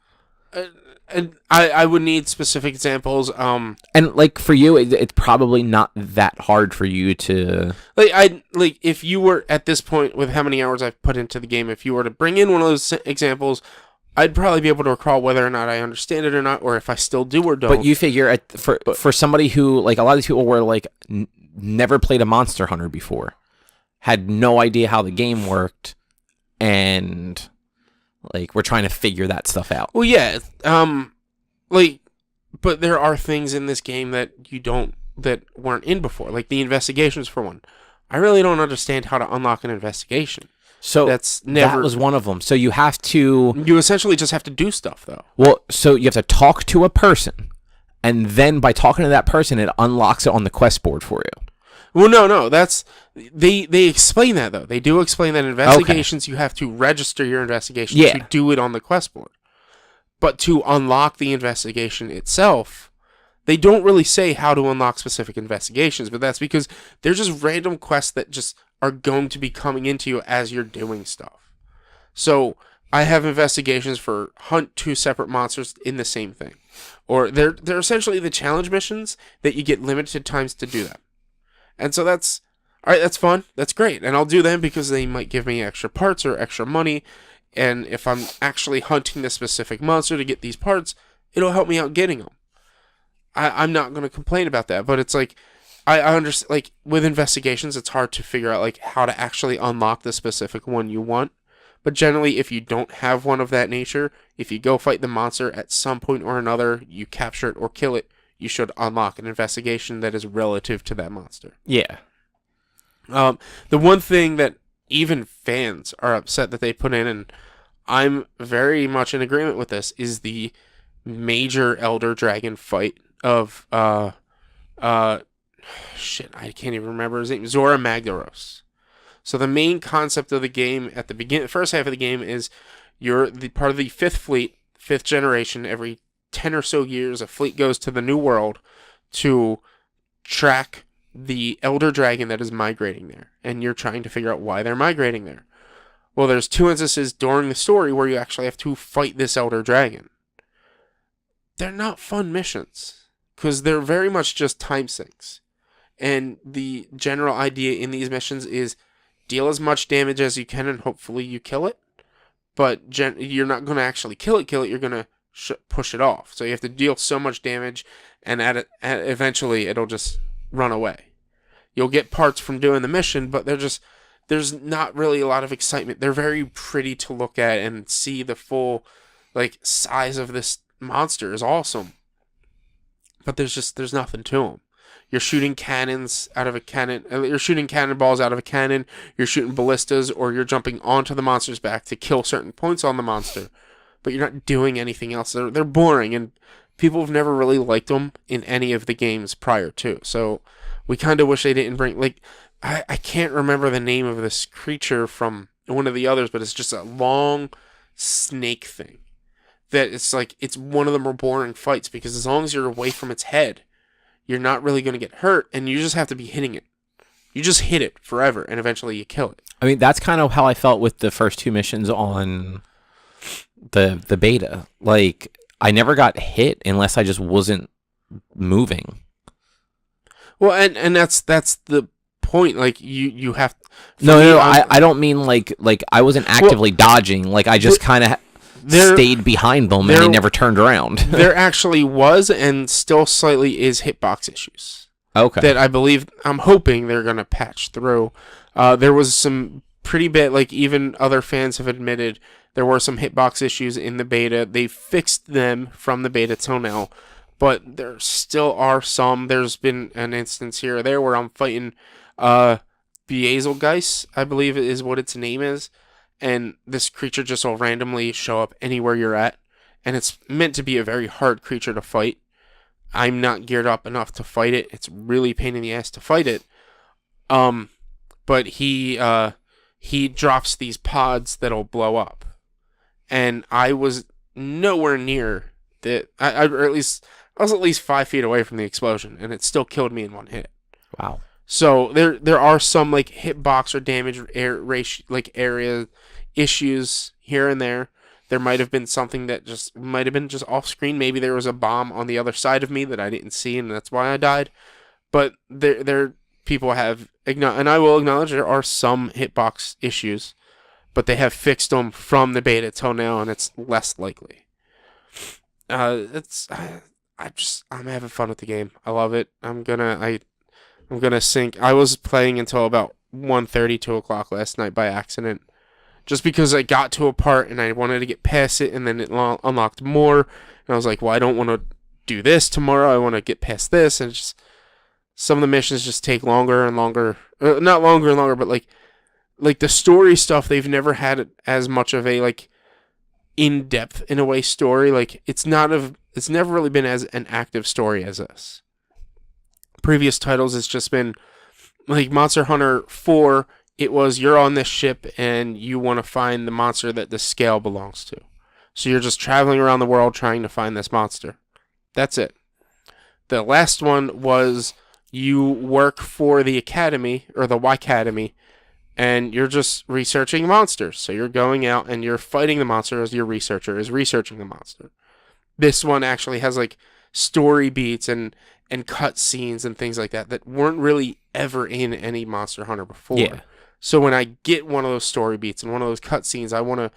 I would need specific examples. And like for you, it's probably not that hard for you to like if you were at this point with how many hours I've put into the game, if you were to bring in one of those examples, I'd probably be able to recall whether or not I understand it or not, or if I still do or don't. But you figure for somebody who like a lot of these people were like never played a Monster Hunter before, had no idea how the game worked, and like we're trying to figure that stuff out. Well, yeah, but there are things in this game that weren't in before, like the investigations for one. I really don't understand how to unlock an investigation. So that was one of them. So you essentially just have to do stuff though. Well, so you have to talk to a person, and then by talking to that person, it unlocks it on the quest board for you. Well, no, that's they explain that though. They do explain that in investigations you have to register your investigation to do it on the quest board. But to unlock the investigation itself, they don't really say how to unlock specific investigations, but that's because they're just random quests that just are going to be coming into you as you're doing stuff. So I have investigations for hunt 2 separate monsters in the same thing. Or they're essentially the challenge missions that you get limited times to do them. And so that's fun. That's great. And I'll do them because they might give me extra parts or extra money. And if I'm actually hunting this specific monster to get these parts, it'll help me out getting them. I'm not going to complain about that. But it's like, I understand, like, with investigations, it's hard to figure out, like, how to actually unlock the specific one you want. But generally, if you don't have one of that nature, if you go fight the monster at some point or another, you capture it or kill it, you should unlock an investigation that is relative to that monster. Yeah. The one thing that even fans are upset that they put in, and I'm very much in agreement with this, is the major Elder Dragon fight of, I can't even remember his name, Zora Magdaros. So the main concept of the game at the first half of the game is you're the part of the 5th fleet, 5th generation. Every 10 or so years, a fleet goes to the New World to track the Elder Dragon that is migrating there. And you're trying to figure out why they're migrating there. Well, there's 2 instances during the story where you actually have to fight this Elder Dragon. They're not fun missions, because they're very much just time sinks. And the general idea in these missions is deal as much damage as you can and hopefully you kill it. But you're not going to actually kill it, you're going to push it off. So you have to deal so much damage, and eventually it'll just run away. You'll get parts from doing the mission, but there's not really a lot of excitement. They're very pretty to look at, and see the full like size of this monster is awesome. But there's nothing to them. You're shooting cannons out of a cannon. You're shooting cannonballs out of a cannon. You're shooting ballistas, or you're jumping onto the monster's back to kill certain points on the monster. But you're not doing anything else. They're boring, and people have never really liked them in any of the games prior to. So we kind of wish they didn't bring, like, I can't remember the name of this creature from one of the others, but it's just a long snake thing. That it's like, it's one of the more boring fights, because as long as you're away from its head, you're not really going to get hurt, and you just have to be hitting it. You just hit it forever, and eventually you kill it. I mean, that's kind of how I felt with the first 2 missions on the beta. Like, I never got hit unless I just wasn't moving. Well, and that's the point. Like you have. No, I don't mean like I wasn't actively dodging. Like, I just kind of stayed behind them and they never turned around. There actually was and still slightly is hitbox issues. Okay. That I'm hoping they're gonna patch through. There was some pretty bad, like even other fans have admitted there were some hitbox issues in the beta. They fixed them from the beta till now, but there still are some. There's been an instance here or there where I'm fighting Beazelgeist, I believe is what its name is, and this creature just will randomly show up anywhere you're at, and it's meant to be a very hard creature to fight. I'm not geared up enough to fight it. It's really a pain in the ass to fight it. But he drops these pods that'll blow up, and I was nowhere near that. I was at least 5 feet away from the explosion, and it still killed me in one hit. Wow. So there are some like hitbox or damage area issues here and there. There might have been something that might have been just off screen. Maybe there was a bomb on the other side of me that I didn't see, and that's why I died. But there people have and I will acknowledge there are some hitbox issues, but they have fixed them from the beta till now, and it's less likely. I'm having fun with the game. I love it. I'm gonna sync. I was playing until about 1:30, 2 o'clock last night by accident, just because I got to a part and I wanted to get past it, and then it unlocked more, and I was like, well, I don't want to do this tomorrow. I want to get past this, and just some of the missions just take longer and longer. Not longer and longer, but like the story stuff. They've never had as much of a like in depth in a way story. Like it's never really been as an active story as this. Previous titles, it's just been like Monster Hunter 4. It was you're on this ship and you want to find the monster that the scale belongs to. So you're just traveling around the world trying to find this monster. That's it. The last one was you work for the Academy or the Y Academy, and you're just researching monsters. So you're going out and you're fighting the monster as your researcher is researching the monster. This one actually has like story beats and cut scenes and things like that weren't really ever in any Monster Hunter before. Yeah. So when I get one of those story beats and one of those cut scenes, I want to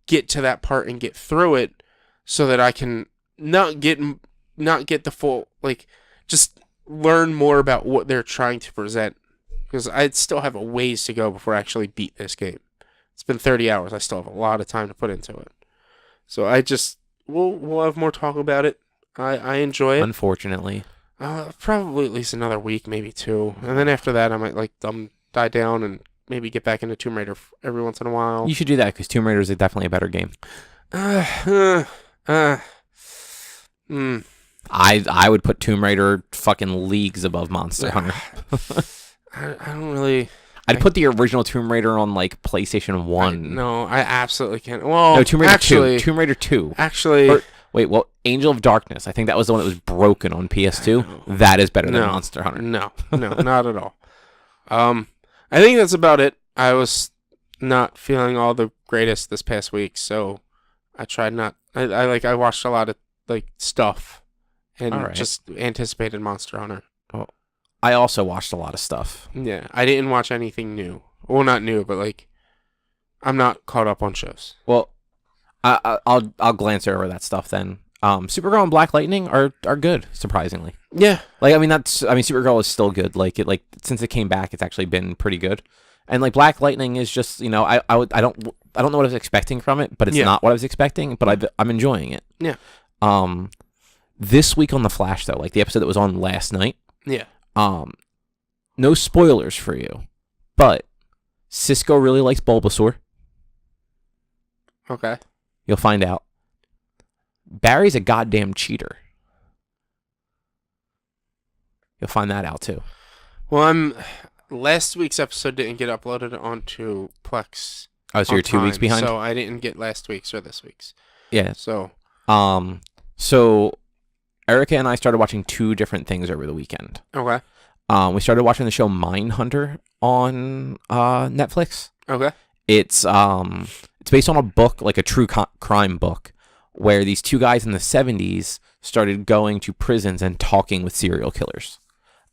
get to that part and get through it so that I can not get the full, like, just learn more about what they're trying to present. Because I still have a ways to go before I actually beat this game. It's been 30 hours. I still have a lot of time to put into it. So we'll have more talk about it. I enjoy it. Unfortunately. Probably at least another week, maybe 2. And then after that, I might die down and maybe get back into Tomb Raider every once in a while. You should do that because Tomb Raider is definitely a better game. I would put Tomb Raider fucking leagues above Monster Hunter. I don't really. I'd put the original Tomb Raider on like PlayStation 1. No, I absolutely can't. Well, no, Tomb Raider actually, 2. Tomb Raider 2. Actually. Wait, Angel of Darkness. I think that was the one that was broken on PS2. That is better than Monster Hunter. No, not at all. I think that's about it. I was not feeling all the greatest this past week, so I tried not. I watched a lot of like stuff and just anticipated Monster Hunter. Well, I also watched a lot of stuff. Yeah, I didn't watch anything new. Well, not new, but like I'm not caught up on shows. Well, I'll glance over that stuff then. Supergirl and Black Lightning are good, surprisingly. Yeah. Supergirl is still good. Like since it came back, it's actually been pretty good. And like Black Lightning is just, I don't know what I was expecting from it, but it's not what I was expecting, but I'm enjoying it. Yeah. This week on The Flash though, like the episode that was on last night. Yeah. No spoilers for you, but Cisco really likes Bulbasaur. Okay. You'll find out. Barry's a goddamn cheater. You'll find that out too. Well, last week's episode didn't get uploaded onto Plex. Oh, so you're 2 weeks behind? So I didn't get last week's or this week's. Yeah. So Erica and I started watching 2 different things over the weekend. Okay. We started watching the show Mindhunter on Netflix. Okay. It's It's based on a book, like a true crime book, where these two guys in the 70s started going to prisons and talking with serial killers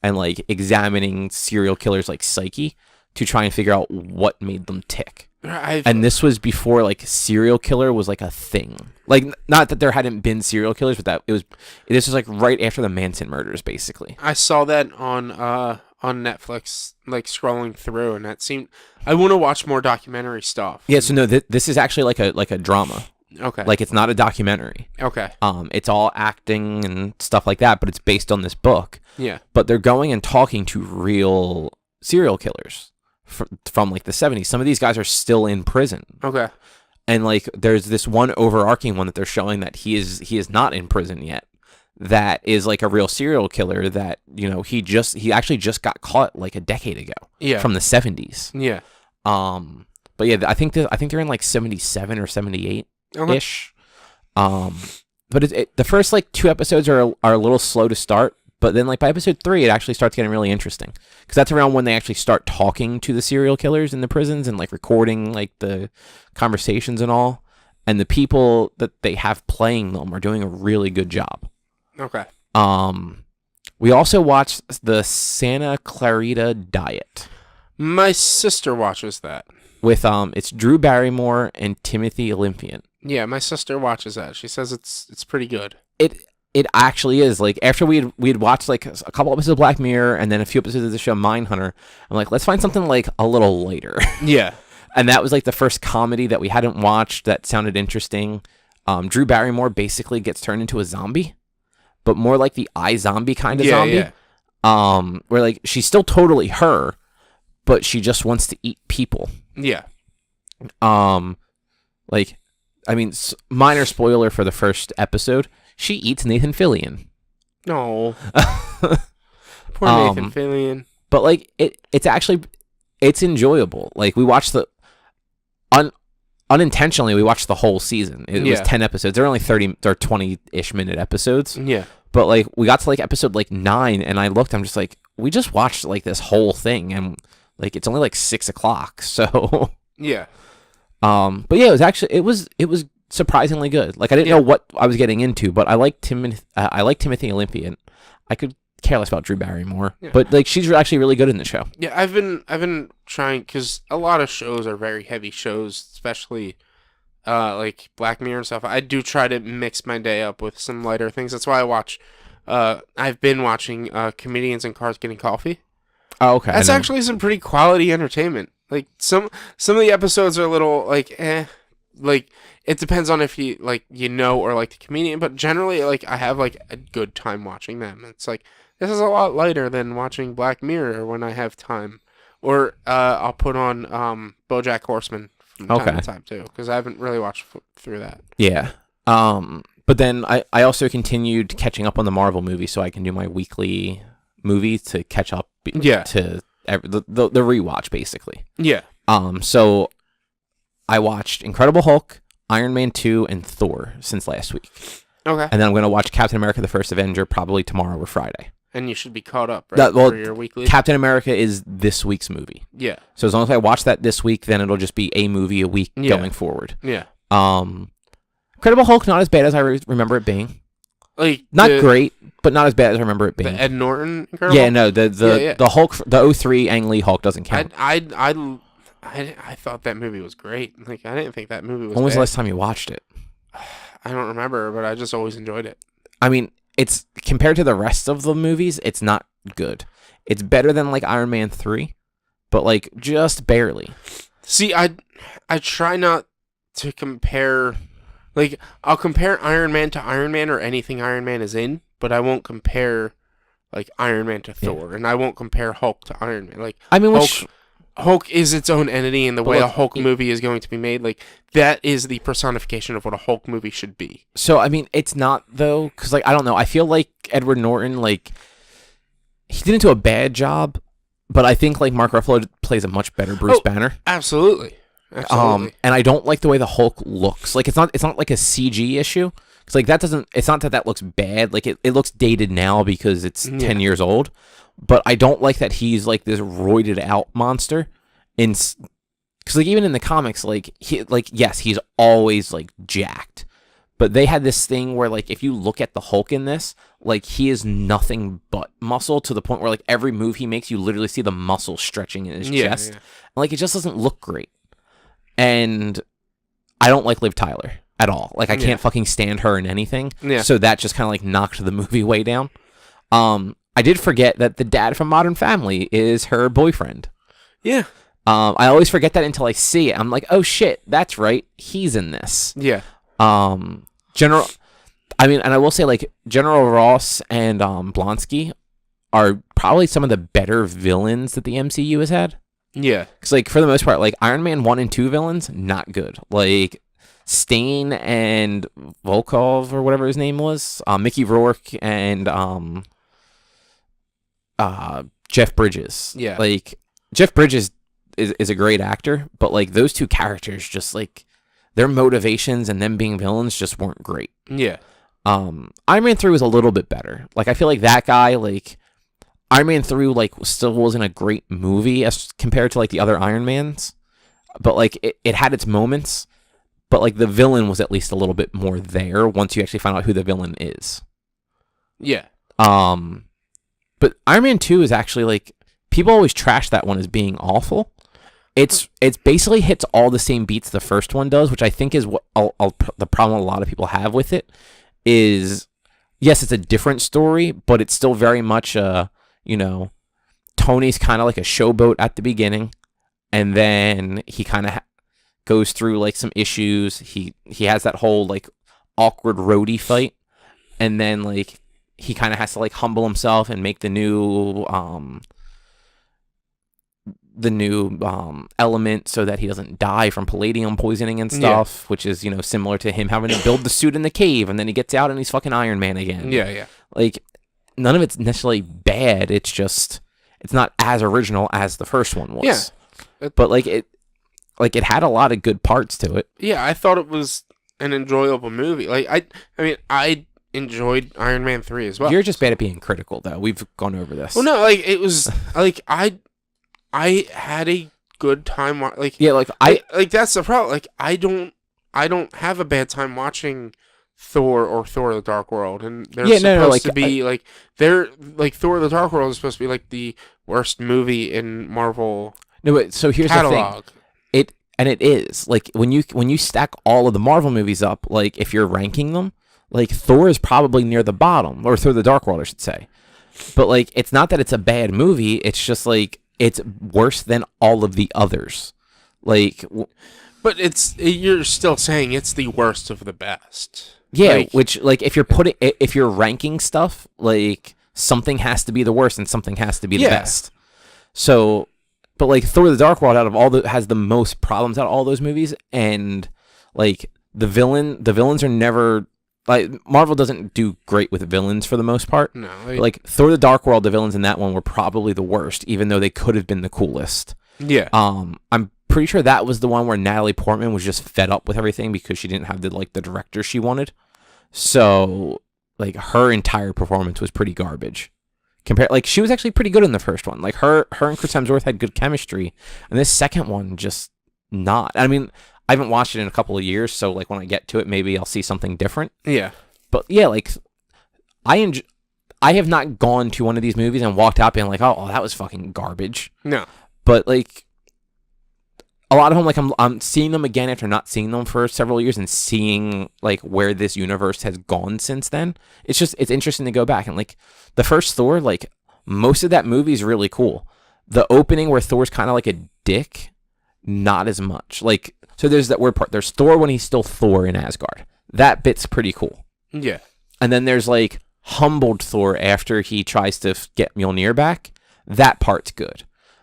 and like examining serial killers like psyche to try and figure out what made them tick. And this was before like serial killer was like a thing. Like not that there hadn't been serial killers, but this was like right after the Manson murders, basically. I saw that on Netflix, like scrolling through, and that seemed. I want to watch more documentary stuff. Yeah, so no, this is actually like a drama. Okay. Like it's not a documentary. Okay. It's all acting and stuff like that, but it's based on this book. Yeah. But they're going and talking to real serial killers from like the 70s. Some of these guys are still in prison. Okay. And like there's this one overarching one that they're showing that he is not in prison yet. That is like a real serial killer that, you know, he actually just got caught like a decade ago. Yeah. From the 70s. Yeah. But yeah, I think they're in like 77 or 78 ish. But the first like 2 episodes are a little slow to start, but then like by episode 3 it actually starts getting really interesting, because that's around when they actually start talking to the serial killers in the prisons and like recording like the conversations and all, and the people that they have playing them are doing a really good job. Okay. We also watched the Santa Clarita Diet. My sister watches that. With it's Drew Barrymore and Timothy Olyphant. Yeah, my sister watches that. She says it's pretty good. It actually is. Like after we'd watched like a couple episodes of Black Mirror and then a few episodes of the show Mindhunter, I'm like, let's find something like a little lighter. Yeah. And that was like the first comedy that we hadn't watched that sounded interesting. Drew Barrymore basically gets turned into a zombie, but more like the iZombie kind of zombie. Yeah. Where like she's still totally her, but she just wants to eat people. Yeah. Like, I mean, minor spoiler for the first episode, she eats Nathan Fillion. No. Poor Nathan Fillion. But like it's enjoyable. Like we watched unintentionally we watched the whole season. It was 10 episodes. They're only 30 or 20-ish minute episodes. Yeah. But like we got to like episode like 9 and I'm just like, we just watched like this whole thing and like it's only like 6:00. So yeah. But yeah, it was surprisingly good. Like I didn't know what I was getting into, but I like Timothy Olyphant. I could care less about Drew Barrymore, but like she's actually really good in the show. Yeah, I've been trying, because a lot of shows are very heavy shows, especially like Black Mirror and stuff. I do try to mix my day up with some lighter things. That's why I watch. I've been watching Comedians in Cars Getting Coffee. Oh, okay. That's actually some pretty quality entertainment. Like some of the episodes are a little like like it depends on if you like or like the comedian, but generally like I have like a good time watching them. It's like this is a lot lighter than watching Black Mirror when I have time, or I'll put on BoJack Horseman from time to time too, because I haven't really watched through that. Yeah. But then I also continued catching up on the Marvel movie, so I can do my weekly movie to catch up. To the rewatch basically. Yeah. So I watched Incredible Hulk, Iron Man 2, and Thor since last week. Okay. And then I'm going to watch Captain America: The First Avenger probably tomorrow or Friday. And you should be caught up, right? For your weekly. Captain America is this week's movie. Yeah. So as long as I watch that this week, then it'll just be a movie a week going forward. Yeah. Incredible Hulk, not as bad as I remember it being. Like not great, but not as bad as I remember it being. The Ed Norton Incredible Hulk? No, the Hulk, the 03 Ang Lee Hulk doesn't count. I thought that movie was great. Like I didn't think that movie was. When was the last time you watched it? I don't remember, but I just always enjoyed it. I mean, it's compared to the rest of the movies, it's not good. It's better than like Iron Man 3, but like just barely. See, I try not to compare. Like, I'll compare Iron Man to Iron Man or anything Iron Man is in, but I won't compare, like, Iron Man to Thor, and I won't compare Hulk to Iron Man. Like, I mean, Hulk is its own entity, and the way a Hulk movie is going to be made, like, that is the personification of what a Hulk movie should be. So, I mean, it's not, though, because, like, I don't know. I feel like Edward Norton, like, he didn't do a bad job, but I think, like, Mark Ruffalo plays a much better Bruce Banner. Absolutely. Absolutely. And I don't like the way the Hulk looks. Like it's not like a CG issue. Cause like it's not that looks bad. Like it looks dated now because it's 10 years old. But I don't like that he's like this roided out monster. Because like even in the comics, like yes, he's always like jacked, but they had this thing where like if you look at the Hulk in this, like he is nothing but muscle to the point where like every move he makes, you literally see the muscle stretching in his chest, and like it just doesn't look great. And I don't like Liv Tyler at all. Like I can't fucking stand her in anything. Yeah. So that just kind of like knocked the movie way down. I did forget that the dad from Modern Family is her boyfriend. Yeah. I always forget that until I see it. I'm like, oh shit, that's right. He's in this. Yeah. And I will say like General Ross and Blonsky are probably some of the better villains that the MCU has had. Yeah. Because like for the most part, like Iron Man 1 and 2 villains, not good. Like Stain and Volkov or whatever his name was, Mickey Rourke and Jeff Bridges. Yeah. Like Jeff Bridges is a great actor, but like those two characters just like their motivations and them being villains just weren't great. Yeah. Iron Man 3 was a little bit better. Like I feel like that guy, like Iron Man 3 like still wasn't a great movie as compared to like the other Iron Mans, but like it had its moments, but like the villain was at least a little bit more there once you actually find out who the villain is. Yeah. But Iron Man 2 is actually like people always trash that one as being awful. It's basically hits all the same beats the first one does, which I think is what the problem a lot of people have with it is. Yes, it's a different story, but it's still very much Tony's kind of like a showboat at the beginning, and then he kind of goes through like some issues. He has that whole like awkward roadie fight, and then like he kind of has to like humble himself and make the new element so that he doesn't die from palladium poisoning and stuff, which is similar to him having to build the suit in the cave, and then he gets out and he's fucking Iron Man again. Yeah. Like none of it's necessarily bad. It's just it's not as original as the first one was. Yeah. But like it had a lot of good parts to it. Yeah, I thought it was an enjoyable movie. Like I enjoyed Iron Man 3 as well. You're just bad at being critical though. We've gone over this. Well, no, like it was like I had a good time. That's the problem. Like I don't have a bad time watching Thor or Thor: The Dark World, and they're supposed to be they're like Thor: The Dark World is supposed to be like the worst movie in Marvel. No, but so here's catalog. The thing. It is like when you stack all of the Marvel movies up, like if you're ranking them, like Thor is probably near the bottom, or Thor: The Dark World, I should say. But like it's not that it's a bad movie. It's just like it's worse than all of the others. Like, but you're still saying it's the worst of the best. Yeah, which like if you're ranking stuff, like something has to be the worst and something has to be the best. So, but like Thor: The Dark World has the most problems out of all those movies, and like the villains are never like Marvel doesn't do great with villains for the most part. No, like Thor: The Dark World, the villains in that one were probably the worst, even though they could have been the coolest. Yeah. I'm pretty sure that was the one where Natalie Portman was just fed up with everything because she didn't have the director she wanted. So like her entire performance was pretty garbage. She was actually pretty good in the first one. Like her and Chris Hemsworth had good chemistry, and this second one just not. I mean, I haven't watched it in a couple of years, so like when I get to it, maybe I'll see something different. Yeah. But yeah, like I have not gone to one of these movies and walked out being like, oh, that was fucking garbage. No. But like a lot of them, like I'm seeing them again after not seeing them for several years and seeing like where this universe has gone since then. It's interesting to go back and like the first Thor, like most of that movie is really cool. The opening where Thor's kind of like a dick, not as much. Like so there's that weird part. There's Thor when he's still Thor in Asgard. That bit's pretty cool. Yeah. And then there's like humbled Thor after he tries to get Mjolnir back. That part's good.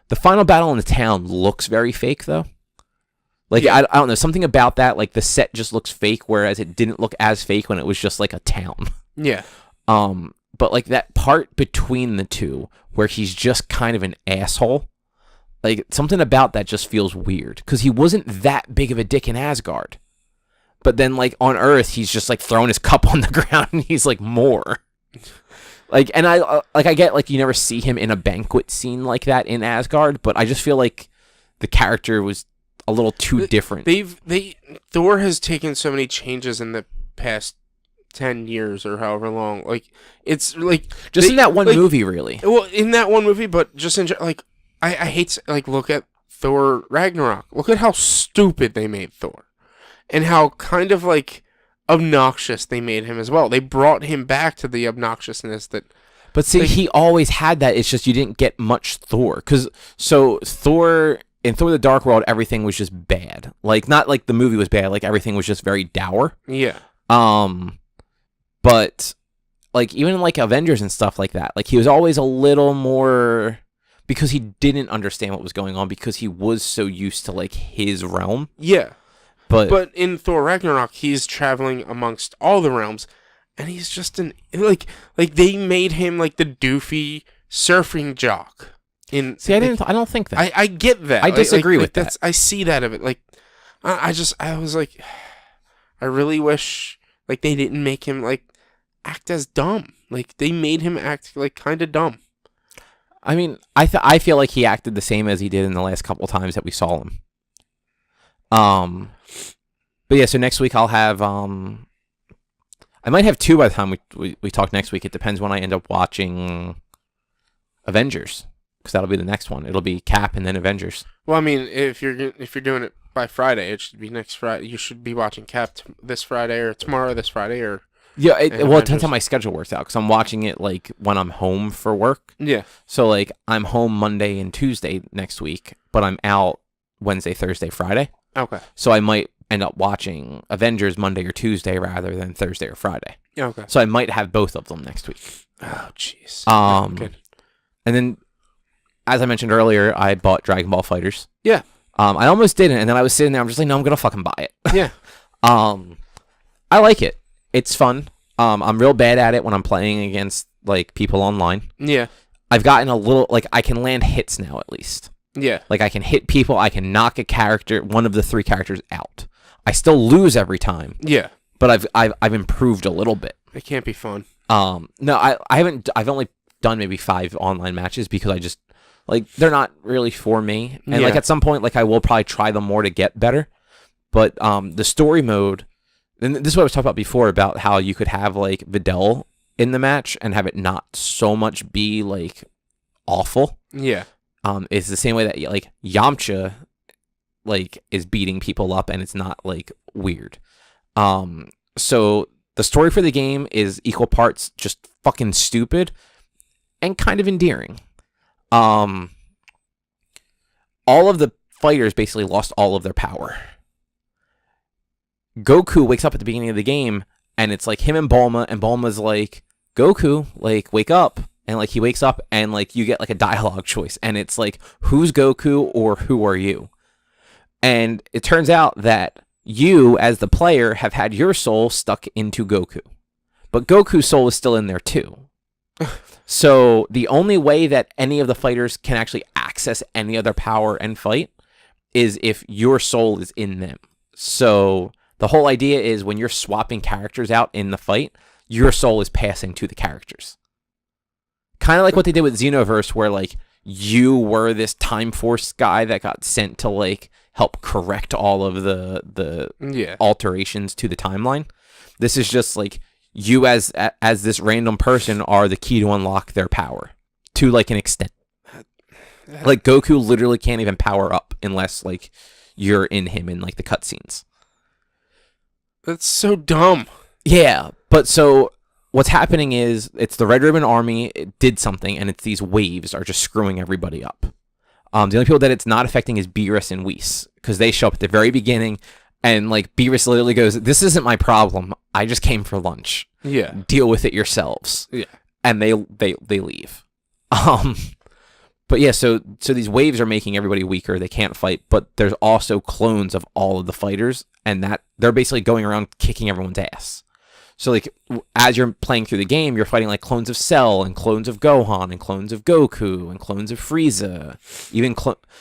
The final battle in the town looks very fake, though. Like, yeah. I don't know, something about that, like, the set just looks fake, whereas it didn't look as fake when it was just, like, a town. Yeah. But, like, that part between the two, where he's just kind of an asshole, like, something about that just feels weird, because he wasn't that big of a dick in Asgard. But then, like, on Earth, he's just, like, throwing his cup on the ground, and he's, like, more. Like, and I get, like, you never see him in a banquet scene like that in Asgard, but I just feel like the character was a little too different. Thor has taken so many changes in the past 10 years or however long. Like, it's like just in that one movie, really. Well, in that one movie, but just in like, I hate like look at Thor Ragnarok. Look at how stupid they made Thor, and how kind of like obnoxious they made him as well. They brought him back to the obnoxiousness that. But see, he always had that. It's just you didn't get much Thor. Thor, in Thor the Dark World, everything was just bad. Like, not like the movie was bad. Like, everything was just very dour. Yeah. But, like, even in, like, Avengers and stuff like that, like, he was always a little more... Because he didn't understand what was going on, because he was so used to, like, his realm. Yeah. But in Thor Ragnarok, he's traveling amongst all the realms. And he's just like they made him like the doofy surfing jock. See, I don't think that. I get that. I disagree with that. I see that of it. Like, I was like, I really wish like they didn't make him like act as dumb. Like they made him act like kind of dumb. I mean, I feel like he acted the same as he did in the last couple times that we saw him. But yeah, so next week I'll have I might have two by the time we talk next week. It depends when I end up watching Avengers, because that'll be the next one. It'll be Cap and then Avengers. Well, I mean, if you're doing it by Friday, it should be next Friday. You should be watching Cap this Friday or tomorrow this Friday or yeah. It depends how my schedule works out, because I'm watching it like when I'm home for work. Yeah. So like I'm home Monday and Tuesday next week, but I'm out Wednesday, Thursday, Friday. Okay. So I might end up watching Avengers Monday or Tuesday rather than Thursday or Friday. Okay. So I might have both of them next week. Oh, jeez. Good. And then, as I mentioned earlier, I bought Dragon Ball FighterZ. Yeah. I almost didn't, and then I was sitting there. I'm just like, no, I'm gonna fucking buy it. Yeah. I like it. It's fun. I'm real bad at it when I'm playing against like people online. Yeah. I've gotten a little like I can land hits now at least. Yeah. Like I can hit people. I can knock a character, one of the three characters, out. I still lose every time. Yeah. But I've improved a little bit. It can't be fun. No, I haven't. I've only done maybe 5 online matches because I just like they're not really for me. And like at some point, like I will probably try them more to get better. But the story mode, and this is what I was talking about before about how you could have like Videl in the match and have it not so much be like awful. Yeah. It's the same way that like Yamcha like is beating people up and it's not like weird. So the story for the game is equal parts just fucking stupid and kind of endearing. All of the fighters basically lost all of their power. Goku wakes up at the beginning of the game and it's like him and Bulma's like, Goku, like wake up. And like he wakes up and like you get like a dialogue choice and it's like, who's Goku or who are you? And it turns out that you as the player have had your soul stuck into Goku, but Goku's soul is still in there too. So the only way that any of the fighters can actually access any other power and fight is if your soul is in them. So the whole idea is when you're swapping characters out in the fight, your soul is passing to the characters. Kind of like what they did with Xenoverse, where like you were this Time Force guy that got sent to like help correct all of the alterations to the timeline. This is just like you as this random person are the key to unlock their power to like an extent. Like Goku literally can't even power up unless like you're in him in like the cutscenes. That's so dumb. Yeah, but so what's happening is it's the Red Ribbon Army. It did something, and it's these waves are just screwing everybody up. The only people that it's not affecting is Beerus and Whis, because they show up at the very beginning, and like Beerus literally goes, "This isn't my problem. I just came for lunch. Yeah, deal with it yourselves." Yeah, and they leave. But yeah, so these waves are making everybody weaker. They can't fight, but there's also clones of all of the fighters, and that they're basically going around kicking everyone's ass. So like as you're playing through the game, you're fighting like clones of Cell and clones of Gohan and clones of Goku and clones of Frieza.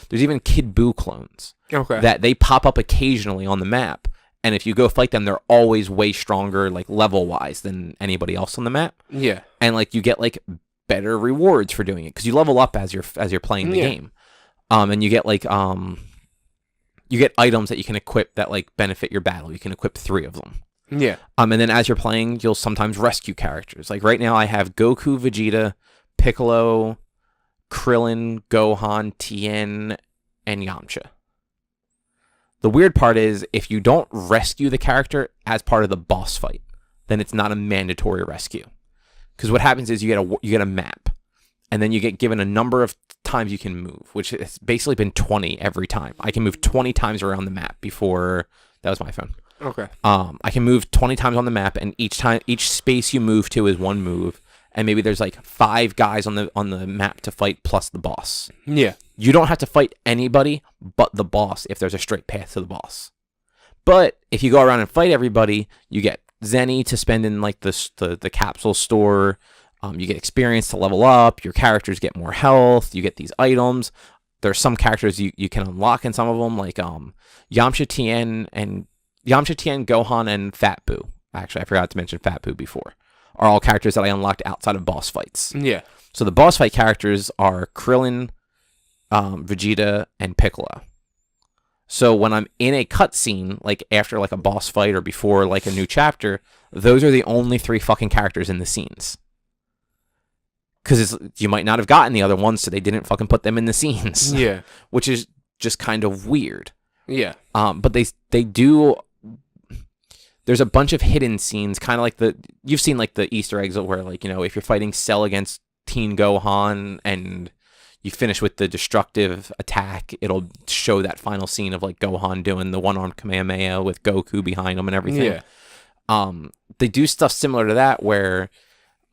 There's even Kid Buu clones. Okay. That they pop up occasionally on the map, and if you go fight them, they're always way stronger, like level wise, than anybody else on the map. Yeah. And like you get like better rewards for doing it because you level up as you're playing the game. And you get like you get items that you can equip that like benefit your battle. You can equip 3 of them. Yeah. And then as you're playing, you'll sometimes rescue characters. Like right now, I have Goku, Vegeta, Piccolo, Krillin, Gohan, Tien, and Yamcha. The weird part is if you don't rescue the character as part of the boss fight, then it's not a mandatory rescue. Because what happens is you get a map, and then you get given a number of times you can move, which has basically been 20 every time. I can move 20 times around the map before. That was my phone. Okay. I can move 20 times on the map, and each space you move to is one move, and maybe there's like 5 guys on the map to fight plus the boss. Yeah. You don't have to fight anybody but the boss if there's a straight path to the boss. But if you go around and fight everybody, you get Zenny to spend in like the capsule store. You get experience to level up. Your characters get more health. You get these items. There's some characters you can unlock in some of them, like Yamcha Tien, Gohan, and Fat Boo. Actually, I forgot to mention Fat Boo before. Are all characters that I unlocked outside of boss fights. Yeah. So the boss fight characters are Krillin, Vegeta, and Piccolo. So when I'm in a cutscene, like after like a boss fight or before like a new chapter, those are the only 3 fucking characters in the scenes. Because you might not have gotten the other ones, so they didn't fucking put them in the scenes. Yeah. Which is just kind of weird. Yeah. But they do. There's a bunch of hidden scenes, kind of like you've seen like the Easter eggs where like, you know, if you're fighting Cell against Teen Gohan and you finish with the destructive attack, it'll show that final scene of like Gohan doing the one-armed Kamehameha with Goku behind him and everything. Yeah. They do stuff similar to that where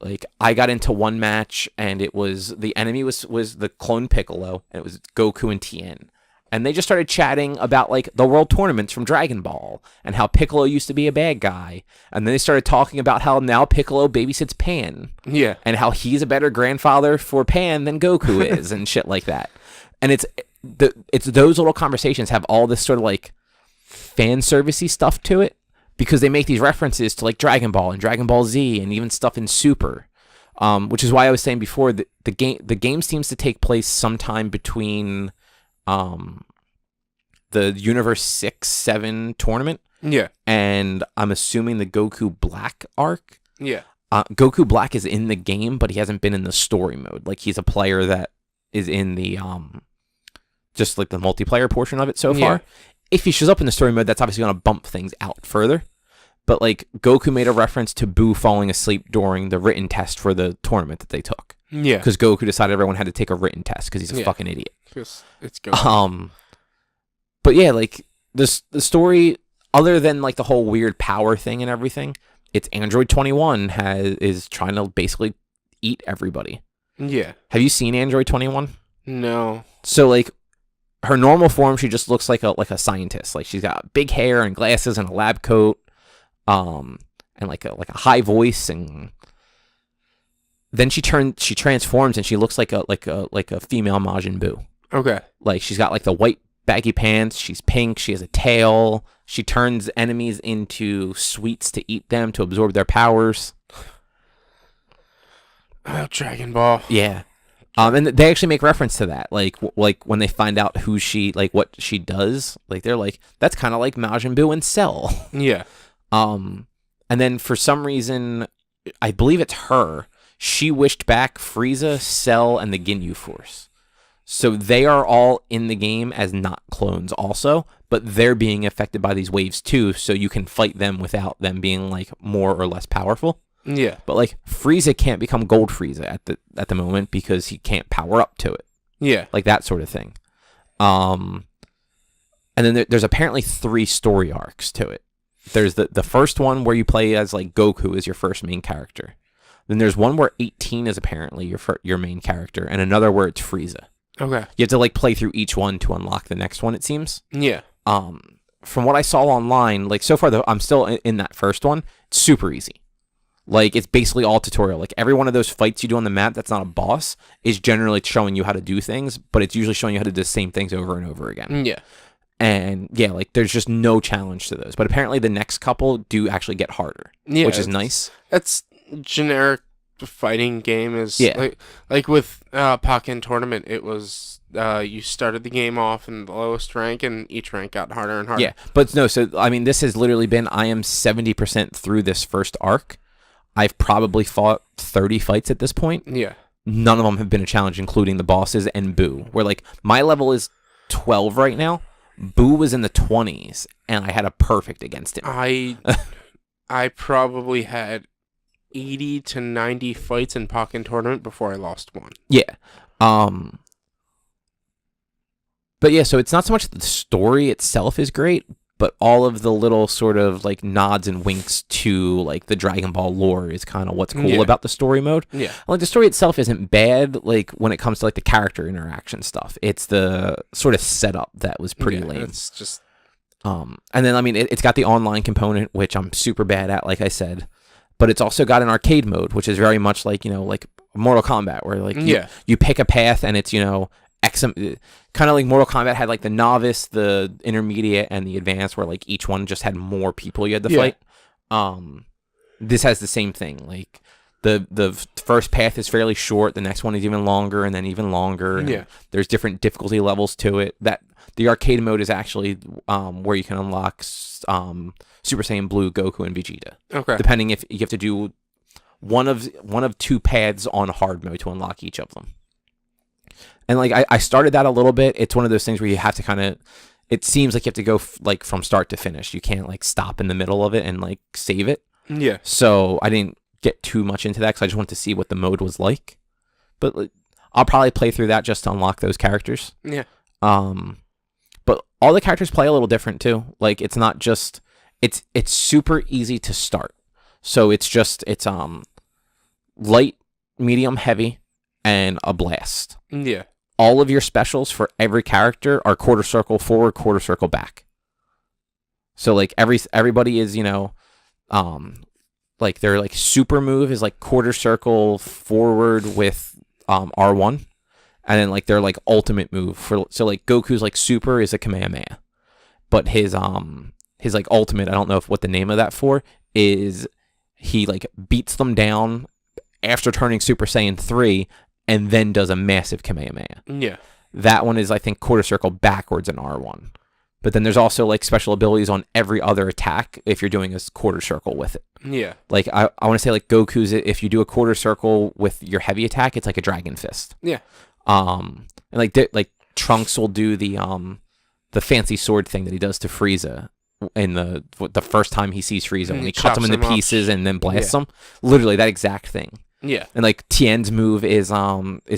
like I got into one match and it was the enemy was the clone Piccolo and it was Goku and Tien. And they just started chatting about like the world tournaments from Dragon Ball and how Piccolo used to be a bad guy. And then they started talking about how now Piccolo babysits Pan. Yeah. And how he's a better grandfather for Pan than Goku is and shit like that. And it's those little conversations have all this sort of like fan servicey stuff to it because they make these references to like Dragon Ball and Dragon Ball Z and even stuff in Super. Which is why I was saying before that the game seems to take place sometime between the Universe 6-7 tournament. Yeah. And I'm assuming the Goku Black arc. Yeah. Goku Black is in the game, but he hasn't been in the story mode. Like he's a player that is in the just like the multiplayer portion of it so far. Yeah. If he shows up in the story mode, that's obviously going to bump things out further. But like Goku made a reference to Boo falling asleep during the written test for the tournament that they took. Yeah. Because Goku decided everyone had to take a written test because he's a fucking idiot. Because it's Goku. But yeah, like the story, other than like the whole weird power thing and everything, it's Android 21 is trying to basically eat everybody. Yeah. Have you seen Android 21? No. So like her normal form, she just looks like a scientist. Like she's got big hair and glasses and a lab coat, and like a high voice, and then she transforms and she looks like a female Majin Buu. Okay. Like she's got like the white baggy pants, she's pink, she has a tail, she turns enemies into sweets to eat them to absorb their powers. Oh, Dragon Ball. Yeah. And they actually make reference to that, like when they find out who she, like what she does, like they're like, that's kind of like Majin Buu and Cell. Yeah. And then for some reason, I believe it's her, she wished back Frieza, Cell, and the Ginyu Force. So they are all in the game as not clones also, but they're being affected by these waves too, so you can fight them without them being like more or less powerful. Yeah. But like Frieza can't become Gold Frieza at the moment because he can't power up to it. Yeah. Like that sort of thing. And then there's apparently 3 story arcs to it. There's the first one where you play as like Goku as your first main character. Then there's one where 18 is apparently your main character, and another where it's Frieza. Okay. You have to like play through each one to unlock the next one, it seems. Yeah. From what I saw online, like so far though, I'm still in that first one. It's super easy. Like it's basically all tutorial. Like every one of those fights you do on the map that's not a boss is generally showing you how to do things, but it's usually showing you how to do the same things over and over again. Yeah. And yeah, like there's just no challenge to those. But apparently the next couple do actually get harder, which is nice. That's generic fighting game is yeah. like with Pokken Tournament, it was you started the game off in the lowest rank, and each rank got harder and harder. Yeah, but no, so I mean, this has literally been, I am 70% through this first arc. I've probably fought 30 fights at this point. Yeah. None of them have been a challenge, including the bosses and Boo. Where, like, my level is 12 right now. Boo was in the 20s, and I had a perfect against him. I probably had 80 to 90 fights in Pokken Tournament before I lost one. Yeah. But yeah, so it's not so much the story itself is great, but all of the little sort of like nods and winks to like the Dragon Ball lore is kind of what's cool about the story mode. Yeah. Like the story itself isn't bad, like when it comes to like the character interaction stuff. It's the sort of setup that was pretty lame. It's just and then I mean it's got the online component, which I'm super bad at, like I said. But it's also got an arcade mode, which is very much like, you know, like Mortal Kombat, where like you pick a path and it's, you know, kind of like Mortal Kombat had like the novice, the intermediate, and the advanced, where like each one just had more people you had to fight. This has the same thing. Like the first path is fairly short, the next one is even longer, and then even longer. And there's different difficulty levels to it. That the arcade mode is actually where you can unlock Super Saiyan Blue, Goku, and Vegeta. Okay. Depending if you have to do one of two paths on hard mode to unlock each of them. And like I started that a little bit. It's one of those things where you have to kind of, it seems like you have to go like from start to finish. You can't like stop in the middle of it and like save it. Yeah. So I didn't get too much into that because I just wanted to see what the mode was like. But like, I'll probably play through that just to unlock those characters. Yeah. But all the characters play a little different too. Like it's not just, it's super easy to start. So it's light, medium, heavy, and a blast. Yeah. All of your specials for every character are quarter circle forward, quarter circle back. So like everybody is, you know, like their like super move is like quarter circle forward with R1, and then like their like ultimate move for, so like Goku's like super is a Kamehameha, but his like ultimate, I don't know what the name of that for is, he like beats them down after turning Super Saiyan 3 and then does a massive Kamehameha. Yeah. That one is, I think, quarter circle backwards in R1. But then there's also like special abilities on every other attack if you're doing a quarter circle with it. Yeah. Like I want to say like Goku's, if you do a quarter circle with your heavy attack, it's like a Dragon Fist. Yeah. And like Trunks will do the fancy sword thing that he does to Frieza in the first time he sees Frieza, when he cuts him into pieces and then blasts him. Literally that exact thing. Yeah. And like Tien's move is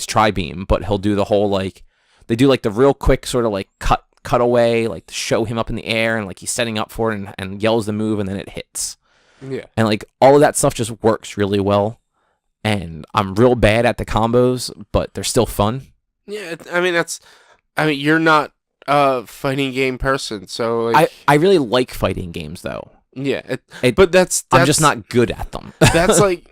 Tri-Beam, but he'll do the whole like, they do like the real quick sort of like cut away, like to show him up in the air, and like he's setting up for it and yells the move and then it hits. Yeah. And like all of that stuff just works really well. And I'm real bad at the combos, but they're still fun. Yeah, I mean you're not a fighting game person, so like, I really like fighting games though. Yeah, but that's I'm just not good at them. That's like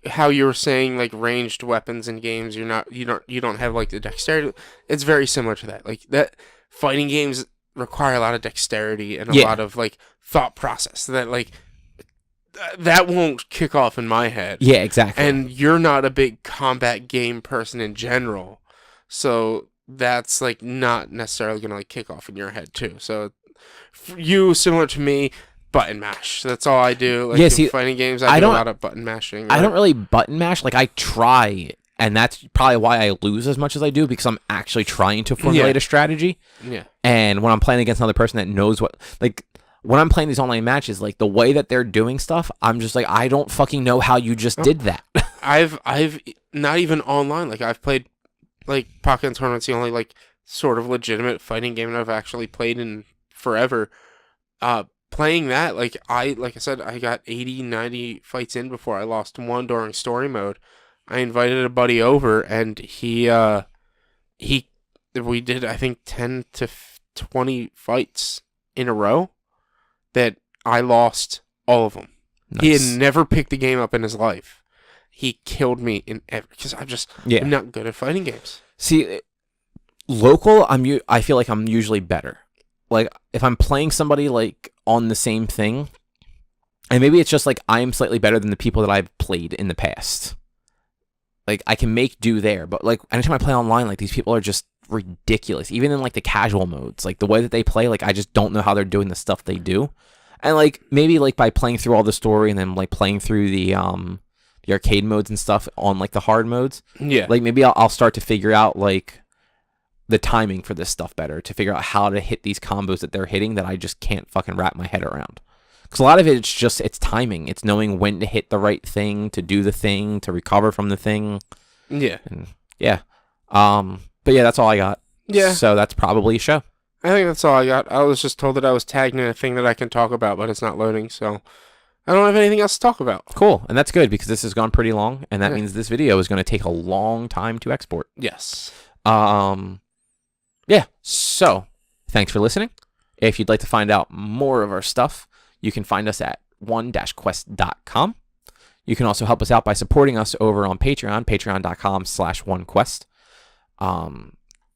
how you were saying, like ranged weapons in games. You don't have like the dexterity. It's very similar to that. Like that, fighting games require a lot of dexterity and a lot of like thought process. That like that won't kick off in my head. Yeah, exactly. And you're not a big combat game person in general, so that's like not necessarily gonna like kick off in your head too. So for you, similar to me, button mash. That's all I do. Like in fighting games, I do a lot of button mashing. I don't really button mash. Like I try, and that's probably why I lose as much as I do, because I'm actually trying to formulate a strategy. Yeah. And when I'm playing against another person that knows what, like when I'm playing these online matches, like the way that they're doing stuff, I'm just like, I don't fucking know how you just did that. I've not even online. Like I've played like Pokken Tournament's the only like sort of legitimate fighting game that I've actually played in forever. Playing that, like I said, I got 80, 90 fights in before I lost one during story mode. I invited a buddy over, and we did, I think, 10 to 20 fights in a row that I lost all of them. Nice. He had never picked the game up in his life. He killed me in every, because I'm not good at fighting games. See, local, I feel like I'm usually better. Like if I'm playing somebody like on the same thing, and maybe it's just like I'm slightly better than the people that I've played in the past. Like I can make do there, but like anytime I play online, like these people are just ridiculous. Even in like the casual modes, like the way that they play, like I just don't know how they're doing the stuff they do. And like maybe like by playing through all the story and then like playing through the arcade modes and stuff on like the hard modes, Yeah. like maybe I'll start to figure out like the timing for this stuff better, to figure out how to hit these combos that they're hitting that I just can't fucking wrap my head around. Because a lot of it's timing. It's knowing when to hit the right thing, to do the thing, to recover from the thing. Yeah. And yeah. But yeah, that's all I got. Yeah. So that's probably a show. I think that's all I got. I was just told that I was tagged in a thing that I can talk about, but it's not loading, so I don't have anything else to talk about. Cool. And that's good because this has gone pretty long, and that Yeah. means this video is going to take a long time to export. Yes. Yeah. So thanks for listening. If you'd like to find out more of our stuff, you can find us at one-quest.com. You can also help us out by supporting us over on Patreon, patreon.com/onequest.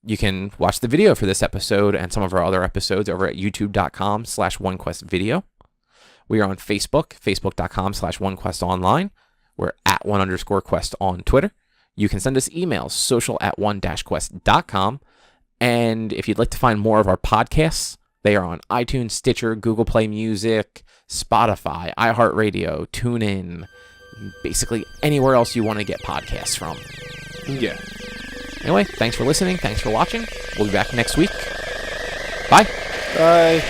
You can watch the video for this episode and some of our other episodes over at youtube.com/onequestvideo. We are on Facebook, facebook.com/onequestonline. We're at @1_quest on Twitter. You can send us emails, social@one-quest.com. And if you'd like to find more of our podcasts, they are on iTunes, Stitcher, Google Play Music, Spotify, iHeartRadio, TuneIn, basically anywhere else you want to get podcasts from. Yeah. Anyway, thanks for listening. Thanks for watching. We'll be back next week. Bye. Bye.